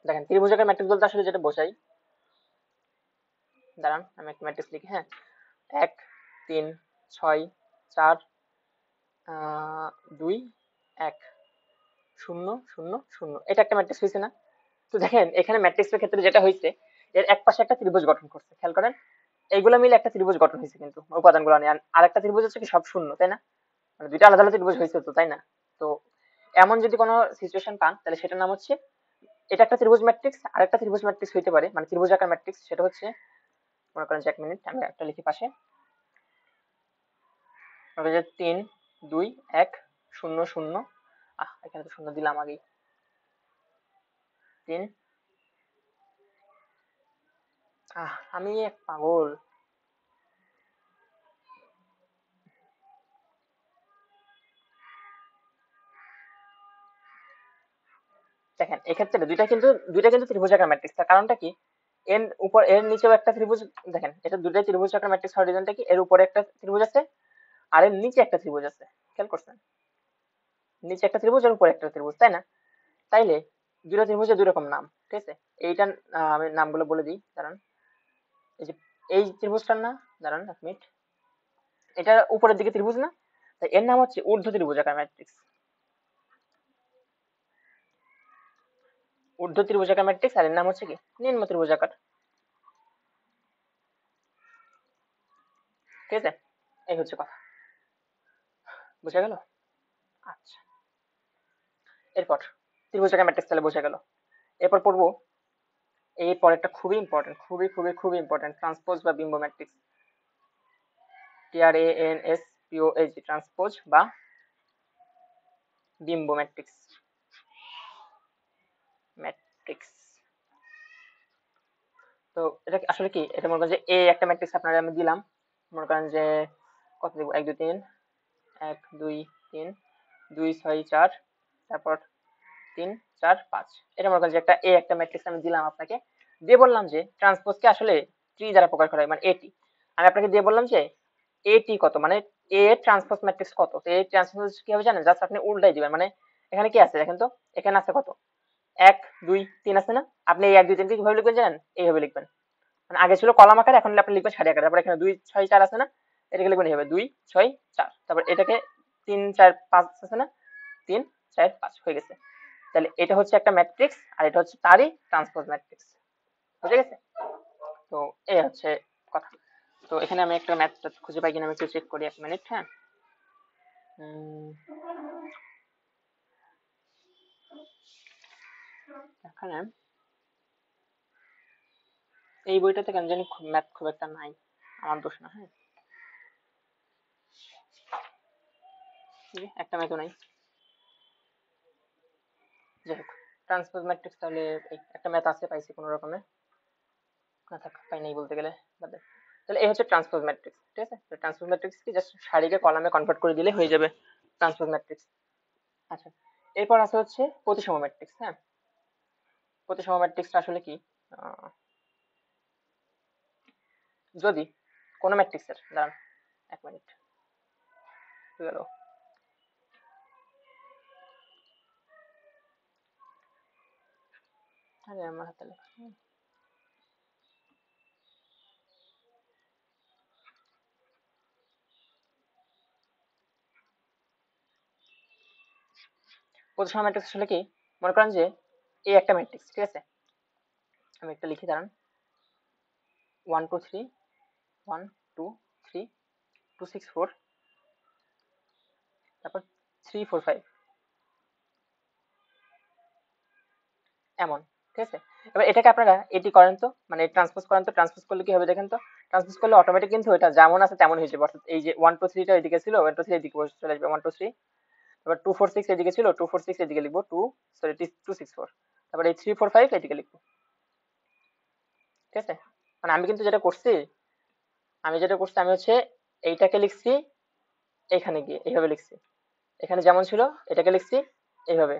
দেখেন ত্রিভুজাকার ম্যাট্রিক্স বলতে আসলে যেটা বোঝাই, দাঁড়ান আমি একটা ম্যাট্রিক্স লিখি। হ্যাঁ, 1 3 6 4 2 1 0 0 0, এটা একটা ম্যাট্রিক্স হয়েছে না? তো দেখেন এখানে ম্যাট্রিক্সের ক্ষেত্রে যেটা হয়েছে, এর এক পাশে একটা ত্রিভুজ গঠন করছে, খেয়াল করেন। এইগুলো মিলে একটা ত্রিভুজ গঠন হয়েছে কিন্তু উপাদানগুলো নিয়ে। আর একটা ত্রিভুজ হচ্ছে কি সব শূন্য, তাই না? মানে দুইটা আলাদা আলাদা ত্রিভুজ হয়েছে তো, তাই না? তো এমন যদি কোনো সিচুয়েশন পান তাহলে সেটার নাম হচ্ছে, এটা একটা ত্রিভুজ ম্যাট্রিক্স, আর একটা ত্রিভুজ ম্যাট্রিক্স হইতে পারে, মানে ত্রিভুজাকার ম্যাট্রিক্স। সেটা হচ্ছে, মনে করেন যে 1 মিনিট আমি একটা লিখি পাশে, মনে করেন যে 3 2 1 0 0, এখানে তো শূন্য দিলাম আগেই। 3, আমি এক পাগল। দেখেন এক্ষেত্রে দুইটা কিন্তু ত্রিভুজাকার ম্যাট্রিক্স। তার কারণটা কি? এর উপর এর নিচেও একটা ত্রিভুজ। দেখেন এটা দুটাই ত্রিভুজাকার ম্যাট্রিক্স হওয়ার রিজনটা কি? এর উপরে একটা ত্রিভুজ আছে, আর এর নিচে একটা ত্রিভুজ আছে। খেয়াল করছেন? নিচে একটা ত্রিভুজ আর উপরে একটা ত্রিভুজ, তাই না? তাইলে দুটো ত্রিভুজের দুই রকম নাম, ঠিক আছে। এইটা আমি নামগুলো বলে দিই, দাঁড়ান। এই যে এই ত্রিভুজটার না, দাঁড়ান 1 মিনিট, এটা উপরের দিকে ত্রিভুজ না, তাই এর নাম হচ্ছে ঊর্ধ্ব ত্রিভুজাকার ম্যাট্রিক্স। ঊর্ধ্ব ত্রিভুজাকার ম্যাট্রিক্স, আর এর নাম হচ্ছে কি নিম্ন ত্রিভুজাকার। ঠিক আছে, এই হচ্ছে কথা, বুঝা গেল? আচ্ছা, এরপর ত্রিভুজাকার ম্যাট্রিক্স তাহলে বোঝা গেল। এরপর পড়বো এই পরেরটা খুবই ইম্পর্টেন্ট, খুবই খুবই খুবই ইম্পর্টেন্ট, ট্রান্সপোজ বা বিম্ব ম্যাট্রিক্স। TRANSPOZ, ট্রান্সপোজ বা বিম্ব ম্যাট্রিক্স। ম্যাট্রিক্স তো এটা আসলে কি, এটা মনে করেন যে এ একটা ম্যাট্রিক্স আপনারা আমি দিলাম, মনে করেন যে কত দিব, 1 2 3, 1 2 3, 2 6 4, তারপর 3 4 5, এটা মনে করেন যে একটা ম্যাট্রিক্স আমি দিলাম আপনাকে, দিয়ে বললাম যে ট্রান্সপোজকে আসলে ট্রি দ্বারা প্রকাশ করা হয়, মানে এটি। আমি আপনাকে দিয়ে বললাম যে এটি কত, মানে এ ট্রান্সপোজ ম্যাট্রিক্স কত, তো এই ট্রান্সপোজ কি হবে জানেন, জাস্ট আপনি উল্টাই দিবেন, মানে এখানে কি আছে দেখেন তো, এখানে আছে কত, 1 2 3 আছে না, আপনি এই 1 2 3 কে কিভাবে লিখবেন জানেন, এইভাবে লিখবেন, মানে আগে ছিল কলাম আকারে, এখন আপনি লিখবেন সারি আকারে, তারপর এখানে 2 6 4 আছে না, এটাকে লিখবেন এইভাবে 2 6 4, তারপর এটাকে 3 4 5 আছে না, 3 4 5 হয়ে গেছে। তাহলে এটা হচ্ছে একটা ম্যাট্রিক্স, আর এটা হচ্ছে তারই ট্রান্সপোজ ম্যাট্রিক্স, বুঝে গেছে? তো এই হচ্ছে কথা। তো এখানে আমি একটা ম্যাথটা খুঁজে পাই কিনা আমি একটু চেক করি, 1 মিনিট। হ্যাঁ, এখানে এই বইটাতে কেন জানি ম্যাথ খুব একটা নাই, আমার দোষ না। হ্যাঁ, একটা ম্যাথও নাই, যাই হোক, ট্রান্সপোজ ম্যাট্রিক্স তাহলে একটা ম্যাথ আছে পাইছি কোনো রকমে, না থাক পাই নাই বলতে গেলে, বাদ দে। তাহলে এই হচ্ছে ট্রান্সপোজ ম্যাট্রিক্স, ঠিক আছে? তো ট্রান্সপোজ ম্যাট্রিক্স কি, জাস্ট সারিকে কলামে কনভার্ট করে দিলে হয়ে যাবে ট্রান্সপোজ ম্যাট্রিক্স। আচ্ছা, এরপর আছে হচ্ছে প্রতিসম ম্যাট্রিক্স। হ্যাঁ, প্রতিসম ম্যাট্রিক্সটা আসলে কি, যদি কোনো ম্যাট্রিক্সের, দাঁড়ান 1 মিনিট, হয়ে গেল। আরে আমার হাতে লেখা, প্রতিসম ম্যাট্রিক্স আসলে কি, মনে করেন যে এই একটা ম্যাট্রিক্স, ঠিক আছে, আমি একটা লিখি, দাঁড়ান, 1 2 3, 1 2 3, 2 6 4, তারপর 3 4 5, এমন, ঠিক আছে? এবার এটাকে আপনারা এটি করেন তো, মানে ট্রান্সপোজ করেন তো, ট্রান্সপোজ করলে কি হবে দেখেন তো, ট্রান্সপোজ করলে অটোমেটিক কিন্তু এটা যেমন আছে তেমন হয়ে যাবে, অর্থাৎ এই যে 1 2 3 টা এদিকে ছিল, 1 2 3 এদিকে চলে আসবে, 1 2 3, তারপর 2 4 6 এদিকে ছিল, 2 4 6 এদিকে লিখবো, 2 সরি 2 6 4, তারপর এই 3 4 5 এদিকে লিখবো, ঠিক আছে? মানে আমি কিন্তু যেটা করছি, আমি হচ্ছে এইটাকে লিখছি এখানে গিয়ে এইভাবে লিখছি, এখানে যেমন ছিল এটাকে লিখছি এইভাবে,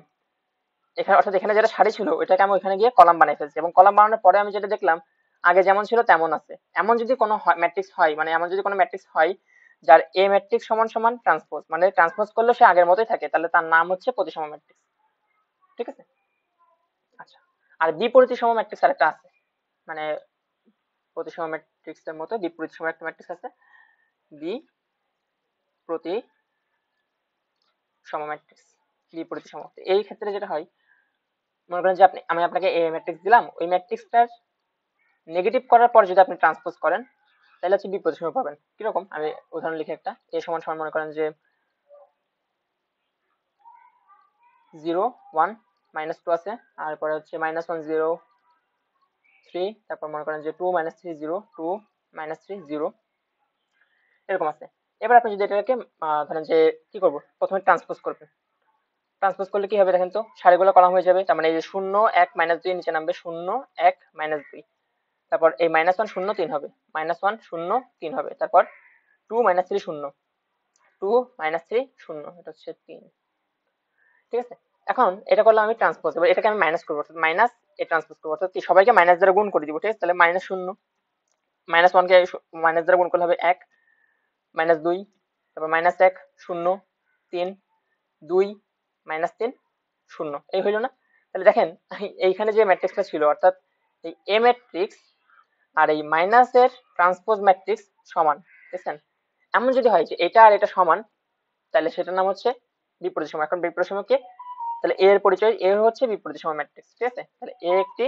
এখানে অর্থাৎ এখানে যেটা সারি ছিল ওইটাকে আমি ওইখানে গিয়ে কলাম বানিয়ে ফেলছি, এবং কলাম বানানোর পরে আমি যেটা দেখলাম আগে যেমন ছিল তেমন আছে। এমন যদি কোনো ম্যাট্রিক্স হয়, মানে এমন যদি কোনো ম্যাট্রিক্স হয় যার এ ম্যাট্রিক্স সমান সমান ট্রান্সপোজ, মানে ট্রান্সপোজ করলে সে আগের মতোই থাকে, তাহলে তার নাম হচ্ছে প্রতিসম ম্যাট্রিক্স, ঠিক আছে? আচ্ছা, আর বিপরীতসম ম্যাট্রিক্স আরেকটা আছে, মানে প্রতিসম ম্যাট্রিক্স এর মতো বিপরীতসম একটা ম্যাট্রিক্স আছে, বিপরীতসম ম্যাট্রিক্স, বিপরীতসম। এই ক্ষেত্রে যেটা হয়, মনে করেন যে আমি আপনাকে এ ম্যাট্রিক্স দিলাম, ওই ম্যাট্রিক্সটার নেগেটিভ করার পর যদি আপনি ট্রান্সপোজ করেন তাহলে হচ্ছে বিপরীত সময় পাবেন। কিরকম, আমি উদাহরণ লিখে একটা, এ সমান সমান মনে করেন যে 0 1 -2 আছে, আর পরে হচ্ছে -1 0 3, তারপর মনে করেন যে 2 -3 0 2 -3 0, এরকম আছে। এবার আপনি যদি এটাকে ধরেন যে কি করব, প্রথমে ট্রান্সপোজ করবেন, ট্রান্সপোজ করলে কি হবে দেখেন তো, সারিগুলো কলাম হয়ে যাবে, তার মানে এই যে 0 1 -2 নিচে নামবে, 0 1 -2, তারপর এই -1 0 3 হবে, -1 0 3 হবে, তারপর 2 -3 0, 2 -3 0, এটা হচ্ছে 3, ঠিক আছে? এখন এটা করলাম আমি ট্রান্সপোজ, এবার এটাকে আমি মাইনাস করবো, অর্থাৎ মাইনাস এ ট্রান্সপোজ করবো, অর্থাৎ কি সবাইকে মাইনাস দ্বারা গুণ করে দিব, ঠিক আছে? তাহলে -0 -1 কে মাইনাস দ্বারা গুণ করলে হবে 1, -2, তারপর -1 0 3 2 -3 0, এই হইলো না? তাহলে দেখেন এইখানে যে ম্যাট্রিক্সটা ছিল, অর্থাৎ এই এ ম্যাট্রিক্স আর এই মাইনাসের ট্রান্সপোজ ম্যাট্রিক্স সমান, দেখছেন? এমন যদি হয় যে এটা আর এটা সমান, তাহলে সেটার নাম হচ্ছে বিপরীত সম। এখন বিপরীত সম কি, তাহলে এ এর পরিচয়, এ হচ্ছে বিপরীত সম ম্যাট্রিক্স, ঠিক আছে? তাহলে এ একটি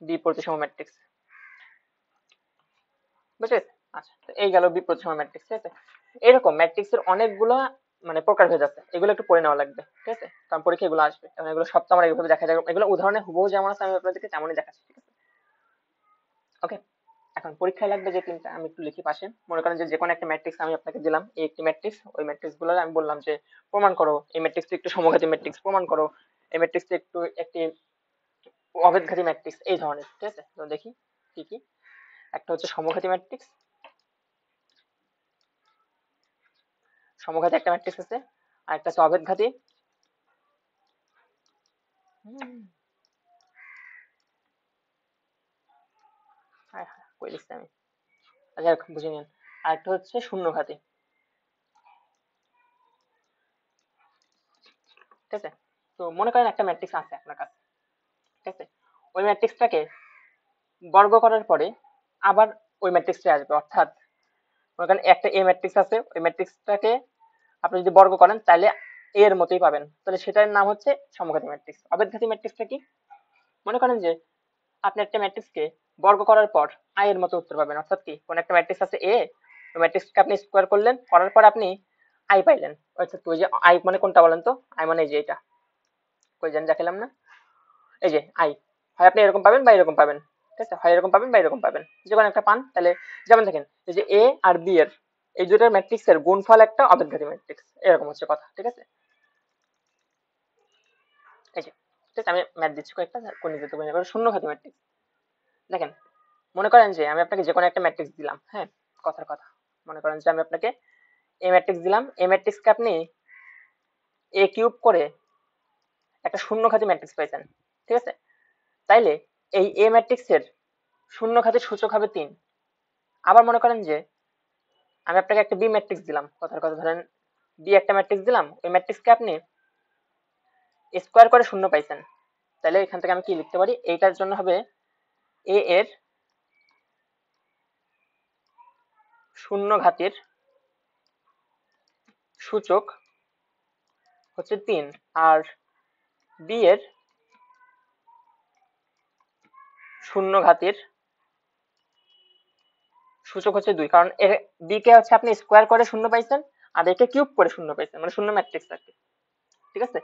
বিপরীত সম ম্যাট্রিক্স, বুঝতে পেরেছেন? আচ্ছা, তো এই গেল বিপ্রতিসম ম্যাট্রিক্স। ঠিক আছে, এরকম ম্যাট্রিক্সের অনেকগুলো মানে প্রকারভেদ আছে, এগুলো একটু পড়ে নেওয়া লাগবে। ঠিক আছে, কারণ পরীক্ষা এগুলো আসবে এবং এগুলো সব তো আমরা এইভাবে দেখা যায়, এগুলো উদাহরণে হুবহু যেমন আছে আমি আপনাদেরকে তেমনই দেখাচ্ছি। ঠিক আছে, ওকে। এখন পরীক্ষায় লাগবে যে তিনটা, আমি একটু লিখি পাশে। মনে করেন যে কোনো একটা ম্যাট্রিক্স আমি আপনাকে দিলাম, এই একটি ম্যাট্রিক্স, ওই ম্যাট্রিক্স গুলো আমি বললাম যে প্রমাণ করো এই ম্যাট্রিক্সটি একটু সমঘাতী ম্যাট্রিক্স, প্রমাণ করো এই ম্যাট্রিক্সটি একটু একটি অবেদঘাতী ম্যাট্রিক্স, এই ধরনের। ঠিক আছে, তো দেখি কি কি। একটা হচ্ছে সমঘাতী ম্যাট্রিক্স, সমঘাতী একটা ম্যাট্রিক্স আছে, আর একটা হচ্ছে অবেদঘাতী। হ্যাঁ হ্যাঁ, কই লিখছি আমি, আচ্ছা বুঝে নিন। আর একটা হচ্ছে শূন্যঘাতী। ঠিক আছে, তো মনে করেন একটা ম্যাট্রিক্স আছে আপনার কাছে। ঠিক আছে, ওই ম্যাট্রিক্সটাকে বর্গ করার পরে আবার ওই ম্যাট্রিক্সটা আসবে, অর্থাৎ মনে করেন একটা এ ম্যাট্রিক্স আছে, ওই ম্যাট্রিক্সটাকে আপনি যদি বর্গ করেন তাহলে এ এর মতোই পাবেন, তাহলে সেটার নাম হচ্ছে সমঘাতী ম্যাট্রিক্স। অবেদঘাতী ম্যাট্রিক্সটা কি? মনে করেন যে আপনি একটা ম্যাট্রিক্সকে বর্গ করার পর আই এর মতো উত্তর পাবেন, অর্থাৎ কি কোন একটা ম্যাট্রিক্স আছে এ, ওই ম্যাট্রিক্সকে আপনি স্কোয়ার করলেন, করার পর আপনি আই পাইলেন, অর্থাৎ ওই যে আই মানে কোনটা বলেন তো? আই মানে এই যে এটা, কই জানি দেখালাম না, এই যে আই। হয় আপনি এরকম পাবেন বা এরকম পাবেন। ঠিক আছে, হয় এরকম পাবেন বা এরকম পাবেন, যে কোনো একটা পান। তাহলে যেমন দেখেন এই যে এ আর বি এর এই দুটার ম্যাট্রিক্সের গুণফল একটা অবেদঘাতী ম্যাট্রিক্স, এরকম হচ্ছে কথা। ঠিক আছে, এই যে ঠিক আছে, আমি ম্যাথ দিচ্ছি কয়েকটা কোন যেতে পারি। শূন্যঘাতী ম্যাট্রিক্স দেখেন, মনে করেন যে আমি আপনাকে যে কোনো একটা ম্যাট্রিক্স দিলাম, হ্যাঁ, কথার কথা। মনে করেন যে আমি আপনাকে এ ম্যাট্রিক্স দিলাম, এই ম্যাট্রিক্সকে আপনি এ কিউব করে একটা শূন্যঘাতী ম্যাট্রিক্স পাইছেন। ঠিক আছে, তাইলে এই এ ম্যাট্রিক্সের শূন্যঘাতীর সূচক হবে 3। আবার মনে করেন যে আমি আপনাকে একটা বি ম্যাট্রিক্স দিলাম, কথার কথা ধরেন বি একটা ম্যাট্রিক্স দিলাম, ওই ম্যাট্রিক্সকে আপনি স্কোয়ার করে শূন্য পাইছেন, তাহলে এখান থেকে আমি কি লিখতে পারি? এইটার জন্য হবে এ এর শূন্য ঘাতের সূচক হচ্ছে 3, আর বি এর শূন্য ঘাতের সূচক হচ্ছে 2, কারণ এর বি কে হচ্ছে আপনি স্কোয়ার করে শূন্য পাইছেন, আর একে কিউব করে শূন্য পাইছেন, মানে শূন্য ম্যাট্রিক্স আর কি। ঠিক আছে,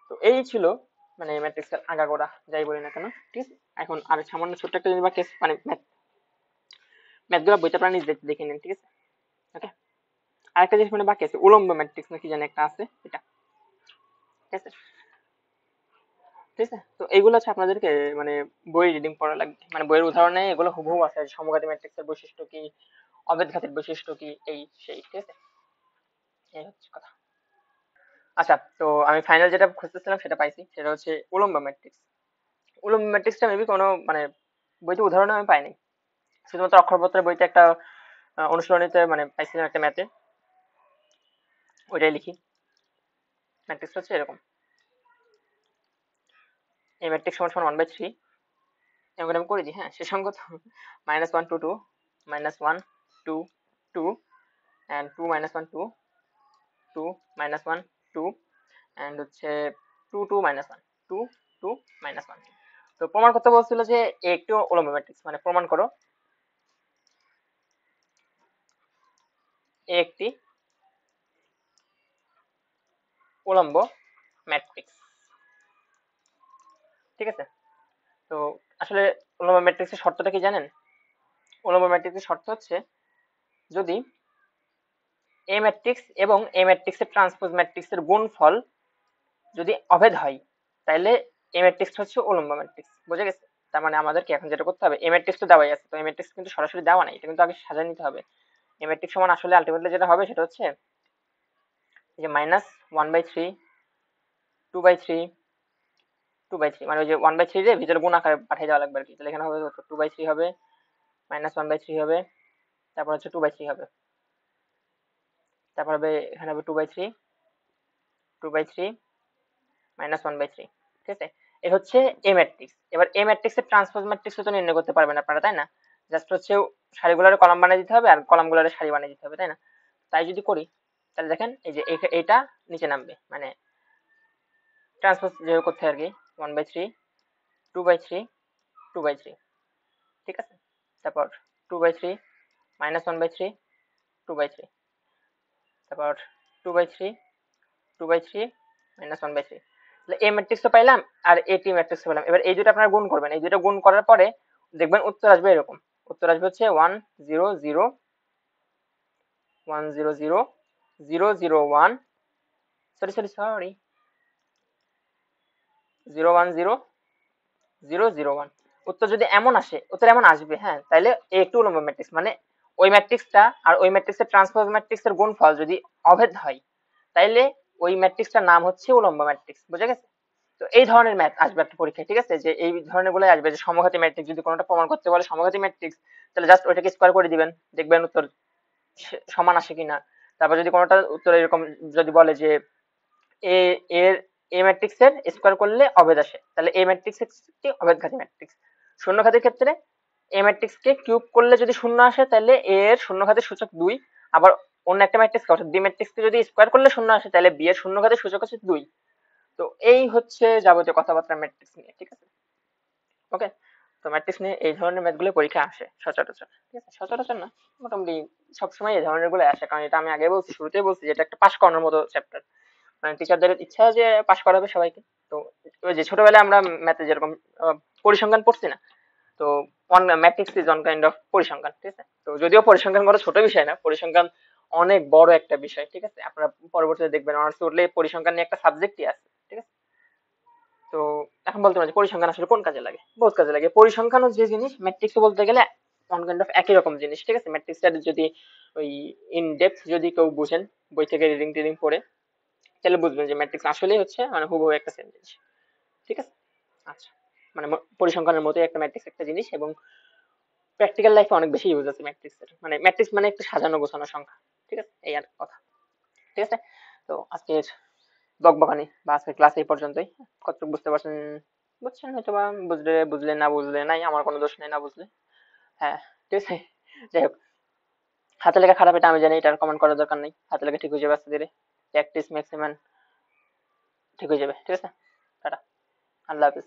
তো এই ছিল মানে ম্যাট্রিক্সের আগাগোড়া, যাই বলি না কেন। ঠিক আছে, এখন আর সামান্য ছোট্ট একটা যদি বা কেস মানে ম্যাথগুলো বইতে আপনারা নিজে দেখে নিন। ঠিক আছে, ওকে। আরেকটা জিনিস মানে বাকি আছে, উলম্ব ম্যাট্রিক্স নাকি জানি একটা আছে, এটা। ঠিক আছে, ঠিক আছে, তো এইগুলো হচ্ছে আপনাদেরকে মানে বই রিডিং পড়া লাগবে, মানে বইয়ের উদাহরণে এগুলো হুবহু আছে, সমঘাতী ম্যাট্রিক্সের বৈশিষ্ট্য কি, অবেদঘাতের বৈশিষ্ট্য কি, এই সেই। ঠিক আছে, এই হচ্ছে কথা। আচ্ছা, তো আমি ফাইনাল যেটা খুঁজতেছিলাম সেটা পাইছি, সেটা হচ্ছে উলম্ব ম্যাট্রিক্স। উলম্ব ম্যাট্রিক্সটা মেবি কোনো মানে বইতে উদাহরণে আমি পাইনি, শুধুমাত্র অক্ষরপত্রের বইতে একটা অনুশীলনীতে মানে পাইছিলাম একটা ম্যাথে, ওইটাই লিখি। ম্যাট্রিক্স হচ্ছে এরকম, এই ম্যাট্রিক্স সমান সমান 1/3, এরকম আমি করে দিই, হ্যাঁ, সে সঙ্গত -1 2 2 -1 2 2 and 2 -1 2 2 -1 2 and হচ্ছে 2 2 -1 2 2 -1। তো প্রমাণ করতে বলছিল যে একটু উলম্ব ম্যাট্রিক্স, মানে প্রমাণ করো একটি উলম্ব ম্যাট্রিক্স। ঠিক আছে, তো আসলে উলম্ব ম্যাট্রিক্সের শর্তটা কি জানেন? উলম্ব ম্যাট্রিক্সের শর্ত হচ্ছে যদি এ ম্যাট্রিক্স এবং এ ম্যাট্রিক্সের ট্রান্সপোজ ম্যাট্রিক্সের গুণফল যদি অভেদ হয়, তাহলে এ ম্যাট্রিক্স হচ্ছে উলম্ব ম্যাট্রিক্স। বুঝে গেছে? তার মানে আমাদেরকে এখন যেটা করতে হবে, এ ম্যাট্রিক্স তো দেওয়াই আছে, তো এ ম্যাট্রিক্স কিন্তু সরাসরি দেওয়া নাই, এটা কিন্তু আগে সাজায় নিতে হবে। এ ম্যাট্রিক্স সমান আসলে আলটিমেটলি যেটা হবে সেটা হচ্ছে যে -1/3 2/3 2/3, মানে ওই যে 1/3 রে ভিতরে গুণ আকারে পাঠিয়ে দেওয়া লাগবে আর কি। তাহলে এখানে হবে 2/3 হবে, -1/3 হবে, তারপর হচ্ছে 2/3 হবে, তারপর হবে এখানে হবে 2/3 2/3 -1/3। ঠিক আছে, এই হচ্ছে এ ম্যাট্রিক্স। এবার এ ম্যাট্রিক্সের ট্রান্সপোজ ম্যাট্রিক্স তো নির্ণয় করতে পারবেন আপনারা, তাই না? জাস্ট হচ্ছে সারিগুলোরে কলাম বানিয়ে দিতে হবে আর কলামগুলোরে সারি বানিয়ে দিতে হবে, তাই না? তাই যদি করি তাহলে দেখেন এই যে এইটা নিচে নামবে, মানে ট্রান্সপোজ যেভাবে করতে হয় আর কি, 1/3 2/3 2/3। ঠিক আছে, তারপর 2/3 -1/3, 2/3, তারপর 2/3, 2/3, -1/3। তাহলে এ ম্যাট্রিক্স তো পাইলাম আর এটি ম্যাট্রিক্স পেলাম। এবার এই দুটো আপনারা গুণ করবেন। এই দুটো গুণ করার পরে দেখবেন উত্তর আসবে এরকম। উত্তর আসবে হচ্ছে 1 0 0 1 0 0 0 0 1, সরি 0 1 0 0 0 1। উত্তর যদি এমন আসে, উত্তর এমন আসবে, হ্যাঁ, তাহলে এ একটি উলম্ব ম্যাট্রিক্স, মানে ওই ম্যাট্রিক্সটা আর ওই ম্যাট্রিক্সের ট্রান্সপোজ ম্যাট্রিক্সের গুণফল যদি অভেদ হয়, তাইলে ওই ম্যাট্রিক্সটার নাম হচ্ছে উলম্ব ম্যাট্রিক্স। বুঝা গেছে? তো এই ধরনের ম্যাথ আসবে একটা পরীক্ষায়, ঠিক আছে? যে এই ধরনের গুলো আসবে, যে সমঘাতী ম্যাট্রিক্স যদি কোনোটা প্রমাণ করতে বলে সমঘাতী ম্যাট্রিক্স, তাহলে জাস্ট ওইটাকে স্কোয়ার করে দিবেন, দেখবেন উত্তর সমান আসে কিনা। তারপর যদি কোনোটা উত্তর এরকম যদি বলে যে এ এর এ ম্যাট্রিক্সের স্কোয়ার করলে অভেদ আসে, তাহলে এ ম্যাট্রিক্স একটি অভেদঘাতী ম্যাট্রিক্স। শূন্যঘাতের ক্ষেত্রে এ ম্যাট্রিক্সকে কিউব করলে যদি শূন্য আসে, তাহলে এ এর শূন্যঘাতের সূচক 2। আবার অন্য একটা ম্যাট্রিক্স অর্থাৎ বি ম্যাট্রিক্সকে যদি স্কোয়ার করলে শূন্য আসে, তাহলে বি এর শূন্যঘাতের সূচক হচ্ছে 2। তো এই হচ্ছে যাবতীয় কথাবার্তা ম্যাট্রিক্স নিয়ে, ঠিক আছে? ওকে, তো ম্যাট্রিক্স নিয়ে এই ধরনের ম্যাথগুলো পরীক্ষা আসে সচরাচর, ঠিক আছে? সচরাচর না, মোটামুটি সবসময় এই ধরনের গুলো আসে, কারণ এটা আমি আগে বলছি, শুরুতেই বলছি, যে এটা একটা পাস করানোর মতো চ্যাপ্টার। মানে টিচারদের ইচ্ছা যে পাস করাবে সবাইকে। তো ওই যে ছোটবেলায় আমরা ম্যাথে যেরকম পরিসংখ্যান পড়ছি না, তো one matrix is one kind of পরিসংখ্যান, ঠিক আছে? তো যদিও পরিসংখ্যান কোনো ছোট বিষয় না, পরিসংখ্যান অনেক বড় একটা বিষয়, ঠিক আছে? আপনারা পরবর্তীতে দেখবেন অনার্সে উঠলে পরিসংখ্যান নিয়ে একটা সাবজেক্টই আছে, ঠিক আছে? তো এখন বলতে পারি পরিসংখ্যান আসলে কোন কাজে লাগে? বহুত কাজে লাগে। পরিসংখ্যানও যে জিনিস, ম্যাট্রিক্সও বলতে গেলে ওয়ান কাইন্ড অফ একই রকম জিনিস, ঠিক আছে? ম্যাট্রিক্সটা যদি ওই ইন ডেপথ যদি কেউ বুঝেন, বই থেকে রিডিং টিডিং পড়ে, তাহলে বুঝবেন যে ম্যাট্রিক্স আসলেই হচ্ছে মানে হুবহু একটা সেম জিনিস, ঠিক আছে? আচ্ছা, মানে পরিসংখ্যানের মতোই একটা ম্যাট্রিক্স একটা জিনিস, এবং প্র্যাকটিক্যাল লাইফে অনেক বেশি ইউজ আছে ম্যাট্রিক্সের। মানে ম্যাট্রিক্স মানে একটা সাজানো গোছানো সংখ্যা, ঠিক আছে? এই আর কথা, ঠিক আছে? তো আজকের বকবকানি বা আজকের ক্লাস এই পর্যন্তই। কতটুকু বুঝতে পারছেন বুঝছেন হয়তো, বা বুঝলে বুঝলে, না বুঝলে নাই, আমার কোনো দোষ নেই না বুঝলে। হ্যাঁ, ঠিক আছে। যাই হোক, হাতে লেখা খারাপ এটা আমি জানি, এটা কমেন্ট করার দরকার নেই। হাতে লেখা ঠিক হয়ে যাবে আস্তে ধীরে, প্র্যাকটিস ম্যাক্সিমাম ঠিক হয়ে যাবে, ঠিক আছে? টাটা, আল্লাহ হাফিজ।